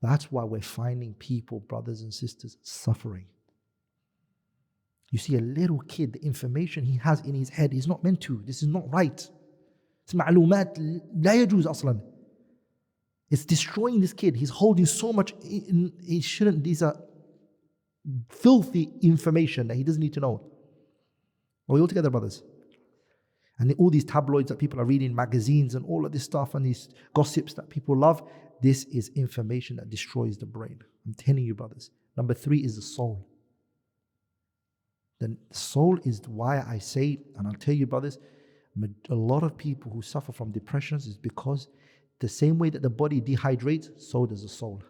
that's why we're finding people, brothers and sisters, suffering. You see a little kid, the information he has in his head, he's not meant to. This is not right. It's معلومات لا يجوز أصلا. It's destroying this kid. He's holding so much. He shouldn't. These are filthy information that he doesn't need to know. Are we all together, brothers? And all these tabloids that people are reading, magazines and all of this stuff and these gossips that people love, this is information that destroys the brain. I'm telling you, brothers. Number 3 is the soul. The soul is why I say, and I'll tell you, brothers, a lot of people who suffer from depressions is because the same way that the body dehydrates, so does the soul.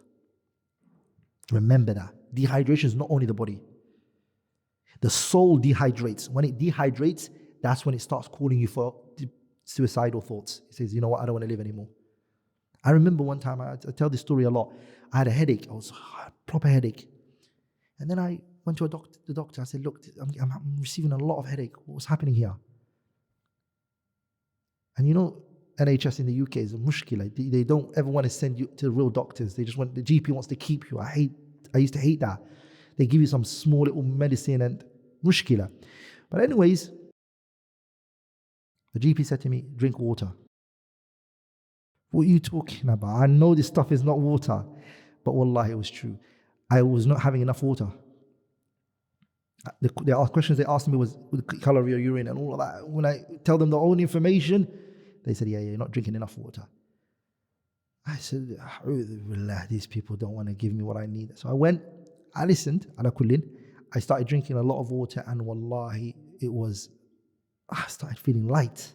Remember that. Dehydration is not only the body. The soul dehydrates. When it dehydrates, that's when it starts calling you for suicidal thoughts. It says, you know what, I don't want to live anymore. I remember one time, I tell this story a lot. I had a headache. I was a proper headache. And then I went to the doctor. I said, look, I'm receiving a lot of headache. What's happening here? And you know, NHS in the UK is a mushkila. They don't ever want to send you to real doctors. They just want, the GP wants to keep you. I used to hate that. They give you some small little medicine and mushkila. But anyways, the GP said to me, drink water. What are you talking about? I know this stuff is not water. But wallahi, it was true. I was not having enough water. The questions they asked me was the color of your urine and all of that. When I tell them the own information, they said, yeah, you're not drinking enough water. I said, these people don't want to give me what I need. So I went, I listened, ala kullin. I started drinking a lot of water and wallahi, I started feeling light.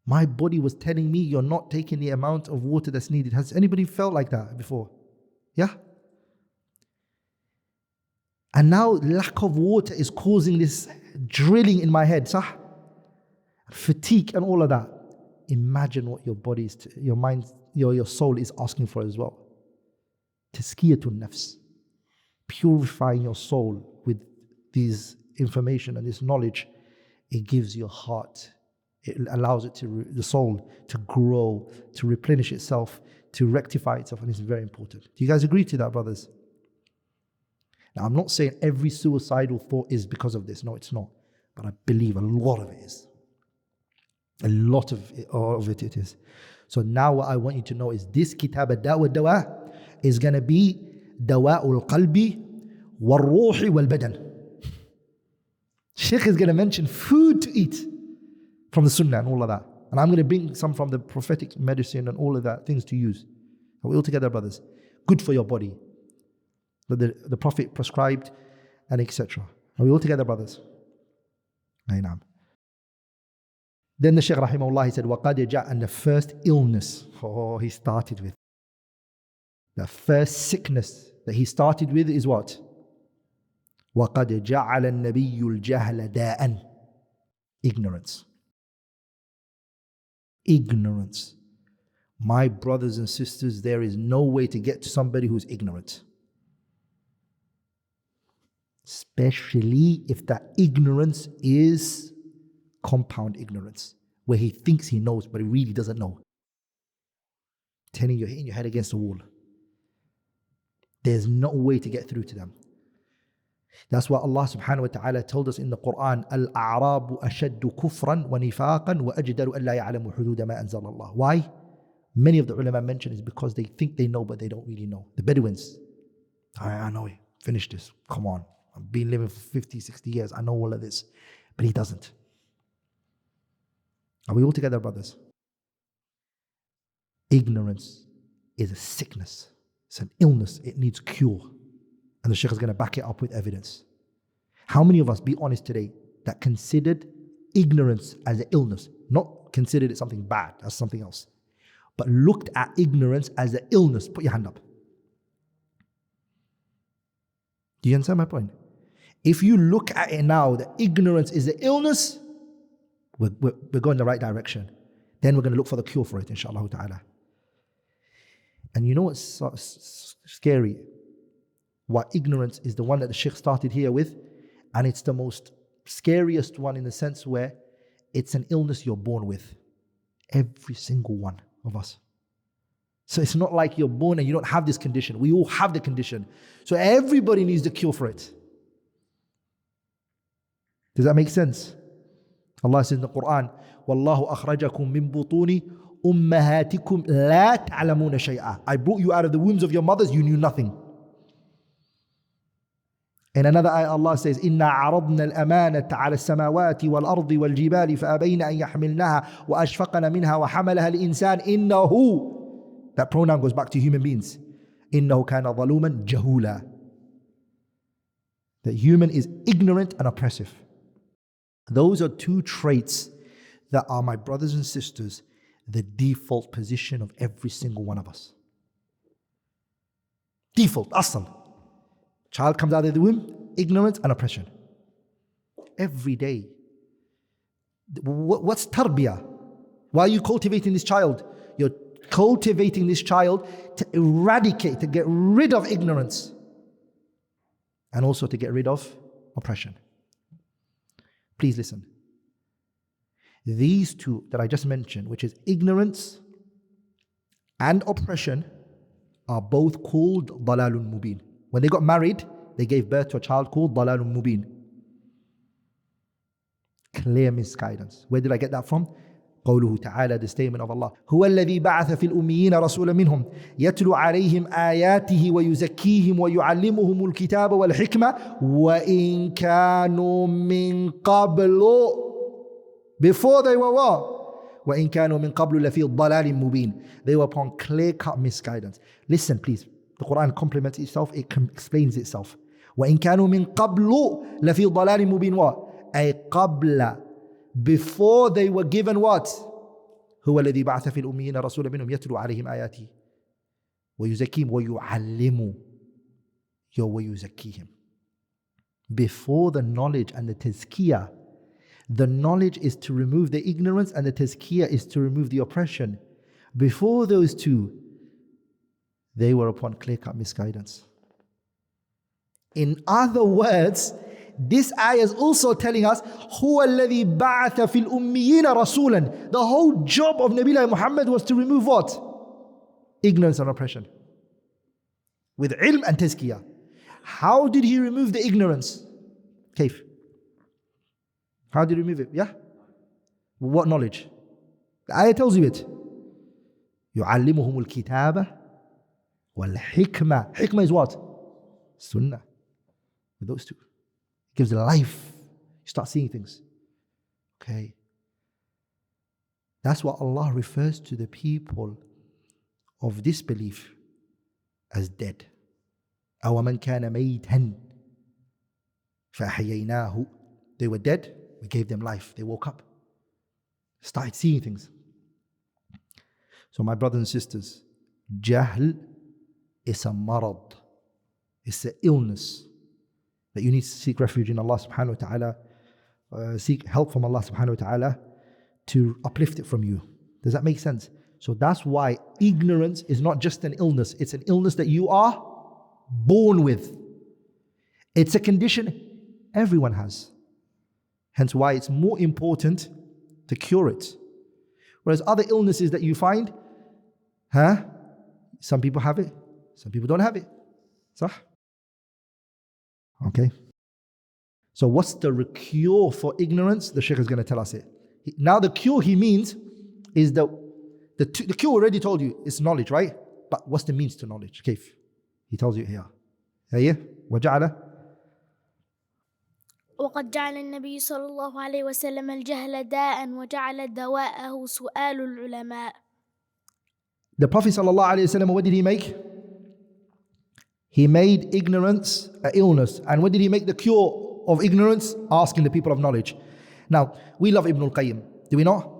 My body was telling me, you're not taking the amount of water that's needed. Has anybody felt like that before? Yeah? And now lack of water is causing this drilling in my head, fatigue and all of that. Imagine what your body is, your mind, your soul is asking for as well. Tazkiyatun nafs. Purifying your soul with this information and this knowledge. It gives your heart, it allows it the soul to grow, to replenish itself, to rectify itself, and it's very important. Do you guys agree to that, brothers? Now, I'm not saying every suicidal thought is because of this. No, it's not. But I believe a lot of it is. A lot of it is. So now what I want you to know is this kitab Ad-Daa Wad Da'wa is going to be Dawa'ul Qalbi wal Ruhi wal Badan. Sheikh is going to mention food to eat from the Sunnah and all of that. And I'm going to bring some from the prophetic medicine and all of that, things to use. Are we all together, brothers? Good for your body. That the Prophet prescribed and etc. Are we all together, brothers? Naam. Then the Shaykh rahimahullah, he said, وَقَدْ جَاءَ, and the first illness, he started with. The first sickness that he started with is what? وَقَدْ جَعَلَ النَّبِيُّ الْجَهْلَ دَاءً. Ignorance. Ignorance. My brothers and sisters, there is no way to get to somebody who's ignorant. Especially if that ignorance is compound ignorance, where he thinks he knows, but he really doesn't know. Telling you, hitting your head against the wall. There's no way to get through to them. That's why Allah subhanahu wa ta'ala told us in the Qur'an, Al-A'rabu ashaddu kufran wa nifaqan wa ajdaru an la ya'lamu hududa ma anzal Allah. Why? Many of the ulama mention is because they think they know, but they don't really know. The Bedouins, I know it, finish this, come on. I've been living for 50, 60 years, I know all of this. But he doesn't. Are we all together, brothers? Ignorance is a sickness. It's an illness. It needs cure. And the Shaykh is going to back it up with evidence. How many of us, be honest today, that considered ignorance as an illness, not considered it something bad, as something else, but looked at ignorance as an illness? Put your hand up. Do you understand my point? If you look at it now, that ignorance is an illness, we're going the right direction. Then we're going to look for the cure for it, inshallah ta'ala. And you know what's so scary? What ignorance is the one that the Shaykh started here with, and it's the most scariest one in the sense where it's an illness you're born with. Every single one of us. So it's not like you're born and you don't have this condition. We all have the condition. So everybody needs the cure for it. Does that make sense? Allah says in the Qur'an, وَاللَّهُ أَخْرَجَكُم مِّن بُطُونِ أُمَّهَاتِكُمْ لَا تَعْلَمُونَ شَيْئًا. I brought you out of the wombs of your mothers, you knew nothing. In another ayah, Allah says, إِنَّا عَرَضْنَا الْأَمَانَةَ عَلَى السَّمَاوَاتِ وَالْأَرْضِ وَالْجِبَالِ فَأَبَيْنَ أَن يَحْمِلْنَهَا وَأَشْفَقْنَ مِنْهَا وَحَمَلَهَا الْإِنسَانِ إِنَّهُ. That pronoun goes back to human beings. إِنَّهُ كَانَ ظَلُومًا جَهُولًا. That human is ignorant and oppressive. Those are two traits that are, my brothers and sisters, the default position of every single one of us. Default, asal. Child comes out of the womb, ignorance and oppression. Every day. What's tarbiyah? Why are you cultivating this child? You're cultivating this child to eradicate, to get rid of ignorance. And also to get rid of oppression. Please listen. These two that I just mentioned, which is ignorance and oppression, are both called dalalun mubin. When they got married, they gave birth to a child called dalalun mubin. Clear misguidance. Where did I get that from? قوله تعالى, the statement of Allah. هو الذي بعث في الأميين رسولا منهم يتلو عليهم آياته ويزكيهم ويعلمهم الكتاب والحكمة وإن كانوا من قبل. Before they were what? وإن كانوا من قبل لفي ضلال مبين. They were upon clear-cut misguidance. Listen, please. The Qur'an complements itself. It explains itself. وإن كانوا من قبل لفي ضلال مبين. What? أي قبل. Before they were given what? هو الذي بعث في الأميين رسولا منهم يتلو عليهم آياته ويزكيهم ويعلمهم ويزكيهم. Before the knowledge and the tazkiyah, the knowledge is to remove the ignorance and the tazkiyah is to remove the oppression. Before those two, they were upon clear-cut misguidance. In other words, this ayah is also telling us هو الذي بعث في الأميين رسولا. The whole job of Nabi Muhammad was to remove what? Ignorance and oppression. With ilm and tazkiyah. How did he remove the ignorance? Kaif? How did he remove it? Yeah? What knowledge? The ayah tells you it. يعلمهم الكتابة والحكمة. Hikmah is what? Sunnah. With those two. It gives life. You start seeing things. Okay. That's what Allah refers to the people of disbelief as dead. أَوَمَنْ كَانَ مَيْتًا فَأَحْيَيْنَاهُ. They were dead, we gave them life. They woke up. Started seeing things. So my brothers and sisters, Jahl is a marad. It's an illness that you need to seek refuge in Allah subhanahu wa ta'ala, seek help from Allah subhanahu wa ta'ala to uplift it from you. Does that make sense? So that's why ignorance is not just an illness. It's an illness that you are born with. It's a condition everyone has. Hence why it's more important to cure it. Whereas other illnesses that you find, some people have it, some people don't have it. Sah? Okay. So what's the cure for ignorance? The Shaykh is going to tell us it. Now the cure he means is the cure already told you, it's knowledge, right? But what's the means to knowledge? Kaif? He tells you here. وجعل وقد جعل النبي صلى الله عليه وسلم الجهل داء وجعل دواءه سؤال العلماء. The Prophet sallallahu alaihi wasallam, what did he make? He made ignorance an illness. And what did he make the cure of ignorance? Asking the people of knowledge. Now, we love Ibn Qayyim. Do we not?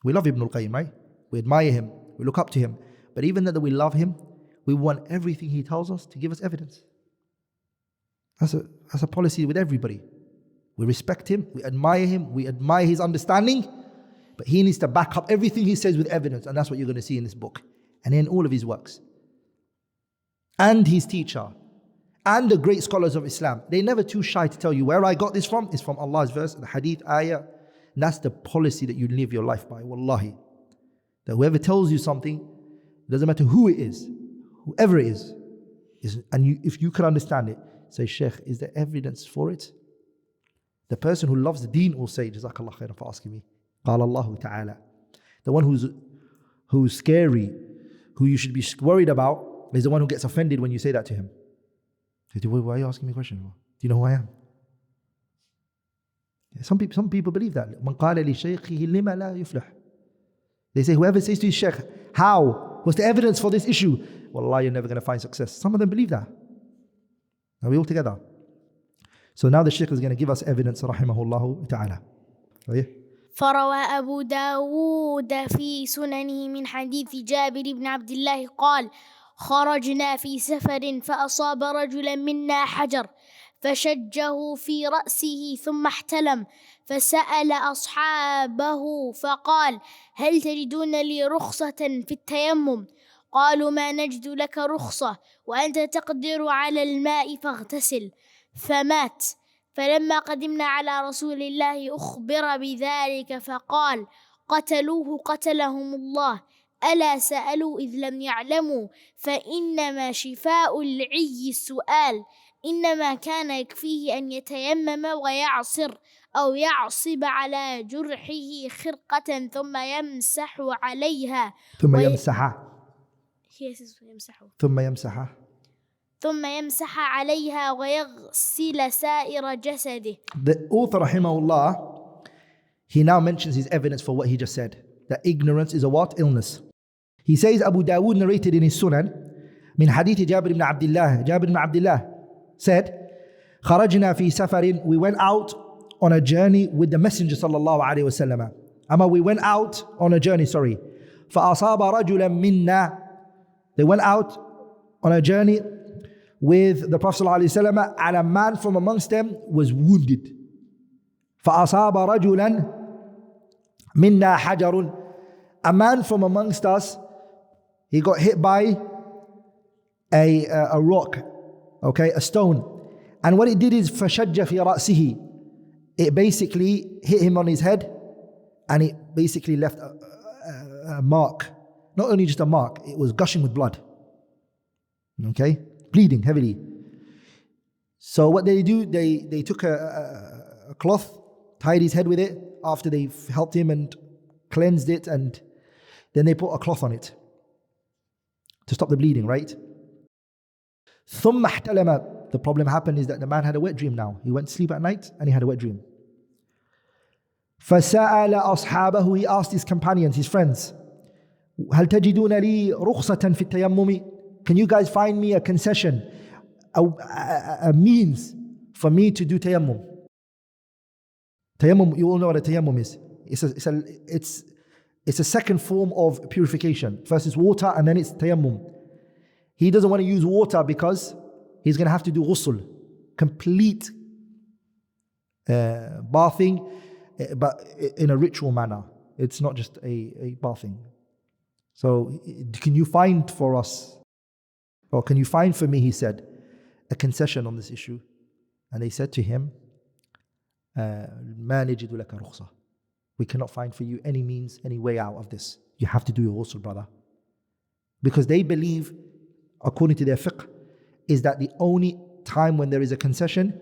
We love Ibn Qayyim, right? We admire him. We look up to him. But even though we love him, we want everything he tells us to give us evidence. That's a policy with everybody. We respect him, we admire his understanding, but he needs to back up everything he says with evidence, and that's what you're going to see in this book and in all of his works. And his teacher and the great scholars of Islam, they're never too shy to tell you where I got this from. It's from Allah's verse, the hadith, ayah. And that's the policy that you live your life by, wallahi. That whoever tells you something, it doesn't matter who it is, whoever it is, if you can understand it, say, Sheikh, is there evidence for it? The person who loves the deen will say, Jazakallah khairan for asking me. Qala ta'ala. The one who's scary, who you should be worried about, is the one who gets offended when you say that to him. Why are you asking me a question? Do you know who I am? Some people believe that. Man qala li shaykhihi lima la yuflah. They say, whoever says to his shaykh, how? What's the evidence for this issue? Wallah, you're never going to find success. Some of them believe that. Are we all together? So now the Shaykh is going to give us evidence, rahimahullah ta'ala. فروى أبو داود في سننه من حديث جابر بن عبد الله قال: خرجنا في سفر فأصاب رجلا منا حجر فشجه في رأسه ثم احتلم فسأل أصحابه فقال: هل تجدون لي رخصة في التيمم؟ قالوا: ما نجد لك رخصة وأنت تقدر على الماء فاغتسل. فمات. فلما قدمنا على رسول الله أخبر بذلك فقال: قتلوه قتلهم الله، ألا سألوا إذ لم يعلموا، فإنما شفاء العي السؤال، إنما كان يكفيه أن يتيمم ويعصر أو يعصب على جرحه خرقة ثم يمسح عليها ثم يمسح عليها ويغسل سائر جسده. The author rahimahullah, he now mentions his evidence for what he just said, that ignorance is a what? Illness. He says, Abu Dawood narrated in his Sunan من حديث جابر بن عبد الله. Jabir ibn Abdullah said, خرجنا في سفر, we went out on a journey with the Messenger sallallahu alaihi wasallam. We went out on a journey, فأصاب رجلا منا, they went out on a journey with the Prophet ﷺ, and a man from amongst them was wounded. فَأَصَابَ رَجُلًا مِنَّا حَجَرٌ, a man from amongst us, he got hit by a rock, a stone. And what it did is فَشَجَّ فِي رَأْسِهِ, it basically hit him on his head, and it basically left a mark. Not only just a mark, it was gushing with blood. Bleeding heavily. So what they do, they took a cloth, tied his head with it after they helped him and cleansed it, and then they put a cloth on it to stop the bleeding, right? ثُمَّ احْتَلَمَ. The problem happened is that the man had a wet dream now. He went to sleep at night and he had a wet dream. فَسَأَلَ أَصْحَابَهُ, he asked his companions, his friends, هَلْ تَجِدُونَ لِي رُخْصَةً فِي التَّيَمُّمِ? Can you guys find me a concession, a means for me to do tayammum? Tayammum, you all know what a tayammum is. It's a second form of purification. First it's water and then it's tayammum. He doesn't want to use water because he's going to have to do ghusl, complete bathing, but in a ritual manner. It's not just a bathing. So can you find for us, or can you find for me, he said, a concession on this issue? And they said to him, ما نجد لك رخصة. We cannot find for you any means, any way out of this. You have to do your ghusl, brother. Because they believe, according to their fiqh, is that the only time when there is a concession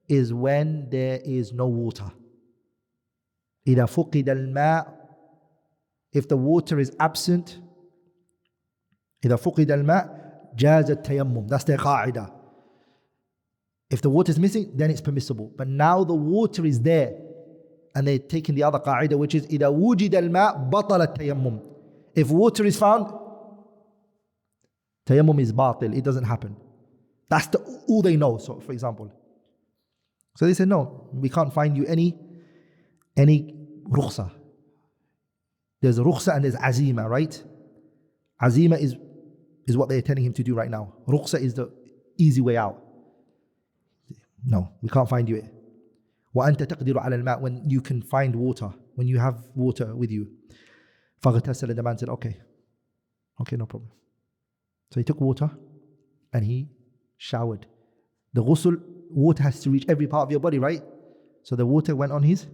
is when there is no water. إذا فقد الماء, if the water is absent, إذا فقد الماء جاز التيمم. That's their قاعدة. If the water is missing, then it's permissible. But now the water is there, and they're taking the other قاعدة, which is إذا وجد الماء بطل التيمم. If water is found, tayammum is batil, it doesn't happen. That's all they know, so for example. So they said, no, we can't find you any rukhsa. There's a rukhsa and there's azima, right? Azima is what they're telling him to do right now. Rukhsa is the easy way out. No, we can't find you it. وَأَنْتَ تَقْدِرُ عَلَى الْمَاءِ, when you can find water, when you have water with you. فَغْتَسَلَ, the man said, okay, no problem. So he took water and he showered. The ghusl, water has to reach every part of your body, right? So the water went on his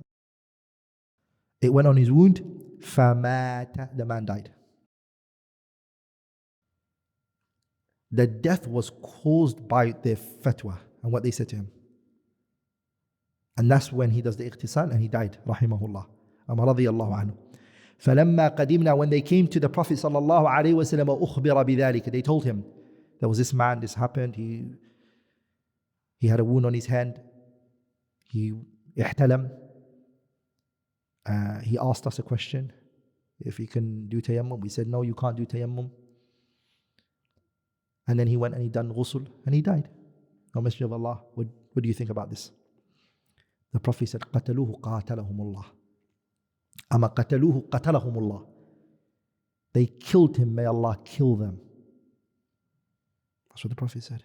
wound. فَمَاتَ, the man died. The death was caused by their fatwa and what they said to him. And that's when he does the ightisal and he died, rahimahullah. Radiyallahu anhu. فَلَمَّا قَدِمْنَا, when they came to the Prophet sallallahu alaihi wasallam, أُخْبِرَ بِذَلِكَ, they told him, there was this man, this happened, he had a wound on his hand, he ihtalam, he asked us a question, if he can do tayammum. We said, no, you can't do tayammum. And then he went and he done ghusl and he died. O Messenger of Allah, what do you think about this? The Prophet said, قَتَلُوهُ قَاتَلَهُمُ اللَّهُ. أَمَا قَتَلُوهُ قَتَلَهُمُ اللَّهُ. They killed him, may Allah kill them. That's what the Prophet said.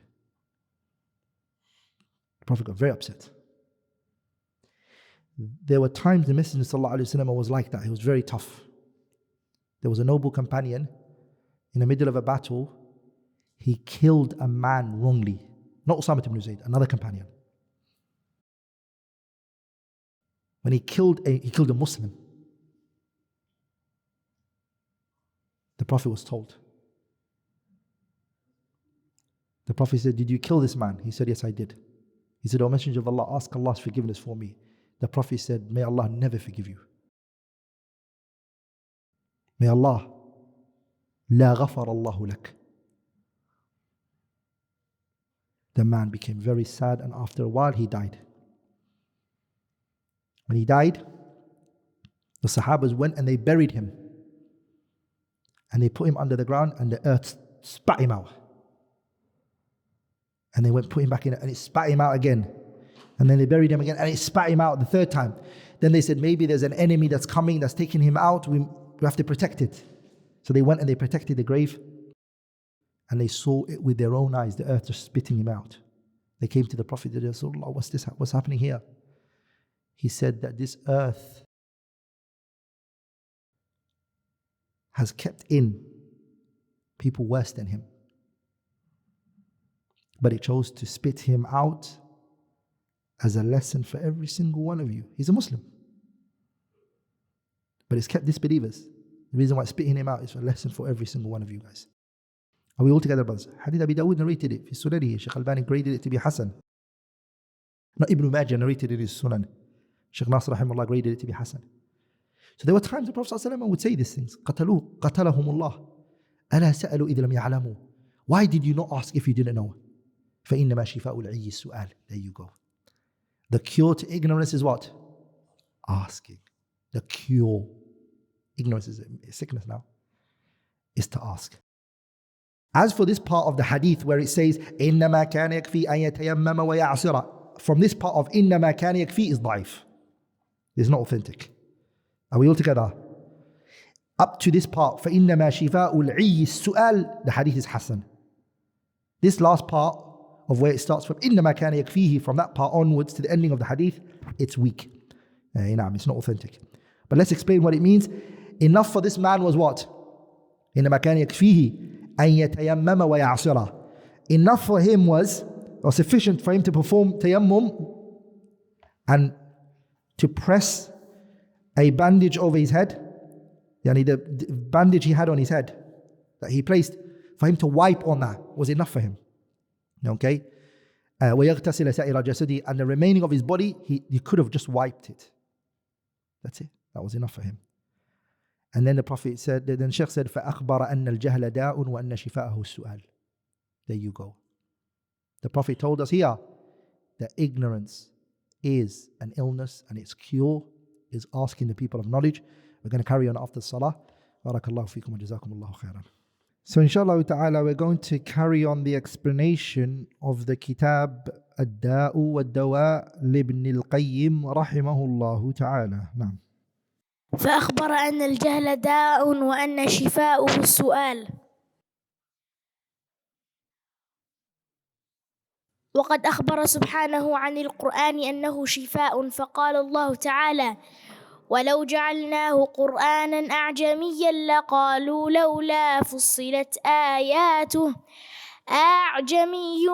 The Prophet got very upset. There were times the Messenger ﷺ was like that. He was very tough. There was a noble companion in the middle of a battle. He killed a man wrongly. Not Usama ibn Zayd, another companion. When he killed a Muslim, the Prophet was told. The Prophet said, did you kill this man? He said, yes, I did. He said, O Messenger of Allah, ask Allah's forgiveness for me. The Prophet said, may Allah never forgive you. May Allah, la ghafar Allahu lak. The man became very sad, and after a while he died. When he died, the Sahabas went and they buried him. And they put him under the ground and the earth spat him out. And they went put him back in it and it spat him out again. And then they buried him again and it spat him out the third time. Then they said, maybe there's an enemy that's coming, that's taking him out. We have to protect it. So they went and they protected the grave. And they saw it with their own eyes, the earth just spitting him out. They came to the Prophet, Rasulullah, what's this? What's happening here? He said that this earth has kept in people worse than him. But it chose to spit him out as a lesson for every single one of you. He's a Muslim. But it's kept disbelievers. The reason why it's spitting him out is a lesson for every single one of you guys. Are we all together, brothers? Hadith Abi Dawood narrated it. في Sunanihi. Shaykh Albani graded it to be Hassan. Not Ibn Majah narrated it in his Sunan. Shaykh Nasr rahimahullah graded it to be Hassan. So there were times the Prophet ﷺ would say these things. قَتَلُوهُ قَتَلَهُمُ اللَّهُ أَلَا سَأَلُوا إِذْ لَمْ يَعْلَمُوا. Why did you not ask if you didn't know? فَإِنَّمَا شِفَاءُ الْعِيِّ السُّؤَالِ. There you go. The cure to ignorance is what? Asking. The cure. Ignorance is a sickness now. Is to ask. As for this part of the hadith where it says, إِنَّمَا كَانَ يَكْفِي أَن يَتَيَمَّمَ وَيَعْصِرَ, from this part of إِنَّمَا كَانَ يَكْفِي is ضعيف. It's not authentic. Are we all together? Up to this part, فَإِنَّمَا شِفَاءُ الْعِيِّ السُّؤَالِ, the hadith is Hassan. This last part of where it starts from إِنَّمَا كَانَ يَكْفِيهِ, from that part onwards to the ending of the hadith, it's weak. It's not authentic. But let's explain what it means. Enough for this man was what? إِنَّمَا كَانَ يَكْفِيهِ أَن يَتَيَمَّمَ وَيَعْصِرَ. Enough for him was, or sufficient for him to perform tayammum and to press a bandage over his head, yani the bandage he had on his head that he placed, for him to wipe on that was enough for him. Okay? وَيَغْتَسِلَ سَائِرَ جَسَدِهِ, and the remaining of his body, he could have just wiped it. That's it. That was enough for him. And then the Prophet said, then Shaykh said, فَأَخْبَرَ أَنَّ الْجَهْلَ دَاءٌ وَأَنَّ شِفَاءَهُ السُّؤَالِ. There you go. The Prophet told us here that ignorance is an illness and its cure is asking the people of knowledge. We're going to carry on after Salah. BarakAllahu feekum wa jazakumullahu khairan. So inshallah ta'ala, we're going to carry on the explanation of the kitab Ad-Daa Wad Da'wa Ibn Qayyim rahimahullahu ta'ala. Naam. فأخبر أن الجهل داء وأن شفاؤه السؤال. وقد أخبر سبحانه عن القرآن أنه شفاء، فقال الله تعالى: ولو جعلناه قرآنا أعجميا لقالوا لولا فصلت آياته أعجمي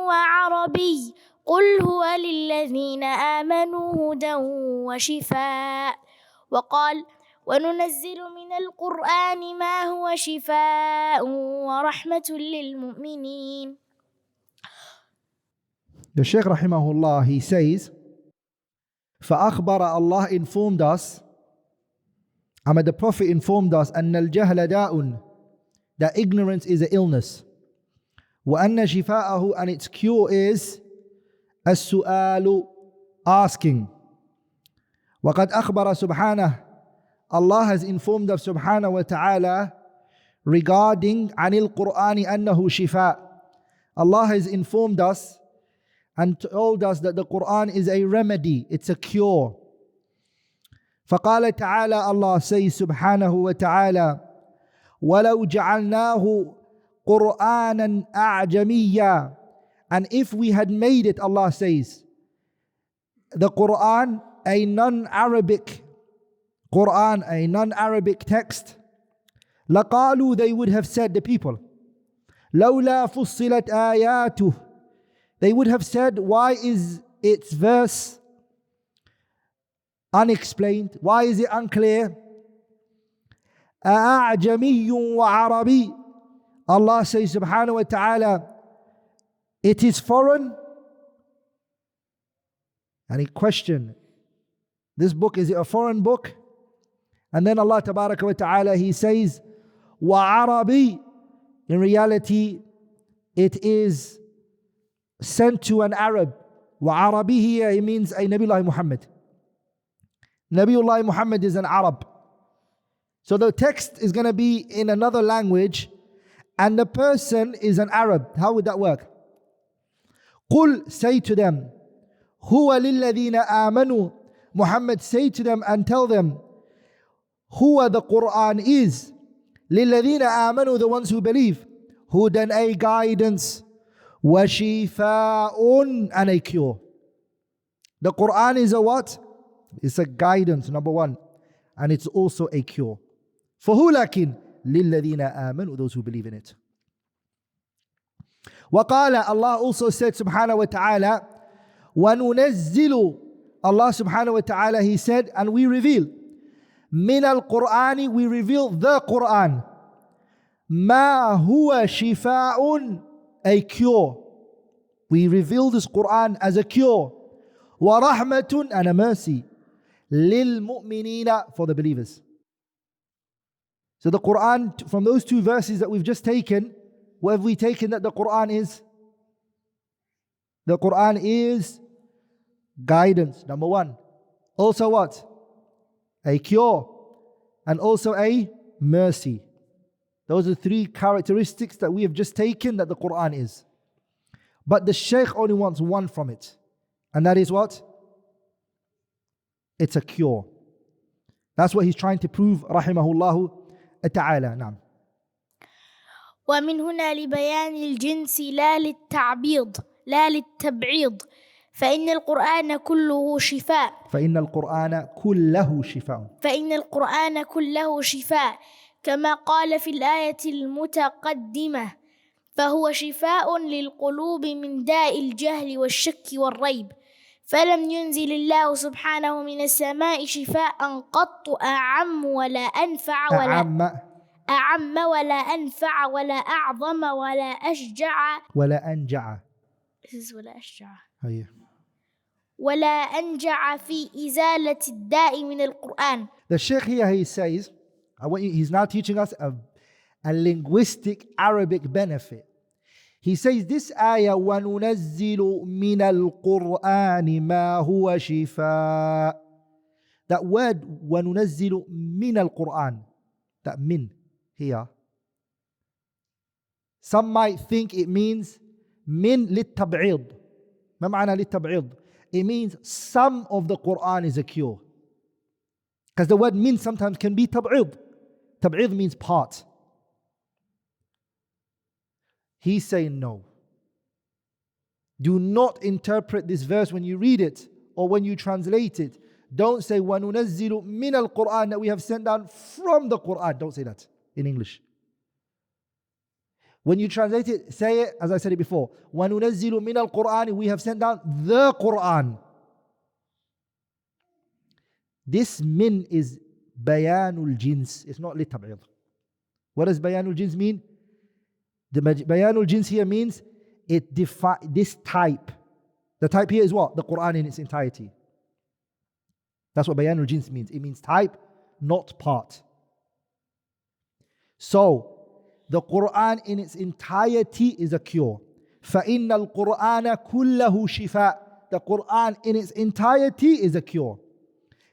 وعربي قل هو للذين آمنوا هدى وشفاء. وقال: وننزل من القرآن ما هو شفاء ورحمة للمؤمنين. The Shaykh rahimahullah, he says, فأخبر, Allah informed us, the Prophet informed us, أن الجهل داء, that ignorance is an illness, وأن شفاءه, and its cure is السؤال, asking. وقد أخبر سبحانه, Allah has informed us subhanahu wa ta'ala regarding عن القرآن أنه شفاء. Allah has informed us and told us that the Qur'an is a remedy, it's a cure. فقال تعالى, Allah says subhanahu wa ta'ala, وَلَوْ جَعَلْنَاهُ قُرْآنًا أَعْجَمِيًّا, and if we had made it, Allah says, the Qur'an a non-Arabic Qur'an, a non-Arabic text, لَقَالُوا, they would have said, the people, لَوْلَا فُصِّلَتْ آيَاتُهُ, they would have said, why is its verse unexplained? Why is it unclear? أَعْجَمِيٌّ وَعَرَبِيٌّ, Allah says subhanahu wa ta'ala, it is foreign. And he questioned, this book, is it a foreign book? And then Allah tabaraka wa ta'ala, he says, وَعَرَبِيٌّ, in reality, it is sent to an Arab. وَعَرَبِي here, it means a Nabiullah Muhammad. Nabiullah Muhammad is an Arab. So the text is going to be in another language and the person is an Arab. How would that work? قُلْ, say to them, هُوَ لِلَّذِينَ آمَنُوا, Muhammad, say to them and tell them, who the Qur'an is, لِلَّذِينَ آمَنُوا, the ones who believe, hudan, a guidance, وَشِفَاءٌ, and a cure. The Qur'an is a what? It's a guidance, number one, and it's also a cure. For who? Lakin لِلَّذِينَ آمَنُوا, those who believe in it. وقال, Allah also said subhanahu wa ta'ala, وَنُنَزِّلُ, Allah subhanahu wa ta'ala, he said, and we reveal, min al-Qur'ani, we reveal the Qur'an, ma huwa shifa'un, a cure. We reveal this Qur'an as a cure, wa rahmatun, and a mercy, lil mu'minina, for the believers. So the Qur'an, from those two verses that we've just taken, what have we taken that the Qur'an is? The Qur'an is guidance, number one. Also what? A cure. And also a mercy. Those are three characteristics that we have just taken that the Qur'an is. But the Shaykh only wants one from it. And that is what? It's a cure. That's what he's trying to prove, rahimahullahu ta'ala. Naam. ومن هنا لبيان الجنس لا للتعبيض لا للتبعيض فإن القرآن كله شفاء فإن القرآن كله شفاء فإن القرآن كله شفاء كما قال في الآية المتقدمة فهو شفاء للقلوب من داء الجهل والشك والريب فلم ينزل الله سبحانه من السماء شفاء قط أعم ولا أنفع ولا أنفع ولا أعظم ولا أشجع ولا أنجع. ولا أشجع هي. ولا أنجع في إزالة الداء من القرآن. The Shaykh here, he says, he's now teaching us a linguistic Arabic benefit. He says this ayah, وَنُنَزِّلُ مِنَ الْقُرْآنِ مَا هُوَ شِفَاء. That word, وَنُنَزِّلُ مِنَ الْقُرْآن, that min here, some might think it means min للتبعيض. ما معنى للتبعيض? It means some of the Qur'an is a cure. Because the word min sometimes can be tab'id. Tab'id means part. He's saying no. Do not interpret this verse when you read it or when you translate it. Don't say وَنُنَزِّلُ مِنَ الْقُرْآنِ, that we have sent down from the Qur'an. Don't say that in English. When you translate it, say it as I said it before. وَنُنَزِّلُ مِنَ الْقُرْآنِ, we have sent down the Qur'an. This min is bayanul jins. It's not litab'id. What does bayanul jins mean? The bayanul jins here means it this type. The type here is what? The Qur'an in its entirety. That's what bayanul jins means. It means type, not part. So, the Qur'an in its entirety is a cure. فَإِنَّ الْقُرْآنَ كُلَّهُ شِفَاء. The Qur'an in its entirety is a cure.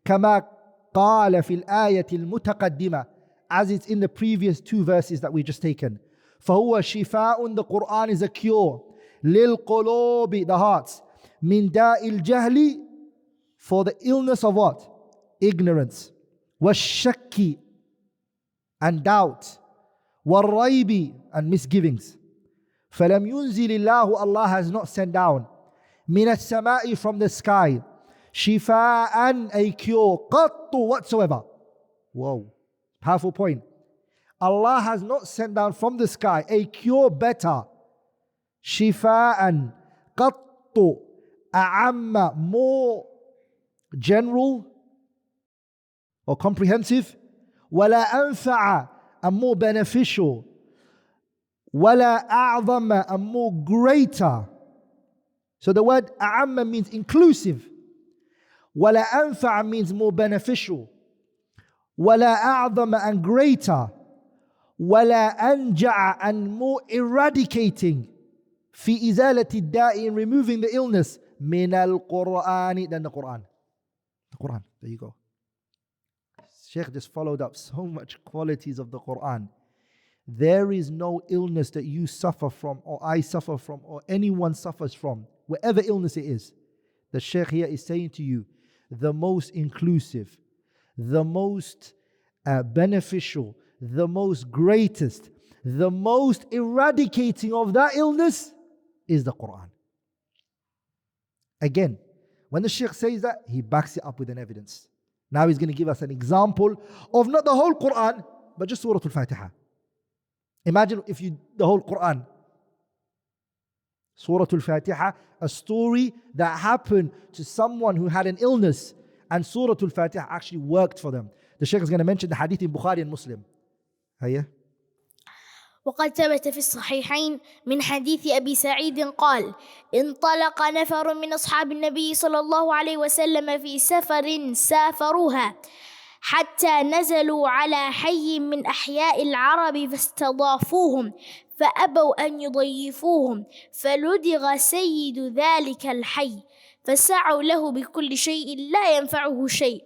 كَمَا قَالَ فِي الْآيَةِ الْمُتَقَدِّمَةِ, as it's in the previous two verses that we just taken. فَهُوَ شِفَاءٌ, the Qur'an is a cure. لِلْقُلُوبِ, the hearts. مِنْ دَاءِ الْجَهْلِ, for the illness of what? Ignorance. وَالشَّكِّ, and doubt. وَالرَّيْبِ, and misgivings. فَلَمْ يُنزِلِ اللَّهُ, Allah has not sent down. مِنَ السَّمَاءِ, from the sky. شِفَاءً, a cure. قَطُّ, whatsoever. Whoa, powerful point. Allah has not sent down from the sky a cure better. شِفَاءً, قَطُّ, أَعَمَّ, more general or comprehensive. وَلَا أَنْفَعَ, and more beneficial. وَلَا أَعْظَمَ, and more greater. So the word أَعَمَّ means inclusive. وَلَا أَنْفَعَ means more beneficial. وَلَا أَعْظَمَ, and greater. وَلَا أَنْجَعَ, and more eradicating. فِي إِزَالَةِ الدَّاءِ, in removing the illness. مِنَ الْقُرْآنِ, than the Qur'an. The Qur'an, there you go. Shaykh just followed up so much qualities of the Qur'an. There is no illness that you suffer from, or I suffer from, or anyone suffers from, whatever illness it is. The Shaykh here is saying to you, the most inclusive, the most beneficial, the most greatest, the most eradicating of that illness is the Qur'an. Again, when the Shaykh says that, he backs it up with an evidence. Now he's going to give us an example of not the whole Qur'an, but just Surah Al-Faatihah. Imagine if the whole Qur'an. Surah Al-Faatihah, a story that happened to someone who had an illness, and Surah Al-Faatihah actually worked for them. The Shaykh is going to mention the hadith in Bukhari and Muslim. Hiya. وقد ثبت في الصحيحين من حديث أبي سعيد قال: انطلق نفر من أصحاب النبي صلى الله عليه وسلم في سفر سافروها حتى نزلوا على حي من أحياء العرب فاستضافوهم فأبوا أن يضيفوهم فلدغ سيد ذلك الحي فسعوا له بكل شيء لا ينفعه شيء.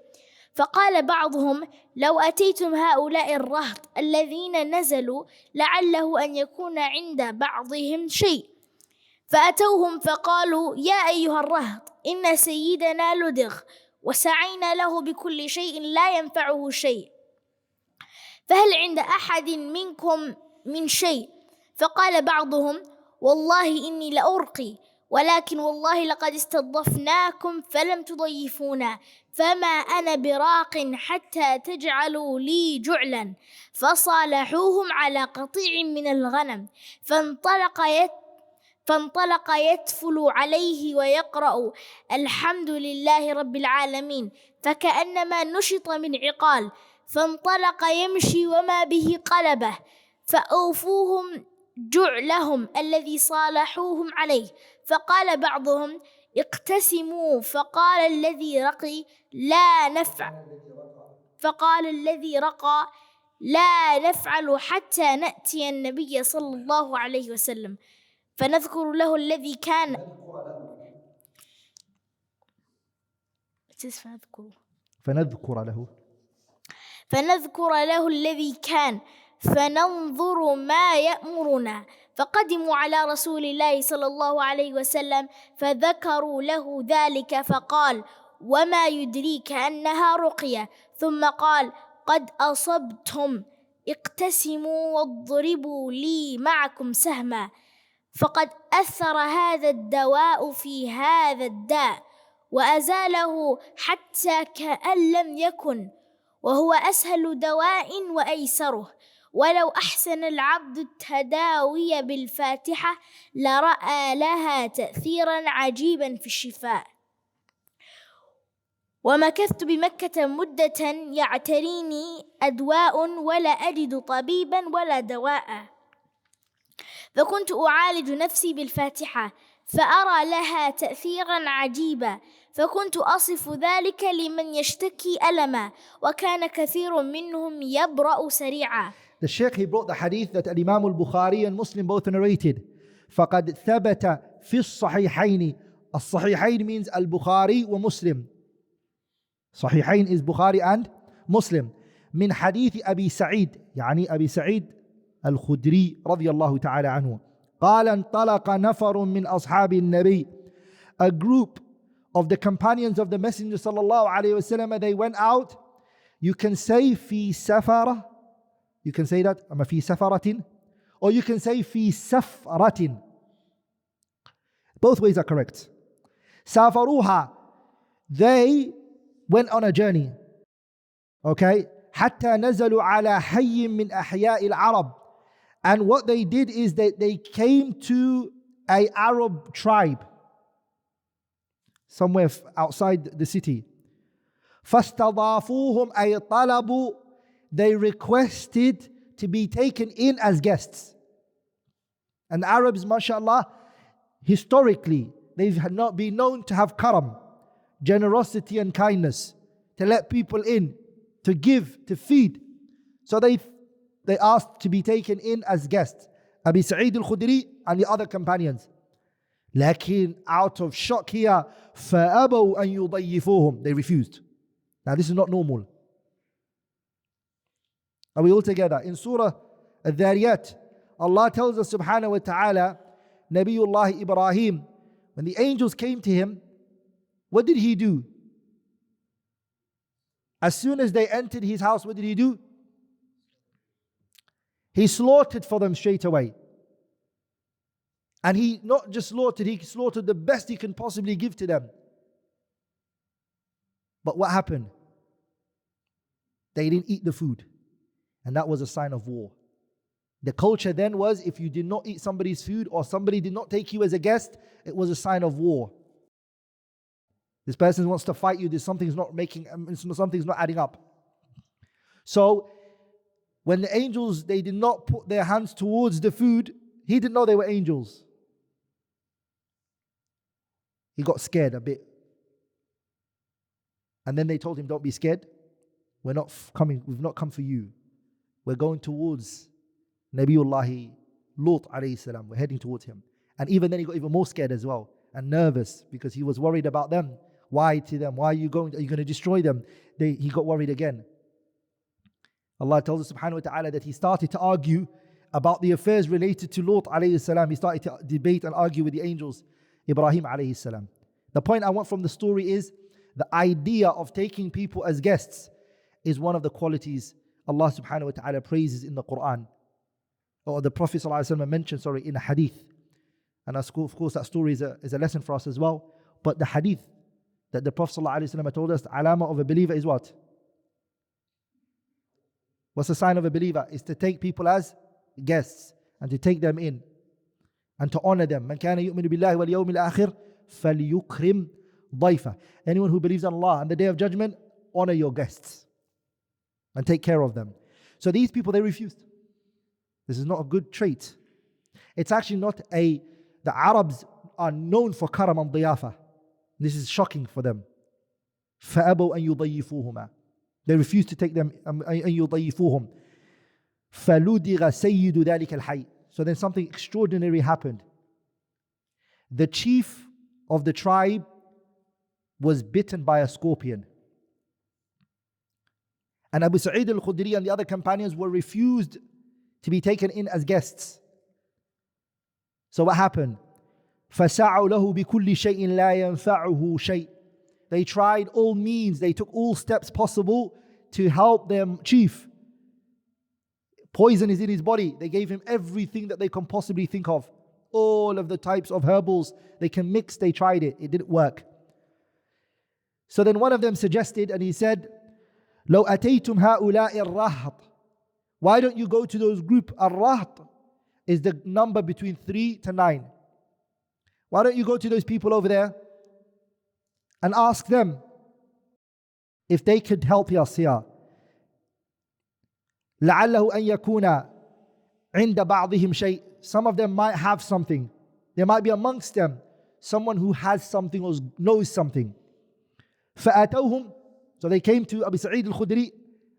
فقال بعضهم: لو أتيتم هؤلاء الرهط الذين نزلوا لعله أن يكون عند بعضهم شيء. فأتوهم فقالوا: يا أيها الرهط إن سيدنا لدغ وسعينا له بكل شيء لا ينفعه شيء، فهل عند أحد منكم من شيء؟ فقال بعضهم: والله إني لأرقي، ولكن والله لقد استضفناكم فلم تضيفونا، فما أنا براق حتى تجعلوا لي جعلا. فصالحوهم على قطيع من الغنم، فانطلق يتفل عليه ويقرأ الحمد لله رب العالمين فكأنما نشط من عقال، فانطلق يمشي وما به قلبه، فأوفوهم جعلهم الذي صالحوهم عليه. فقال بعضهم اقتسموا، فقال الذي رقى لا نفعل حتى نأتي النبي صلى الله عليه وسلم فنذكر له الذي كان فنذكر له الذي كان فننظر ما يأمرنا. فقدموا على رسول الله صلى الله عليه وسلم فذكروا له ذلك، فقال وما يدريك أنها رقية؟ ثم قال قد أصبتم، اقتسموا واضربوا لي معكم سهما، فقد أثر هذا الدواء في هذا الداء وأزاله حتى كأن لم يكن، وهو أسهل دواء وأيسره. ولو أحسن العبد التداوي بالفاتحة لرأى لها تأثيرا عجيبا في الشفاء. ومكثت بمكة مدة يعتريني أدواء ولا أجد طبيبا ولا دواء، فكنت أعالج نفسي بالفاتحة فأرى لها تأثيرا عجيبا، فكنت أصف ذلك لمن يشتكي ألما، وكان كثير منهم يبرأ سريعا. The Shaykh, he brought the hadith that Imam al-Bukhari and Muslim both narrated. فَقَدْ ثَبَتَ فِي الصَّحِيحَيْنِ. الصحيحين means al-Bukhari wa Muslim. صحيحين is Bukhari and Muslim. من حديث أبي سعيد، يعني أبي سعيد الخدري رضي الله تعالى عنه. قال انطلق نفر من أصحاب النبي. A group of the companions of the Messenger sallallahu alayhi wasallam, they went out. You can say في سفرة. You can say that, أما في سفرة, or you can say في سفرة. Both ways are correct. سافروها, they went on a journey. Okay? حتى نزلوا على حي من أحياء العرب. And what they did is that they came to an Arab tribe somewhere outside the city. فاستضافوهم أي طلبوا, they requested to be taken in as guests. And the Arabs, mashallah, historically, they've not been known to have karam, generosity and kindness, to let people in, to give, to feed. So they asked to be taken in as guests. Abi Sa'id al-Khudri and the other companions. Lakin out of shock here, فَأَبَوْا أَن يُضَيِّفُوهُم. They refused. Now this is not normal. Are we all together? In Surah Ad-Dhariyat, Allah tells us subhanahu wa ta'ala, Nabiullah Ibrahim, when the angels came to him, what did he do? As soon as they entered his house, what did he do? He slaughtered for them straight away. And he not just slaughtered, he slaughtered the best he can possibly give to them. But what happened? They didn't eat the food. And that was a sign of war. The culture then was, if you did not eat somebody's food or somebody did not take you as a guest, it was a sign of war. This person wants to fight you, something's not adding up. So, when the angels, they did not put their hands towards the food, he didn't know they were angels. He got scared a bit. And then they told him, don't be scared. We've not come for you. We're going towards Nabiullah Lut alayhi salam. We're heading towards him. And even then he got even more scared as well and nervous because he was worried about them. Why to them? Why are you going to destroy them? He got worried again. Allah tells us subhanahu wa ta'ala that he started to argue about the affairs related to Lut alayhi salam. He started to debate and argue with the angels, Ibrahim alayhi salam. The point I want from the story is the idea of taking people as guests is one of the qualities Allah subhanahu wa ta'ala praises in the Qur'an, or the Prophet sallallahu alaihi wasallam mentioned, in a hadith. And of course that story is a lesson for us as well. But the hadith that the Prophet sallallahu alaihi wasallam told us, the alama of a believer is what? What's the sign of a believer? Is to take people as guests and to take them in. and to honor them. من كان يؤمن بالله واليوم الآخر فليكرم ضيفه. Anyone who believes in Allah and the Day of Judgment, honor your guests and take care of them. So these people, they refused. This is not a good trait. It's actually not the Arabs are known for karam and diyafa. This is shocking for them. فَأَبَوْا أَن يُضَيِّفُوهُمَا. They refused to take them, أن يضيفوهم. فَلُدِغَ سَيِّدُ ذَلِكَ الْحَيِّ. So then something extraordinary happened. The chief of the tribe was bitten by a scorpion. And Abu Sa'id al-Khudri and the other companions were refused to be taken in as guests. So what happened? فَسَعُوا لَهُ بِكُلِّ شَيْءٍ لَا يَنْفَعُهُ شَيْءٍ. They tried all means, they took all steps possible to help them chief. Poison is in his body. They gave him everything that they can possibly think of. All of the types of herbals they can mix, they tried it. It didn't work. So then one of them suggested, and he said, لو أتيتم هؤلاء الرهط. Why don't you go to those group? Ar-Raht is the number between 3 to 9. Why don't you go to those people over there and ask them if they could help us here? لعله أن يكون عند بعضهم شيء. Some of them might have something. There might be amongst them someone who has something or knows something. فأتوهم. So they came to Abu Sa'id al-Khudri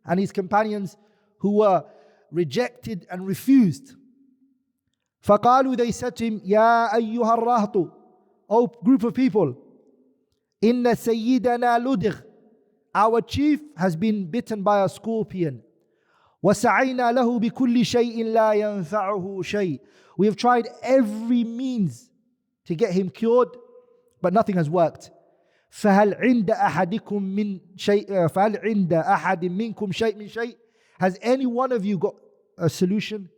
and his companions who were rejected and refused. فقالوا, they said to him, يا أيها الرهط, O group of people, إن سيدنا لدغ, our chief has been bitten by a scorpion. وسعينا له بكل شيء لا ينفعه شيء. We have tried every means to get him cured, but nothing has worked. فهل عند أحدكم من شيء فهل عند أحد منكم شيء من شيء. Has any one of you got a solution?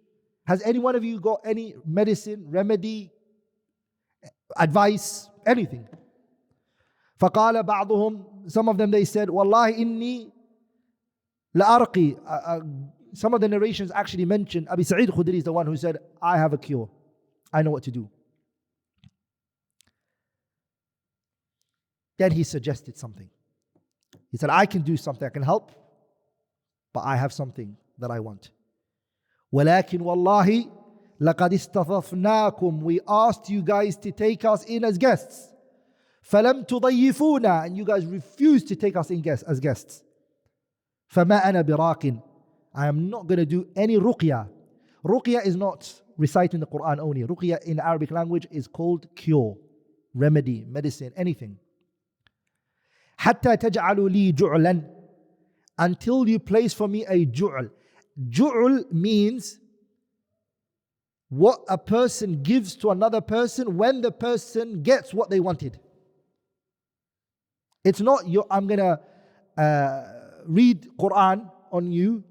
Has any one of you got any medicine, remedy, advice, anything? فقال بعضهم, some of them they said, والله إني لأرقي. Some of the narrations actually mention Abu Sa'id al-Khudri is the one who said, I have a cure. I know what to do. Then he suggested something. He said, I can do something, I can help, but I have something that I want. ولكن والله لقد استضفناكم. We asked you guys to take us in as guests. فلم تضيفونا. And you guys refused to take us in as guests. فما أنا براق. I am not going to do any ruqya. Ruqya is not reciting the Qur'an only. Ruqya in Arabic language is called cure, remedy, medicine, anything. حتى تجعلوا لي جعلا. Until you place for me a ju'l. Ju'l means what a person gives to another person when the person gets what they wanted. It's not I'm going to read Qur'an on you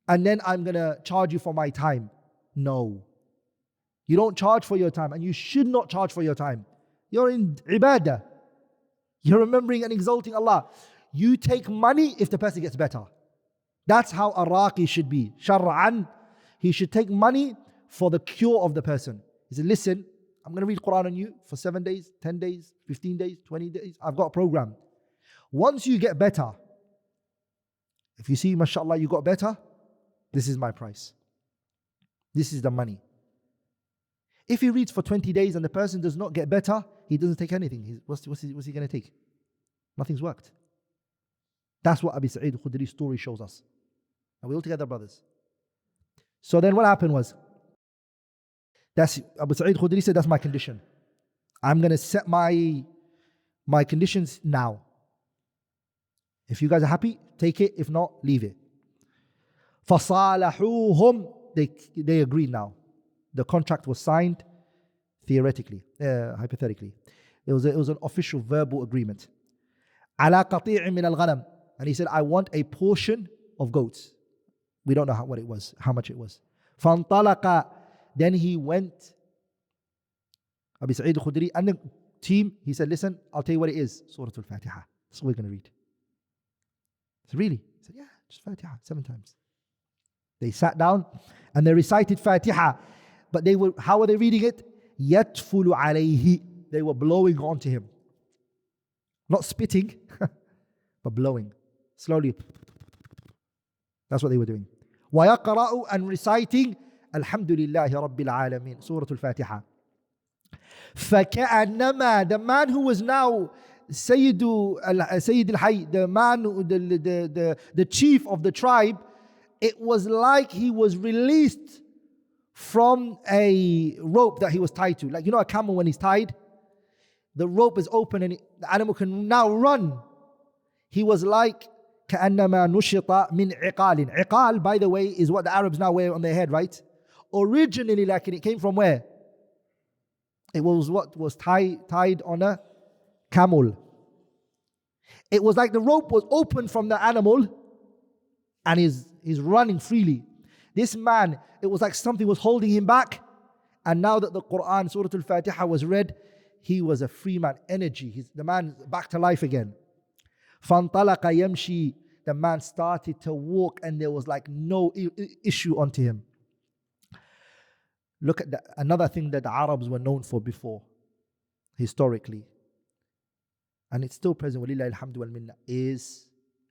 and then I'm going to charge you for my time. No. You don't charge for your time, and you should not charge for your time. You're in ibadah. You're remembering and exalting Allah. You take money if the person gets better. That's how a raqi should be. Shar'an, he should take money for the cure of the person. He said, listen, I'm going to read Qur'an on you for 7 days, 10 days, 15 days, 20 days. I've got a program. Once you get better, if you see, mashallah, you got better, this is my price. This is the money. If he reads for 20 days and the person does not get better, he doesn't take anything. What's he going to take? Nothing's worked. That's what Abu Sa'id al-Khudri's story shows us. Are we all together, brothers? So then what happened was, Abu Sa'id al-Khudri said, that's my condition. I'm going to set my conditions now. If you guys are happy, take it. If not, leave it. فَصَالَحُوهُمْ. They agreed now. The contract was signed theoretically, hypothetically. It was an official verbal agreement. عَلَى قَطِيعٍ مِّنَ الْغَنَمِ. And he said, I want a portion of goats. We don't know what it was, how much it was. فَانْطَلَقَ. Then he went, Abu Sa'id al-Khudri and the team, he said, listen, I'll tell you what it is. Surah Al-Faatihah. That's what we're going to read. So really? He said, yeah, just Fatiha 7 times. They sat down and they recited Fatiha. But how were they reading it? يَتْفُلُ عَلَيْهِ. They were blowing onto him. Not spitting, but blowing. Slowly. That's what they were doing. وَيَقْرَأُ, and reciting الحمد لله رب العالمين, Surah Al-Faatihah. فَكَأَنَّمَا, the man who was now Sayyid al-Hayy, the man, the chief of the tribe, it was like he was released from a rope that he was tied to. Like, you know, a camel when he's tied, the rope is open and the animal can now run. He was like كَأَنَّمَا نُشِطَ مِنْ عِقَالٍ. Iqal, by the way, is what the Arabs now wear on their head, right? Originally, like, it came from where? It was what was tied on a camel. It was like the rope was open from the animal and he's running freely. This man, it was like something was holding him back. And now that the Qur'an, Surah Al-Faatihah was read, he was a free man, energy. The man back to life again. فَانْطَلَقَ يَمْشِي. The man started to walk and there was like no issue onto him. Look at another thing that the Arabs were known for before, historically, and it's still present, وَلِلَّهِ الْحَمْدُ وَالْمِنَّةِ, is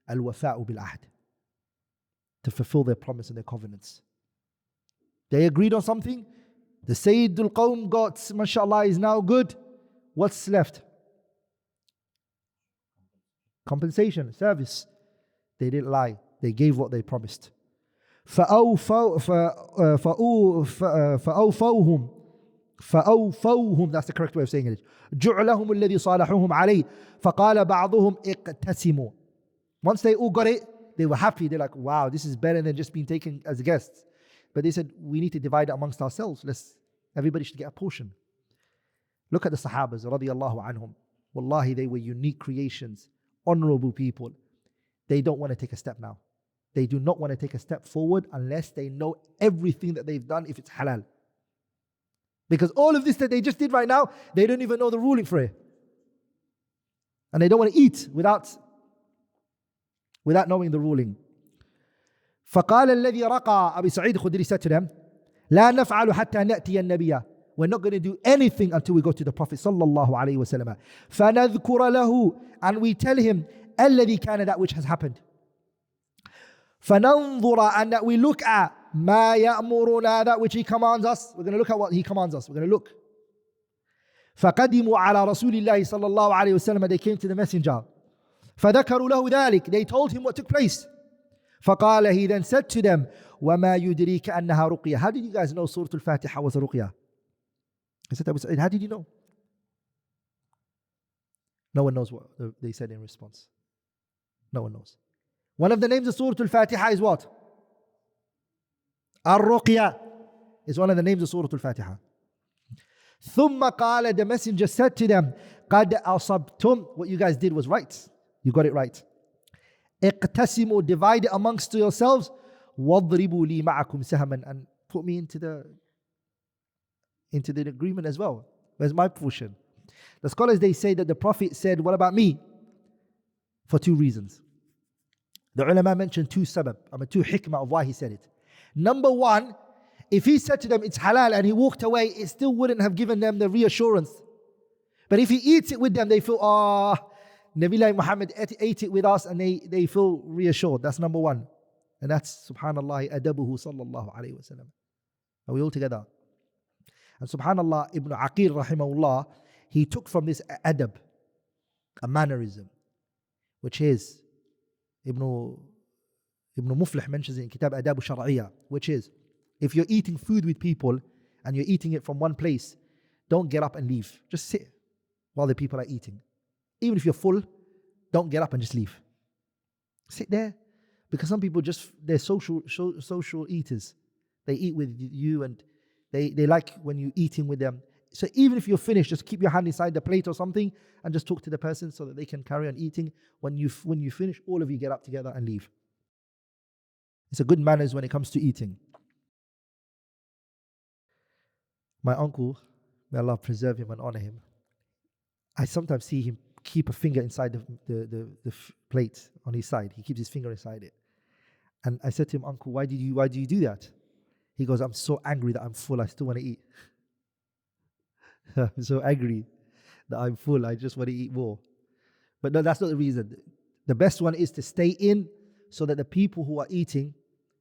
al-wafa'u bil-ahd, to fulfill their promise and their covenants. They agreed on something, the Sayyidul Qawm got, mashallah, is now good. What's left? Compensation, service. They didn't lie. They gave what they promised. فأوفوهم, that's the correct way of saying it. جعلهم الذي صالحوهم عليه فقال بعضهم اقتسموا. Once they all got it, they were happy. They're like, wow, this is better than just being taken as guests. But they said, we need to divide it amongst ourselves. Everybody should get a portion. Look at the Sahabas, radiyallahu anhum. Wallahi, they were unique creations, honorable people. They don't want to take a step now. They do not want to take a step forward unless they know everything that they've done, if it's halal. Because all of this that they just did right now, they don't even know the ruling for it. And they don't want to eat without knowing the ruling. فقال الذي رقى, Abu Sa'id Khudri said to them, لا نفعل حتى نأتي النبي. We're not going to do anything until we go to the Prophet sallallahu alaihi wasallam. فنذكر له, and we tell him الذي كان, that which has happened. فننظر, and that we look at ما يأمرنا, that which he commands us. We're going to look at what he commands us. We're going to look. فقدموا على رسول الله صلى الله عليه وسلم. They came to the messenger. فذكروا له ذلك. They told him what took place. فقال, he then said to them, وما يدريك أنها رقية. How did you guys know Surah Al-Faatihah was a ruqyah? I said, how did you know? No one knows what they said in response. No one knows. One of the names of Surah Al-Faatihah is what? Ar-Ruqya is one of the names of Surah Al-Faatihah. ثُمَّ قَالَ, the messenger said to them, قَدْ أَصَبْتُمْ, what you guys did was right. You got it right. اقتسموا, divide it amongst yourselves. وَاضْرِبُوا لِي مَعَكُمْ سَهَمًا, and put me into the agreement as well. Where's my portion? The scholars, they say that the Prophet said, what about me? For two reasons. The ulama mentioned two hikmah of why he said it. Number one, if he said to them it's halal and he walked away, it still wouldn't have given them the reassurance. But if he eats it with them, they feel, Nabiullah Muhammad ate it with us, and they feel reassured. That's number one. And that's, subhanallah, adabuhu sallallahu alayhi wa sallam. Are we all together? And subhanallah, Ibn Aqil rahimahullah, he took from this adab, a mannerism, which is, Ibn Muflih mentions it in Kitab Adab al-Shar'iyya, which is, if you're eating food with people and you're eating it from one place, don't get up and leave. Just sit while the people are eating. Even if you're full, don't get up and just leave. Sit there. Because some people they're social eaters. They eat with you and they like when you're eating with them. So even if you're finished, just keep your hand inside the plate or something and just talk to the person so that they can carry on eating. When you finish, all of you get up together and leave. It's a good manners when it comes to eating. My uncle, may Allah preserve him and honor him, I sometimes see him keep a finger inside the plate on his side. He keeps his finger inside it. And I said to him, Uncle, why do you do that? He goes, I'm so angry that I'm full, I still want to eat. I'm so angry that I'm full. I just want to eat more. But no, that's not the reason. The best one is to stay in so that the people who are eating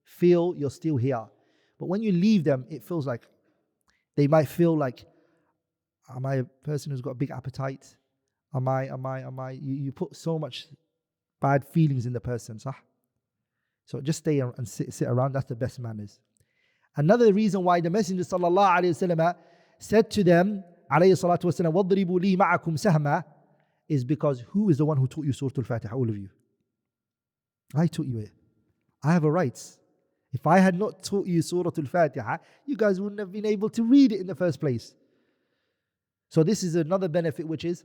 feel you're still here. But when you leave them, it feels like they might feel like, am I a person who's got a big appetite? Am I? You put so much bad feelings in the person. Sah? So just stay and sit around. That's the best manners. Another reason why the Messenger sallallahu alayhi wasallam said to them, alayhi salatu wasallam, وَضْرِبُوا لِي مَعَكُمْ سَهْمًا, is because who is the one who taught you Surah Al-Faatihah? All of you. I taught you it. I have a right. If I had not taught you Surah Al-Faatihah, you guys wouldn't have been able to read it in the first place. So this is another benefit, which is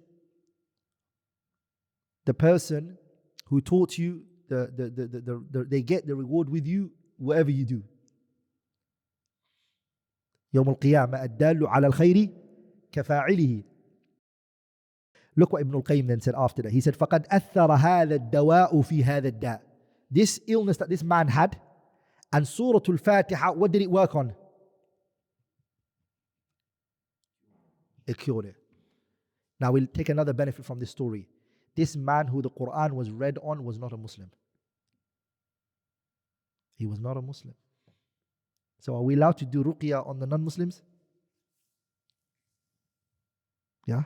the person who taught you, they get the reward with you, whatever you do. يوم القيامة الدال على الخير كفاعله. Look what Ibn Qayyim then said after that. He said, فَقَدْ أَثَّرَ هَذَا الدَّوَاءُ فِي هَذَا الدَّاء. This illness that this man had, and Surah Al-Faatihah, what did it work on? It cured it. Now we'll take another benefit from this story. This man who the Qur'an was read on was not a Muslim. He was not a Muslim. So are we allowed to do ruqya on the non-Muslims? Yeah.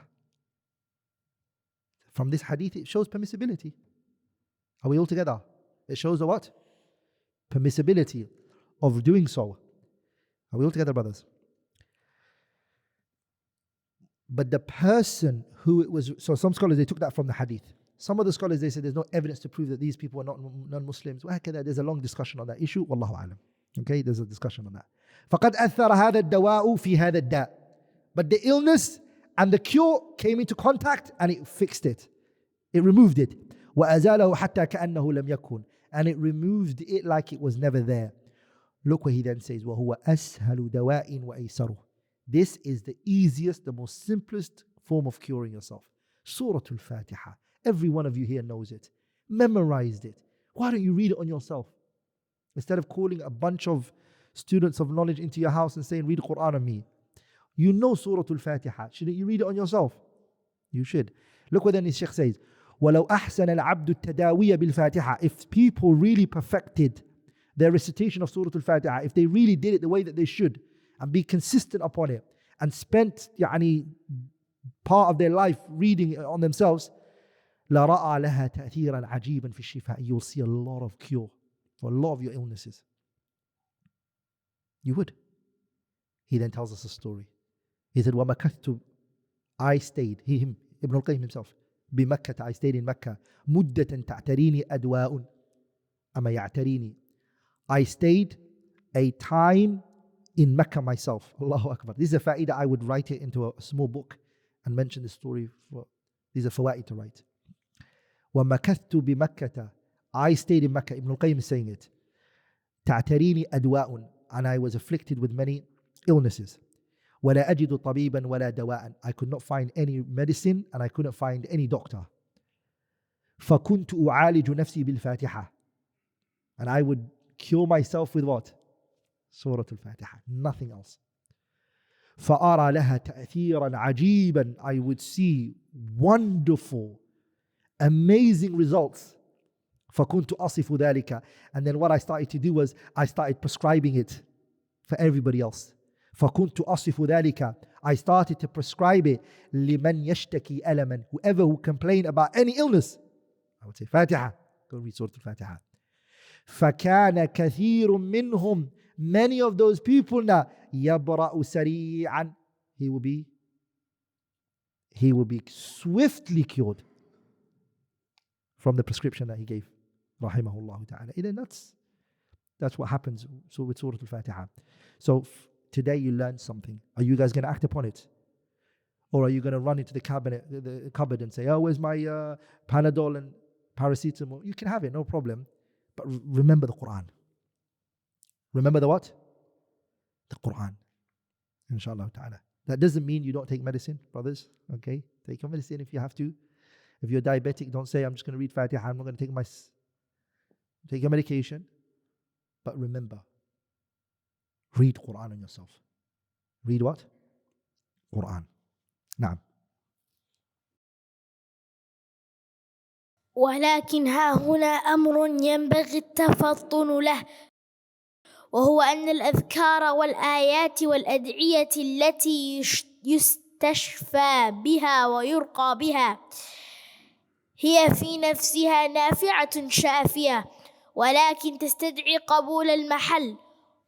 From this hadith, it shows permissibility. Are we all together? It shows the what? Permissibility of doing so. Are we all together, brothers? But the person who it was, so some scholars, they took that from the hadith. Some of the scholars, they said there's no evidence to prove that these people are not non-Muslims. There's a long discussion on that issue. Wallahu alam. Okay, there's a discussion on that. فَقَدْ أَثَّرَ هَذَا الدَّوَاءُ فِي هَذَا الدَّاءِ. But the illness and the cure came into contact and it fixed it. It removed it. وَأَزَالَهُ حَتَّى كَأَنَّهُ لَمْ يَكُنْ. And it removed it like it was never there. Look what he then says. وَهُوَ أَسْهَلُ دَوَاءٍ وَأَيْسَرُ. This is the easiest, the most simplest form of curing yourself. Surah Al-Faatihah. Every one of you here knows it. Memorized it. Why don't you read it on yourself? Instead of calling a bunch of students of knowledge into your house and saying, read Qur'an on me. You know Surah Al-Faatihah. Shouldn't you read it on yourself? You should. Look what then the Shaykh says. وَلَوْ أَحْسَنَ الْعَبْدُ التَّدَاوِيَ بِالْفَاتِحَةِ. If people really perfected their recitation of Surah Al-Faatihah, if they really did it the way that they should, and be consistent upon it, and spent part of their life reading it on themselves, لَرَأَى لَهَا تَأْثِيرًا عَجِيبًا فِي الشِّفَاءِ. You'll see a lot of cure for a lot of your illnesses. You would. He then tells us a story. He said, وَمَكَثْتُ. I stayed, him, Ibn Qayyim himself, بِمَكَّةَ. I stayed in Mecca. مُدَّةً تَعْتَرِينِ أَدْوَاءٌ أَمَا يَعْتَرِينِ. I stayed a time in Mecca myself. Allahu Akbar. This is a fa'idah. I would write it into a small book and mention this story. These are fawaid to write. وَمَكَثْتُ بِمَكَّةَ. I stayed in Mecca. Ibn Qayyim is saying it. تَعْتَرِينِ أَدْوَاءٌ. And I was afflicted with many illnesses. وَلَا أَجِدُ طَبِيبًا وَلَا دَوَاءً. I could not find any medicine and I couldn't find any doctor. فَكُنْتُ أُعَالِجُ نَفْسِي بِالْفَاتِحَةِ. And I would cure myself with what? Surah Al-Faatihah. Nothing else. فَأَرَى لَهَا تَأْثِيرًا عَجِيبًا. I would see wonderful, amazing results. فَكُنْتُ أَصِفُ ذَلِكَ. And then what I started to do was I started prescribing it for everybody else. فَكُنْتُ أَصِفُ ذَلِكَ. I started to prescribe it لِمَنْ يَشْتَكِي أَلَمًا. Whoever who complained about any illness, I would say Fatiha. Go read Surah Al-Faatihah. فَكَانَ كَثِيرٌ مِّنْهُمْ. Many of those people now, يَبْرَأُ سَرِيعًا. He will be swiftly cured from the prescription that he gave. Rahimahullah ta'ala. And that's what happens with Surah Al-Faatihah. So today you learned something. Are you guys going to act upon it? Or are you going to run into the cupboard and say, oh, where's my Panadol and paracetamol? You can have it, no problem. But remember the Qur'an. Remember the what? The Qur'an. Inshallah ta'ala. That doesn't mean you don't take medicine, brothers. Okay? Take your medicine if you have to. If you're diabetic, don't say, I'm just going to read Fatiha. I'm not going to take your medication. But remember, read Qur'an on yourself. Read what? Qur'an. نعم. ولكن ها هنا أمر ينبغي التفطن له، وهو أن الأذكار والآيات والأدعية التي يستشفى بها ويرقى بها هي في نفسها نافعة شافية، ولكن تستدعي قبول المحل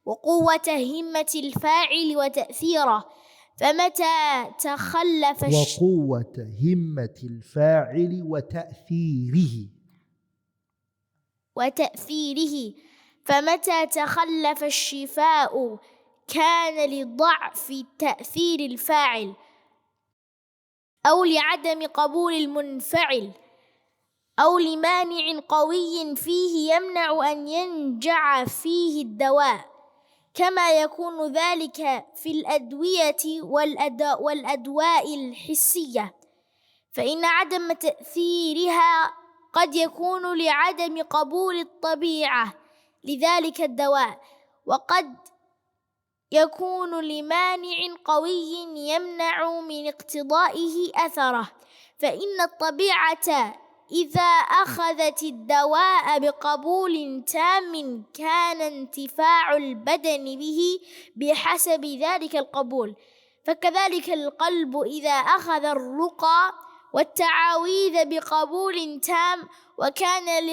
وقوة همة الفاعل وتأثيره، فمتى تخلف وقوة همة الفاعل وتأثيره فمتى تخلف الشفاء كان لضعف تأثير الفاعل أو لعدم قبول المنفعل أو لمانع قوي فيه يمنع أن ينجع فيه الدواء، كما يكون ذلك في الأدوية والأدواء الحسية، فإن عدم تأثيرها قد يكون لعدم قبول الطبيعة لذلك الدواء، وقد يكون لمانع قوي يمنع من اقتضائه أثره، فإن الطبيعة إذا أخذت الدواء بقبول تام كان انتفاع البدن به بحسب ذلك القبول، فكذلك القلب إذا أخذ الرقى والتعاويذ بقبول تام وكان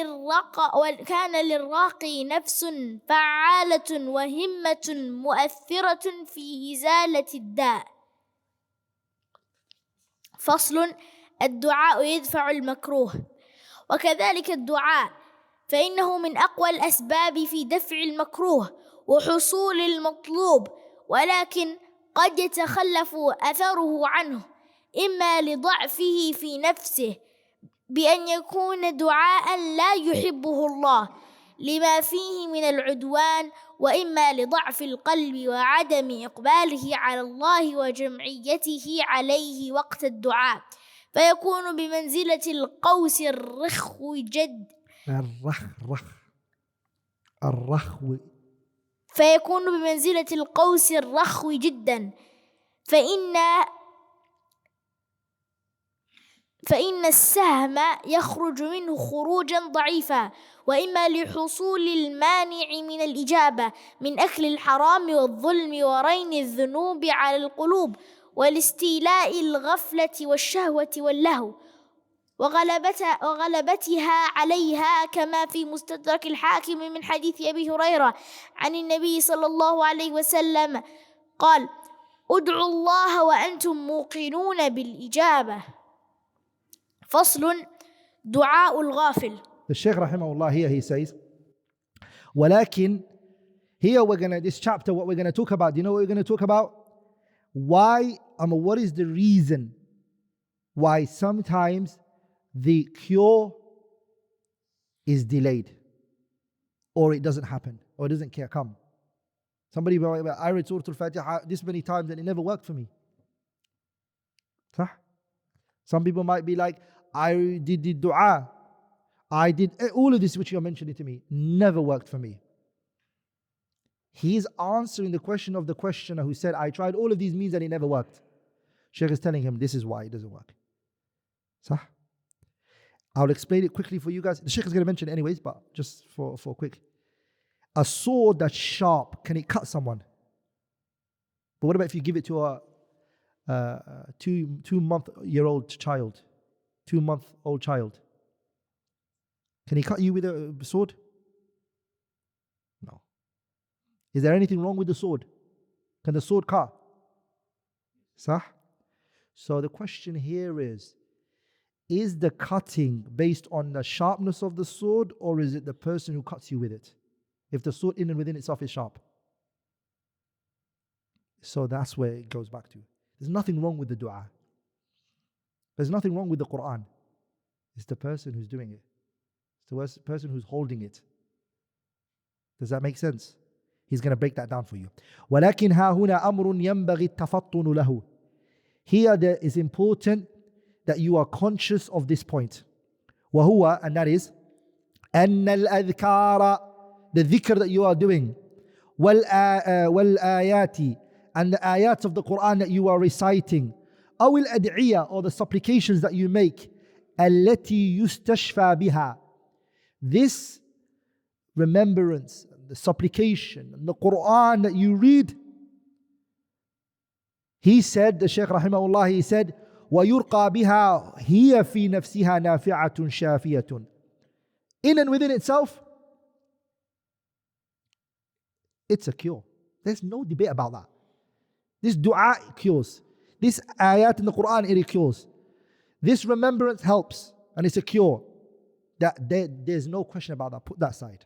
للراقي نفس فعالة وهمة مؤثرة في إزالة الداء. فصل: الدعاء يدفع المكروه. وكذلك الدعاء فإنه من أقوى الأسباب في دفع المكروه وحصول المطلوب، ولكن قد يتخلف أثره عنه، إما لضعفه في نفسه بأن يكون دعاء لا يحبه الله لما فيه من العدوان، وإما لضعف القلب وعدم إقباله على الله وجمعيته عليه وقت الدعاء، فيكون بمنزلة القوس الرخو فيكون بمنزلة القوس الرخو جدا، فإن السهم يخرج منه خروجا ضعيفا، وإما لحصول المانع من الإجابة من أكل الحرام والظلم ورين الذنوب على القلوب والاستيلاء الغفلة والشهوة واللهو وغلبتها عليها، كما في مستدرك الحاكم من حديث أبي هريرة عن النبي صلى الله عليه وسلم قال: ادعوا الله وأنتم موقنون بالإجابة. فصل: دعاء الغافل. The Shaykh rahimahullah here he says, ولكن here this chapter, what we're going to talk about, you know what we're going to talk about? What is the reason why sometimes the cure is delayed, or it doesn't happen, or it doesn't come. Somebody, I read Surah Al-Faatihah this many times and it never worked for me. Some people might be like, I did the dua, I did all of this which you're mentioning to me, never worked for me. He's answering the question of the questioner who said, I tried all of these means and it never worked. Shaykh is telling him, this is why it doesn't work. Sah? I'll explain it quickly for you guys. The Shaykh is going to mention it anyways, but just for quick. A sword that's sharp, can it cut someone? But what about if you give it to a 2-month-old child? 2-month-old child. Can he cut you with a sword? No. Is there anything wrong with the sword? Can the sword cut? Sah? So the question here is the cutting based on the sharpness of the sword, or is it the person who cuts you with it? If the sword in and within itself is sharp. So that's where it goes back to. There's nothing wrong with the dua. There's nothing wrong with the Qur'an. It's the person who's doing it. It's the person who's holding it. Does that make sense? He's going to break that down for you. وَلَكِنْ هَا هُنَا أَمْرٌ يَنْبَغِي التَّفَطُّنُ لَهُ. Here there is important that you are conscious of this point. وَهُوَ, and that is, أَنَّ الْأَذْكَارَ, the dhikr that you are doing, وَالْآيَاتِ, and the ayats of the Qur'an that you are reciting, أو الأدعية, or the supplications that you make, التي يستشفى بها. This remembrance, the supplication, and the Qur'an that you read, he said, the Shaykh rahimahullah, he said, وَيُرْقَى بِهَا هِيَ فِي نَفْسِهَا نَافِعَةٌ شَافِيَةٌ. In and within itself, it's a cure. There's no debate about that. This dua cures. This ayat in the Qur'an, it cures. This remembrance helps, and it's a cure. There's no question about that. Put that aside.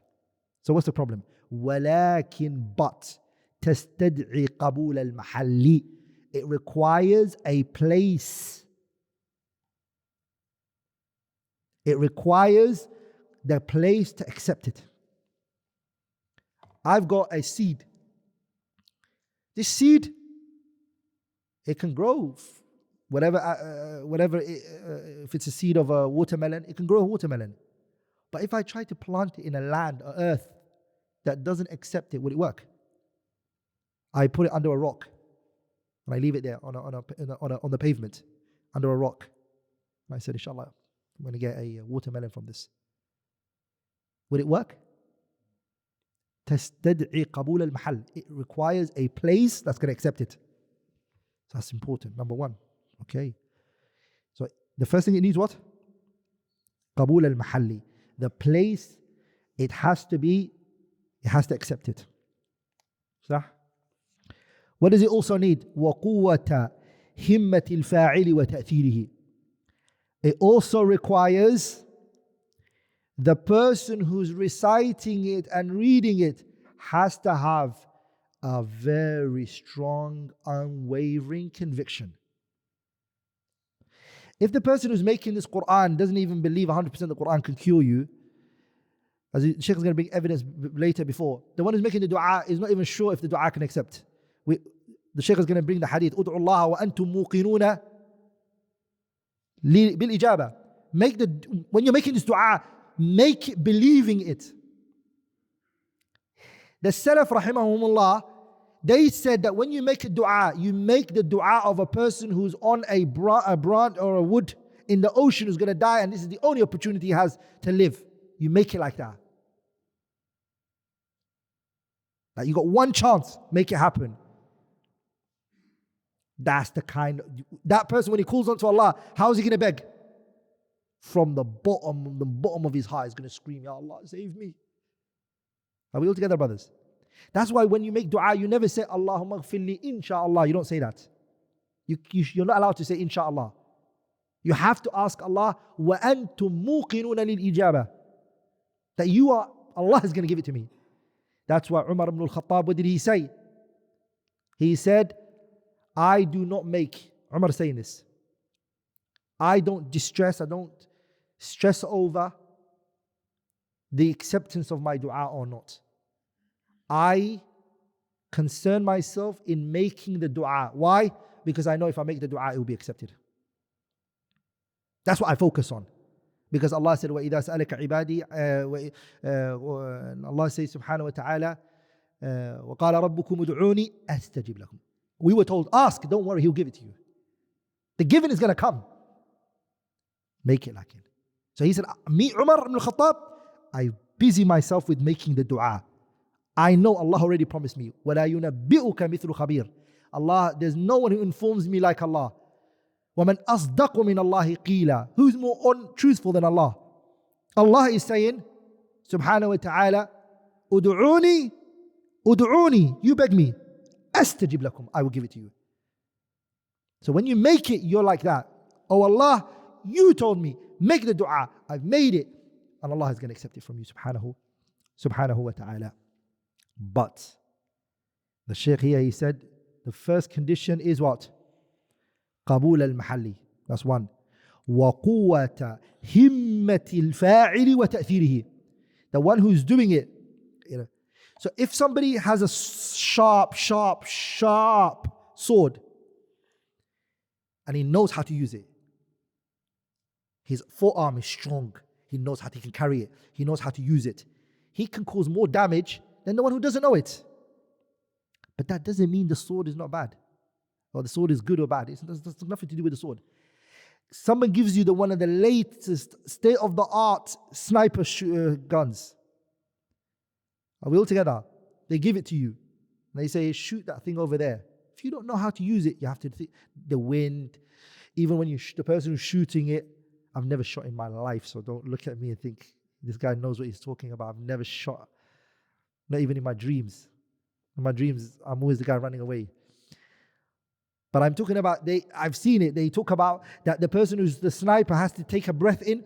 So what's the problem? وَلَكِنْ but تَسْتَدْعِي قَبُولَ الْمَحَلِّ. It requires a place. It requires the place to accept it. I've got a seed. This seed, it can grow. If it's a seed of a watermelon, it can grow a watermelon. But if I try to plant it in a land, or earth, that doesn't accept it, will it work? I put it under a rock, and I leave it there on the pavement, under a rock. And I said, inshallah, I'm going to get a watermelon from this. Will it work? تستدعي قبول المحل. It requires a place that's going to accept it. So that's important. Number one. Okay. So the first thing it needs what? قبول المحل. The place, it has to accept it. صح? What does it also need? وقوة همة الفاعل وتأثيره. It also requires the person who's reciting it and reading it has to have a very strong, unwavering conviction. If the person who's making this Qur'an doesn't even believe 100% the Qur'an can cure you, as the Shaykh is going to bring evidence later before, the one who's making the dua is not even sure if the dua can accept. The Shaykh is going to bring the hadith, أُدْعُوا اللَّهَ وَأَنْتُمْ مُوقِنُونَ بِالْإِجَابَةِ. When you're making this dua, make it believing it. The Salaf rahimahumullah, they said that when you make a dua, you make the dua of a person who's on a branch or a wood in the ocean who's going to die, and this is the only opportunity he has to live. You make it like that. Like you got one chance, make it happen. That's the kind of, that person when he calls on to Allah, how is he going to beg? From the bottom of his heart, he's going to scream, Ya Allah, save me. Are we all together, brothers? That's why when you make dua, you never say, Allahumma gfirli insha'Allah. You don't say that. You're not allowed to say insha'Allah. You have to ask Allah, wa antum muqinuna lil ijaba. That Allah is going to give it to me. That's why Umar ibn al-Khattab, what did he say? He said, I do not make, Umar is saying this, I don't distress, I don't stress over the acceptance of my dua or not. I concern myself in making the dua. Why? Because I know if I make the dua, it will be accepted. That's what I focus on. Because Allah said, وَإِذَا سَأَلَكَ عِبَادِي, Allah says subhanahu wa ta'ala, وَقَالَ رَبُّكُمُ ادْعُونِي أَسْتَجِبْ لَكُمْ. We were told, ask, don't worry, He'll give it to you. The giving is going to come. Make it like it. So he said, me, Umar ibn al-Khattab, I busy myself with making the dua. I know Allah already promised me, وَلَا يُنَبِّئُكَ مِثْلُ خَبِيرٍ. Allah, there's no one who informs me like Allah. وَمَنْ أَصْدَقُ مِنَ اللَّهِ قِيلًا. Who's more truthful than Allah? Allah is saying, subhanahu wa ta'ala, Udu'uni, you beg me. Astajib lakum, I will give it to you. So when you make it, you're like that. Oh Allah, you told me, make the dua. I've made it. And Allah is going to accept it from you, subhanahu wa ta'ala. But the Shaykh here, he said, the first condition is what? قبول المحلي. That's one. وقوة همة الفاعل وتأثيره. The one who's doing it. So if somebody has a sharp sword and he knows how to use it, his forearm is strong, he knows how he can carry it, he knows how to use it, he can cause more damage than the one who doesn't know it. But that doesn't mean the sword is not bad. or the sword is good or bad. It's nothing to do with the sword. Someone gives you one of the latest state-of-the-art sniper guns. Are we all together? They give it to you. And they say, shoot that thing over there. If you don't know how to use it, you have to think the wind. Even when the person who's shooting it, I've never shot in my life, so don't look at me and think, this guy knows what he's talking about. I've never shot, not even in my dreams. In my dreams, I'm always the guy running away. But I'm talking about, I've seen it. They talk about that the person who's the sniper has to take a breath in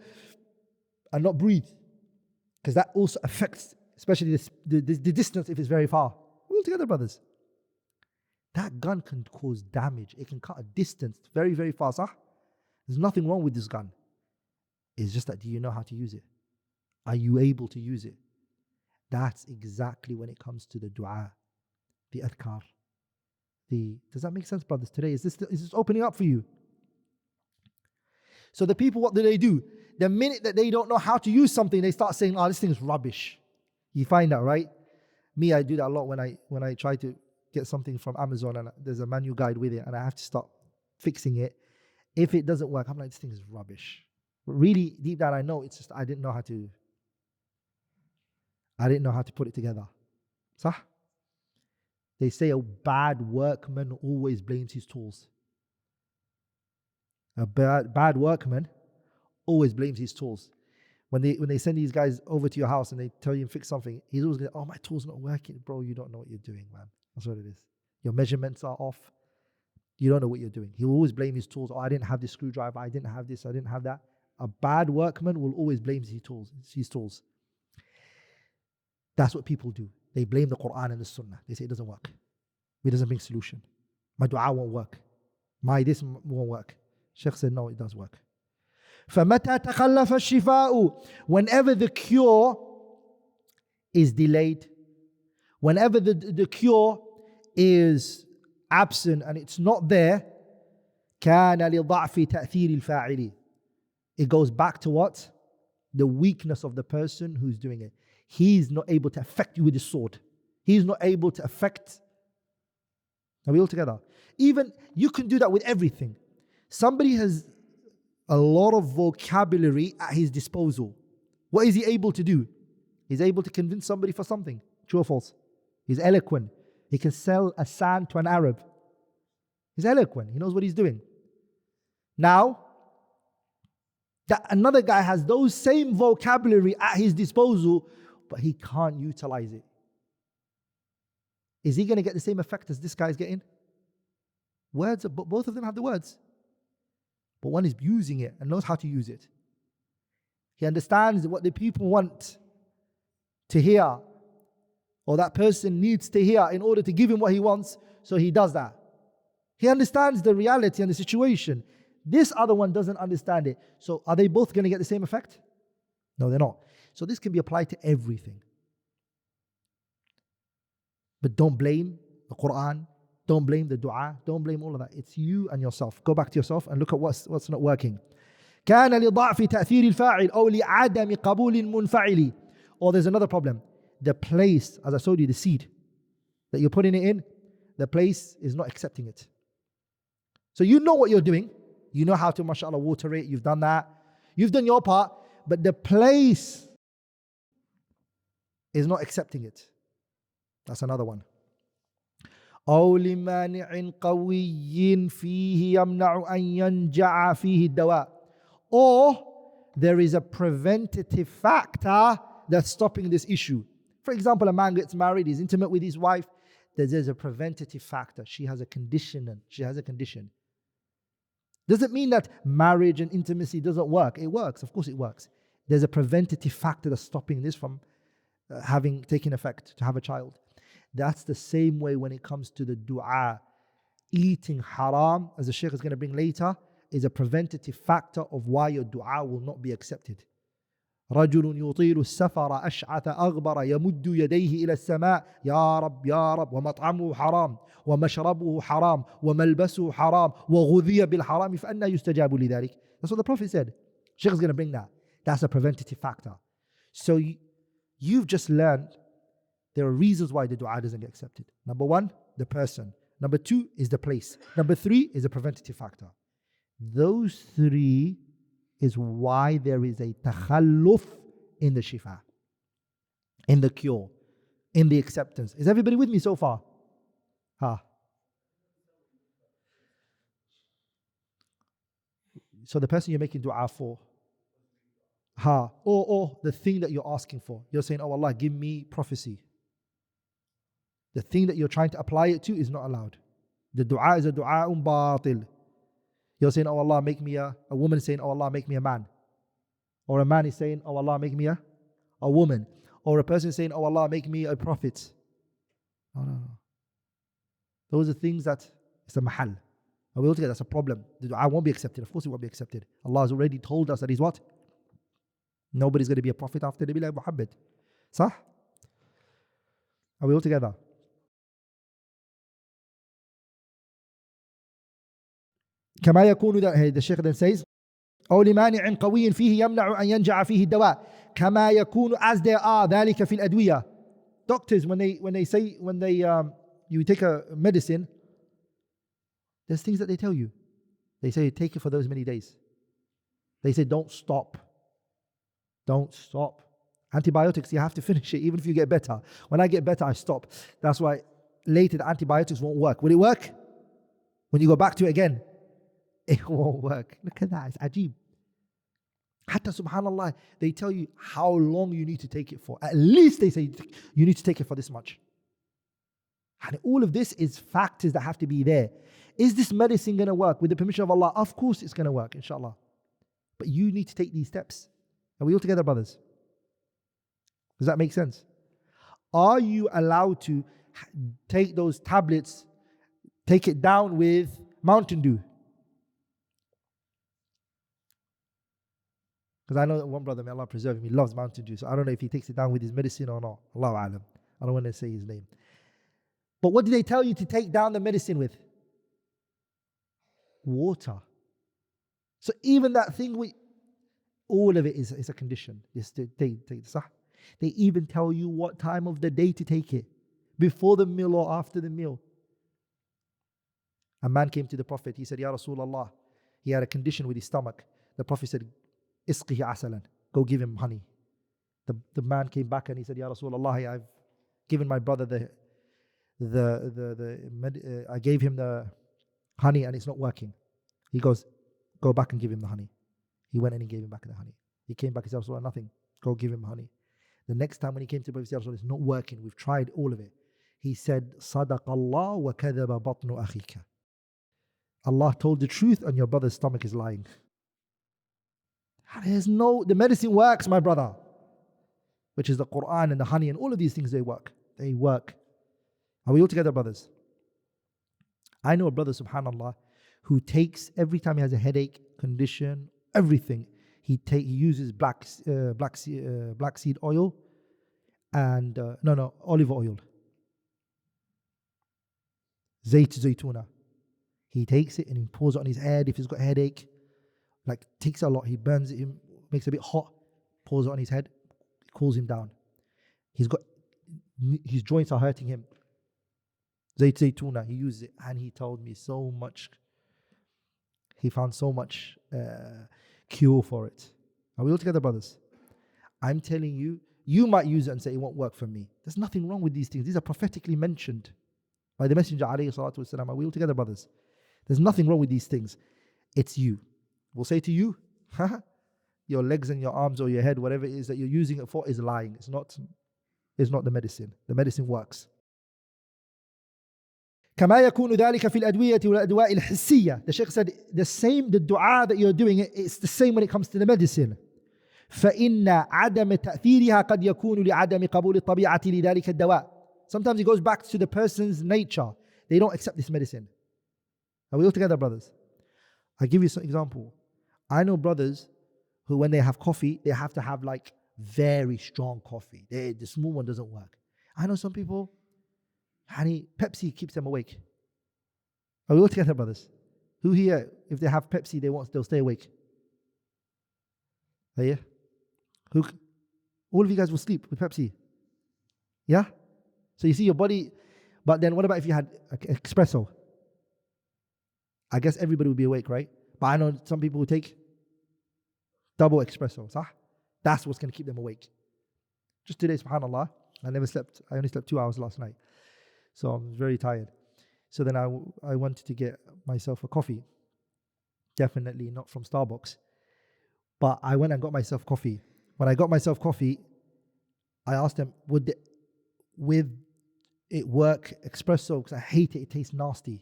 and not breathe. Because that also affects, especially the distance if it's very far. We're all together, brothers. That gun can cause damage. It can cut a distance very, very fast. There's nothing wrong with this gun. It's just that, do you know how to use it? Are you able to use it? That's exactly when it comes to the dua, the adhkar. Does that make sense, brothers? Today, is this opening up for you? So the people, what do? The minute that they don't know how to use something, they start saying, "Oh, this thing is rubbish." You find that, right? Me, I do that a lot when I try to get something from Amazon and there's a manual guide with it, and I have to start fixing it. If it doesn't work, I'm like, this thing is rubbish. But really, deep down, I know it's just I didn't know how to put it together. Sah? They say a bad workman always blames his tools. A bad workman always blames his tools. When they send these guys over to your house and they tell you to fix something, he's always going, "Oh, my tool's not working." Bro, you don't know what you're doing, man. That's what it is. Your measurements are off. You don't know what you're doing. He'll always blame his tools. "Oh, I didn't have this screwdriver. I didn't have this. I didn't have that." A bad workman will always blame his tools. That's what people do. They blame the Qur'an and the Sunnah. They say it doesn't work. It doesn't bring solution. My dua won't work. My this won't work. Sheikh said, no, it does work. فَمَتَى تَخَلَّفَ الشِّفَاءُ Whenever the cure is delayed, whenever the cure is absent and it's not there, كَانَ لِضَعْفِ تَأْثِيرِ الْفَاعِلِ It goes back to what? The weakness of the person who's doing it. He's not able to affect you with his sword. He's not able to affect. Are we all together? Even you can do that with everything. Somebody has a lot of vocabulary at his disposal. What is he able to do? He's able to convince somebody for something. True or false? He's eloquent. He can sell a sand to an Arab. He's eloquent. He knows what he's doing. Now, that another guy has those same vocabulary at his disposal, but he can't utilize it. Is he going to get the same effect as this guy's getting? Words, but both of them have the words. But one is using it and knows how to use it. He understands what the people want to hear, or that person needs to hear in order to give him what he wants, so he does that. He understands the reality and the situation. This other one doesn't understand it. So are they both going to get the same effect? No, they're not. So this can be applied to everything. But don't blame the Qur'an, don't blame the dua, don't blame all of that. It's you and yourself. Go back to yourself and look at what's not working. كان لضعف تأثير الفاعل أو لعدم قبول المنفعل. Or there's another problem. The place, as I showed you, the seed that you're putting it in, the place is not accepting it. So you know what you're doing. You know how to, mashallah, water it. You've done that. You've done your part. But the place is not accepting it. That's another one. أو لمانع قوي فيه يمنع أن ينجع فيه الدواء. Or there is a preventative factor that's stopping this issue. For example, a man gets married, he's intimate with his wife. There's a preventative factor. She has a condition. Doesn't mean that marriage and intimacy doesn't work. It works. Of course it works. There's a preventative factor that's stopping this from taking effect, to have a child. That's the same way when it comes to the dua. Eating haram, as the Shaykh is going to bring later, is a preventative factor of why your dua will not be accepted. رجل يطيل السفر أشعث أغبر يمد يديه إلى السماء يا رب يا رب ومطعمه حرام ومشربه حرام وملبسه حرام وغذي بالحرام فأنا يستجاب لذلك. That's what the Prophet said. Shaykh is going to bring that. That's a preventative factor. So you've just learned there are reasons why the dua doesn't get accepted. Number one, the person. Number 2 is the place. Number 3 is a preventative factor. Those 3 is why there is a takhalluf in the shifa, in the cure, in the acceptance. Is everybody with me so far? So the person you're making dua for, or the thing that you're asking for. You're saying, oh Allah, give me prophecy. The thing that you're trying to apply it to is not allowed. The dua is a dua batil. You're saying, oh Allah, make me a woman saying, oh Allah, make me a man. Or a man is saying, oh Allah, make me a woman. Or a person saying, oh Allah, make me a prophet. No. Those are things that it's a mahal. And we all together, that's a problem. The dua won't be accepted. Of course it won't be accepted. Allah has already told us that He's what? Nobody's going to be a prophet after Nabi Muhammad. Sah? Are we all together? كما يكون the Shaykh then says أو لمانع قوي فيه يمنع أن ينجع فيه الدواء كما يكون as there are ذلك في الأدوية. Doctors when you take a medicine, there's things that they tell you. They say take it for those many days. They say don't stop. Antibiotics, you have to finish it even if you get better. When I get better, I stop. That's why later the antibiotics won't work. Will it work? When you go back to it again, it won't work. Look at that, it's ajib. Hatta subhanallah, they tell you how long you need to take it for. At least they say you need to take it for this much. And all of this is factors that have to be there. Is this medicine going to work? With the permission of Allah, of course it's going to work, inshallah. But you need to take these steps. Are we all together, brothers? Does that make sense? Are you allowed to take those tablets, take it down with Mountain Dew? Because I know that one brother, may Allah preserve him, he loves Mountain Dew. So I don't know if he takes it down with his medicine or not. Allahu alam. I don't want to say his name. But what do they tell you to take down the medicine with? Water. So even that thing, all of it is a condition. They even tell you what time of the day to take it. Before the meal or after the meal. A man came to the Prophet. He said, Ya Rasulullah. He had a condition with his stomach. The Prophet said, Isqihi asalan. Go give him honey. The man came back and he said, Ya Rasulullah, I've given my brother I gave him the honey and it's not working. He goes, go back and give him the honey. He went and he gave him back the honey. He came back and said, Rasulullah, nothing. Go give him honey. The next time when he came to the Prophet, he said, Rasulullah, it's not working. We've tried all of it. He said, Sadaqallah wa kadhaba batnu akhika. Allah told the truth and your brother's stomach is lying. The medicine works, my brother. Which is the Qur'an and the honey and all of these things, they work. They work. Are we all together, brothers? I know a brother, subhanallah, who takes, every time he has a headache, condition, everything, he uses black seed oil and, olive oil. Zaytuna. He takes it and he pours it on his head if he's got a headache. Like, takes a lot. He burns it, makes it a bit hot, pours it on his head, it cools him down. His joints are hurting him. Zaytuna, he uses it and he told me so much. He found so much cure for it. Are we all together, brothers? I'm telling you, you might use it and say it won't work for me. There's nothing wrong with these things. These are prophetically mentioned by the Messenger alayhi salatu wasalam. Are we all together, brothers? There's nothing wrong with these things. It's you. We'll say to you, your legs and your arms or your head, whatever it is that you're using it for, is lying. It's not the medicine. The medicine works. كما يكون ذلك في الأدوية والأدواء الحسية. The Shaykh said the dua that you're doing, it's the same when it comes to the medicine. فإن عدم تأثيرها قد يكون لعدم قبول الطبيعة لذلك الدواء. Sometimes it goes back to the person's nature. They don't accept this medicine. Are we all together, brothers? I'll give you some example. I know brothers who, when they have coffee, they have to have like very strong coffee. The small one doesn't work. I know some people, Pepsi keeps them awake. Are we all together, brothers? Who here, if they have Pepsi, they'll stay awake? Are you? All of you guys will sleep with Pepsi. Yeah? So you see your body But then what about if you had espresso? I guess everybody would be awake, right? But I know some people who take double espresso. That's what's going to keep them awake. Just today, subhanAllah, I never slept. I only slept 2 hours last night. So I'm very tired. So then I wanted to get myself a coffee. Definitely not from Starbucks. But I went and got myself coffee. When I got myself coffee, I asked them, would it work espresso? Because I hate it. It tastes nasty,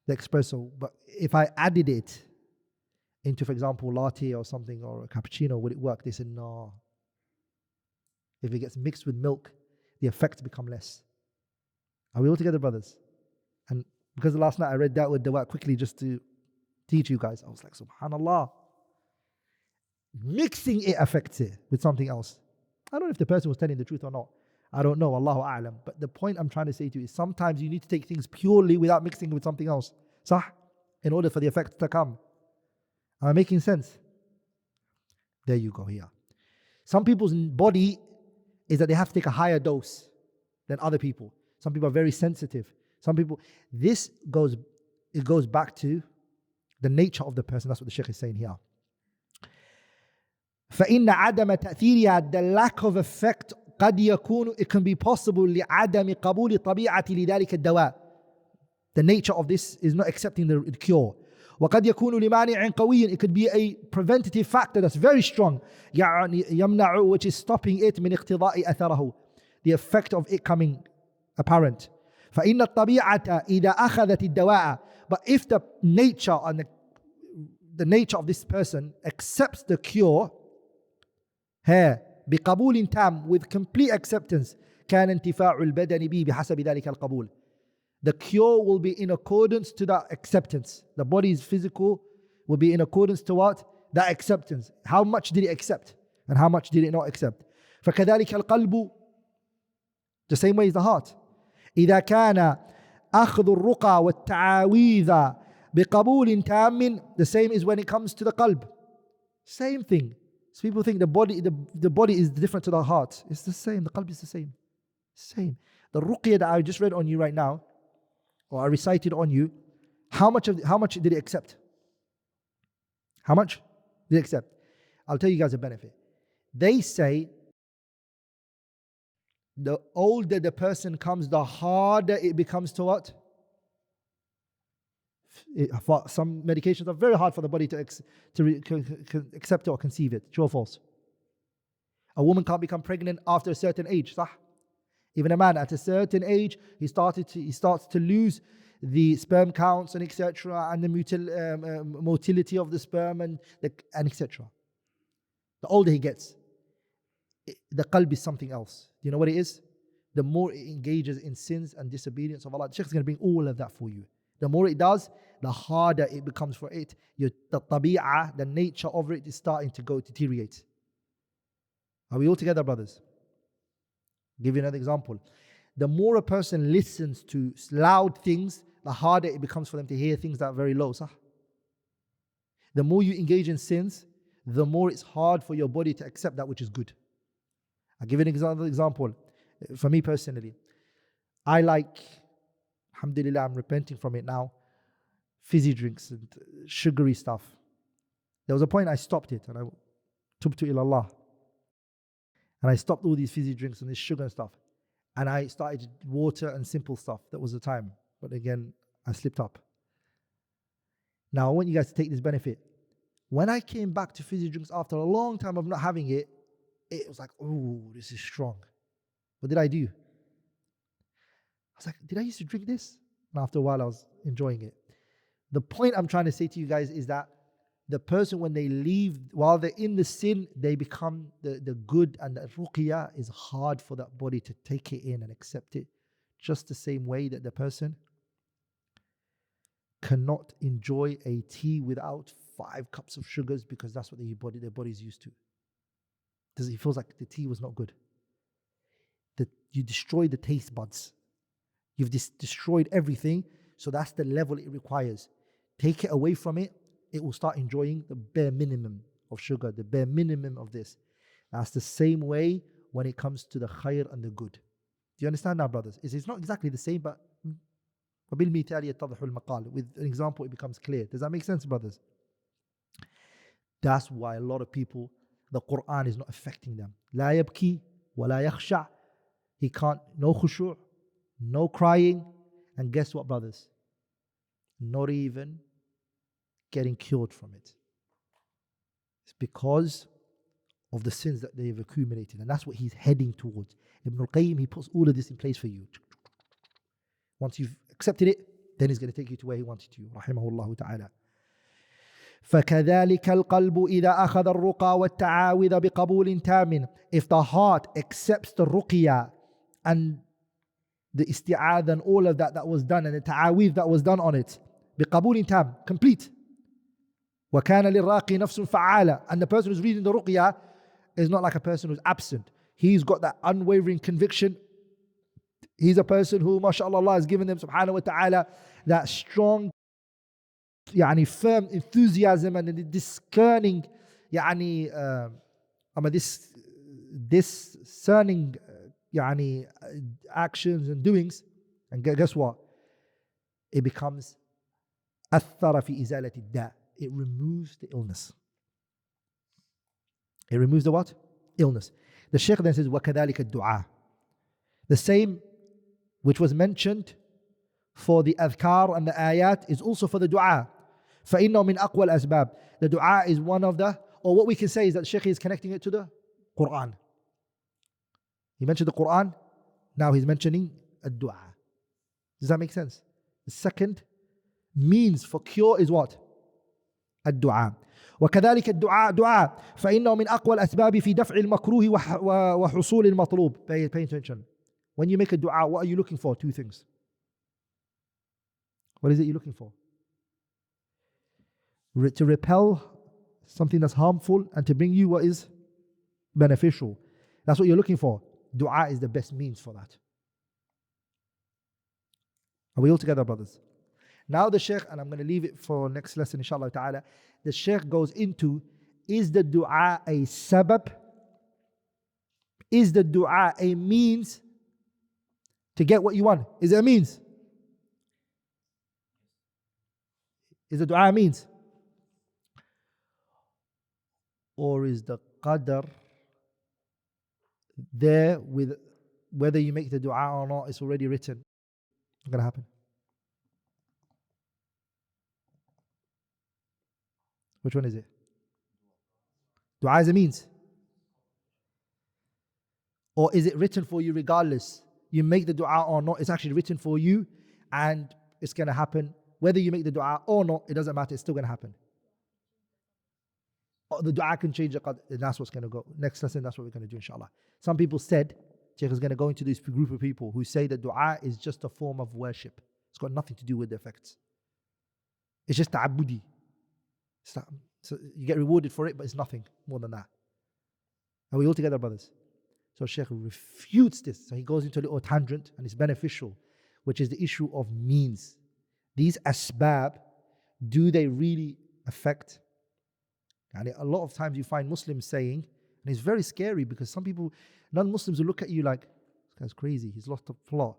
the espresso. But if I added it into, for example, latte or something, or a cappuccino, would it work? They said, no. If it gets mixed with milk, the effects become less. Are we all together, brothers? And because last night I read Ad-Daa Wad Da'wa quickly just to teach you guys, I was like, subhanAllah. Mixing it affects it with something else. I don't know if the person was telling the truth or not. I don't know, Allahu A'lam. But the point I'm trying to say to you is sometimes you need to take things purely without mixing it with something else. In order for the effects to come. Am I making sense? There you go here. Some people's body is that they have to take a higher dose than other people. Some people are very sensitive. Some people, it goes back to the nature of the person. That's what the Shaykh is saying here. فإن عدم تأثيرها, the lack of effect, قد يكون, it can be possible لعدم قبول طبيعة لذلك الدواء. The nature of this is not accepting the cure. وقد يكون لمانع قوي, it could be a preventative factor that's very strong. يعني يمنع, which is stopping it من اقتضاء أثره, the effect of it coming apparent. فإن الطبيعة إذا أخذت الدواء, but if the nature and the nature of this person accepts the cure, here بقبول تام, with complete acceptance, كان انتفاع البدن به بحسب ذلك القبول. The cure will be in accordance to that acceptance. The body's physical will be in accordance to what? That acceptance. How much did it accept? And how much did it not accept? فكذلك القلب, the same way as the heart. إذا كان أخذ الرقى والتعاويذ بقبول تام, the same is when it comes to the qalb. Same thing. So people think the body is different to the heart. It's the same. The qalb is the same. Same. The ruqyah that I just read on you right now, or I recited on you, how much did it accept? How much did it accept? I'll tell you guys a benefit. They say the older the person comes, the harder it becomes to what? Some medications are very hard for the body to accept it or conceive it. True or false? A woman can't become pregnant after a certain age. صح? Even a man at a certain age, he starts to lose the sperm counts and etc. and the motility of the sperm and etc. The older he gets, the qalb is something else. Do you know what it is? The more it engages in sins and disobedience of Allah. The Shaykh is going to bring all of that for you. The more it does, the harder it becomes for it. The tabi'ah, the nature of it is starting to deteriorate. Are we all together, brothers? I'll give you another example. The more a person listens to loud things, the harder it becomes for them to hear things that are very low. The more you engage in sins, the more it's hard for your body to accept that which is good. I'll give you another example. For me personally, I like, alhamdulillah, I'm repenting from it now, fizzy drinks and sugary stuff. There was a point I stopped it and I tubtu ilallah. And I stopped all these fizzy drinks and this sugar and stuff. And I started water and simple stuff. That was the time. But again, I slipped up. Now I want you guys to take this benefit. When I came back to fizzy drinks after a long time of not having it, it was like, oh, this is strong. What did I do? I was like, did I used to drink this? And after a while, I was enjoying it. The point I'm trying to say to you guys is that the person, when they leave, while they're in the sin, they become the good, and the ruqyah is hard for that body to take it in and accept it. Just the same way that the person cannot enjoy a tea without 5 cups of sugars because that's what their body's used to. He feels like the tea was not good. That you destroy the taste buds. You've destroyed everything, so that's the level it requires. Take it away from it, it will start enjoying the bare minimum of sugar, the bare minimum of this. That's the same way when it comes to the khair and the good. you understand now, brothers? It's not exactly the same, but وَبِالْمِثَالِ يَتَّضِحُ الْمَقَالُ. With an example, it becomes clear. Does that make sense, brothers? That's why a lot of people, the Qur'an is not affecting them. لا يبكي ولا يخشع. He can't, no khushu', no crying. And guess what, brothers? Not even getting cured from it. It's because of the sins that they've accumulated. And that's what he's heading towards. Ibn Qayyim, he puts all of this in place for you. Once you've accepted it, then he's going to take you to where he wanted you. Rahimahullah ta'ala. فَكَذَلِكَ الْقَلْبُ إِذَا أَخَذَ الرُّقَى وَالتَّعَاوِذَ بِقَبُولٍ تَامٍ. If the heart accepts the ruqya and the isti'adh and all of that was done, and the ta'awidh that was done on it, بِقَبُولٍ تَام, complete. وَكَانَ لِلرَّاقِي نَفْسٌ فَعَالَةٌ. And the person who's reading the ruqya is not like a person who's absent. He's got that unwavering conviction. He's a person who, mashallah, Allah has given them, subhanahu wa ta'ala, that strong, firm enthusiasm and discerning, discerning, actions and doings. And guess what? It becomes أثر في إزالة الداء. It removes the illness. It removes the what? Illness. The Shaykh then says, وَكَذَلِكَ الدُّعَاء. The same which was mentioned for the adhkar and the ayat is also for the dua. فَإِنَّهُ مِنْ أَقْوَى الْأَسْبَابِ. The dua is one of the, or what we can say is that the Shaykh is connecting it to the Qur'an. He mentioned the Qur'an, now he's mentioning a dua. Does that make sense? The second means for cure is what? الدعاء. وكذلك الدعاء دعاء فإنه من أقوى الأسباب في دفع المكروه وحصول المطلوب. Pay attention. When you make a dua, what are you looking for? Two things. What is it you're looking for? To repel something that's harmful and to bring you what is beneficial. That's what you're looking for. Dua is the best means for that. Are we all together, brothers? Now the Shaykh, and I'm going to leave it for next lesson, inshallah ta'ala. The Shaykh goes into, is the dua a sabab? Is the dua a means to get what you want? Is it a means? Is the dua a means? Or is the qadr there with whether you make the dua or not, it's already written? What's going to happen? Which one is it? Dua is a means. Or is it written for you regardless? You make the dua or not, it's actually written for you and it's going to happen. Whether you make the dua or not, it doesn't matter, it's still going to happen. Or the dua can change the qadr, and that's what's going to go. Next lesson, that's what we're going to do, inshallah. Some people said, Shaykh is going to go into this group of people who say that dua is just a form of worship. It's got nothing to do with the effects. It's just ta'abudi. So you get rewarded for it, but it's nothing more than that. Are we all together, brothers? So Shaykh refutes this. So he goes into a little tangent, and it's beneficial, which is the issue of means. These asbab, do they really affect? And a lot of times you find Muslims saying, and it's very scary because some people, non-Muslims will look at you like, this guy's crazy, he's lost the plot.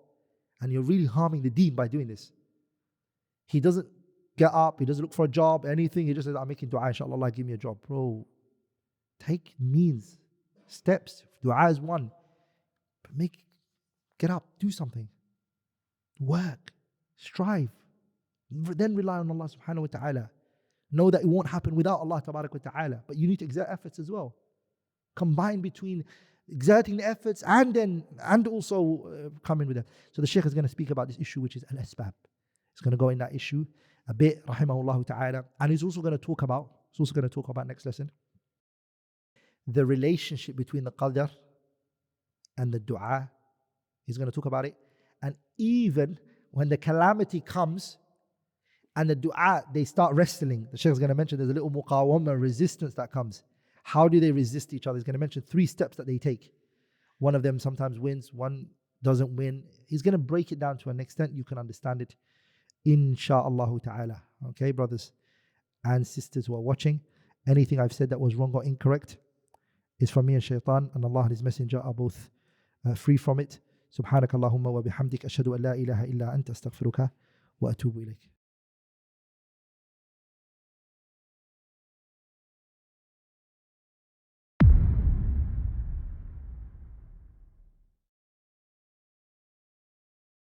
And you're really harming the deen by doing this. He doesn't get up, he doesn't look for a job, anything. He just says, I'm making dua, inshallah, Allah give me a job. Bro, take means, steps. Dua is one. But get up, do something. Work, strive. Then rely on Allah subhanahu wa ta'ala. Know that it won't happen without Allah tabarak wa ta'ala. But you need to exert efforts as well. Combine between exerting the efforts and also coming with it. So the Shaykh is going to speak about this issue, which is al-asbab. He's going to go in that issue a bit, rahimahullah ta'ala. And he's also going to talk about next lesson, the relationship between the qadr and the dua. He's going to talk about it. And even when the calamity comes and the dua, they start wrestling. The Shaykh is going to mention there's a little muqawama, resistance that comes. How do they resist each other? He's going to mention 3 steps that they take. One of them sometimes wins, one doesn't win. He's going to break it down to an extent you can understand it, insha'Allah ta'ala. Okay, brothers and sisters who are watching, anything I've said that was wrong or incorrect is from me and shaitan, and Allah and His Messenger are both free from it. سبحانك اللهم وبحمدك أشهد أن لا إله إلا أنت أستغفرك وأتوب إليك.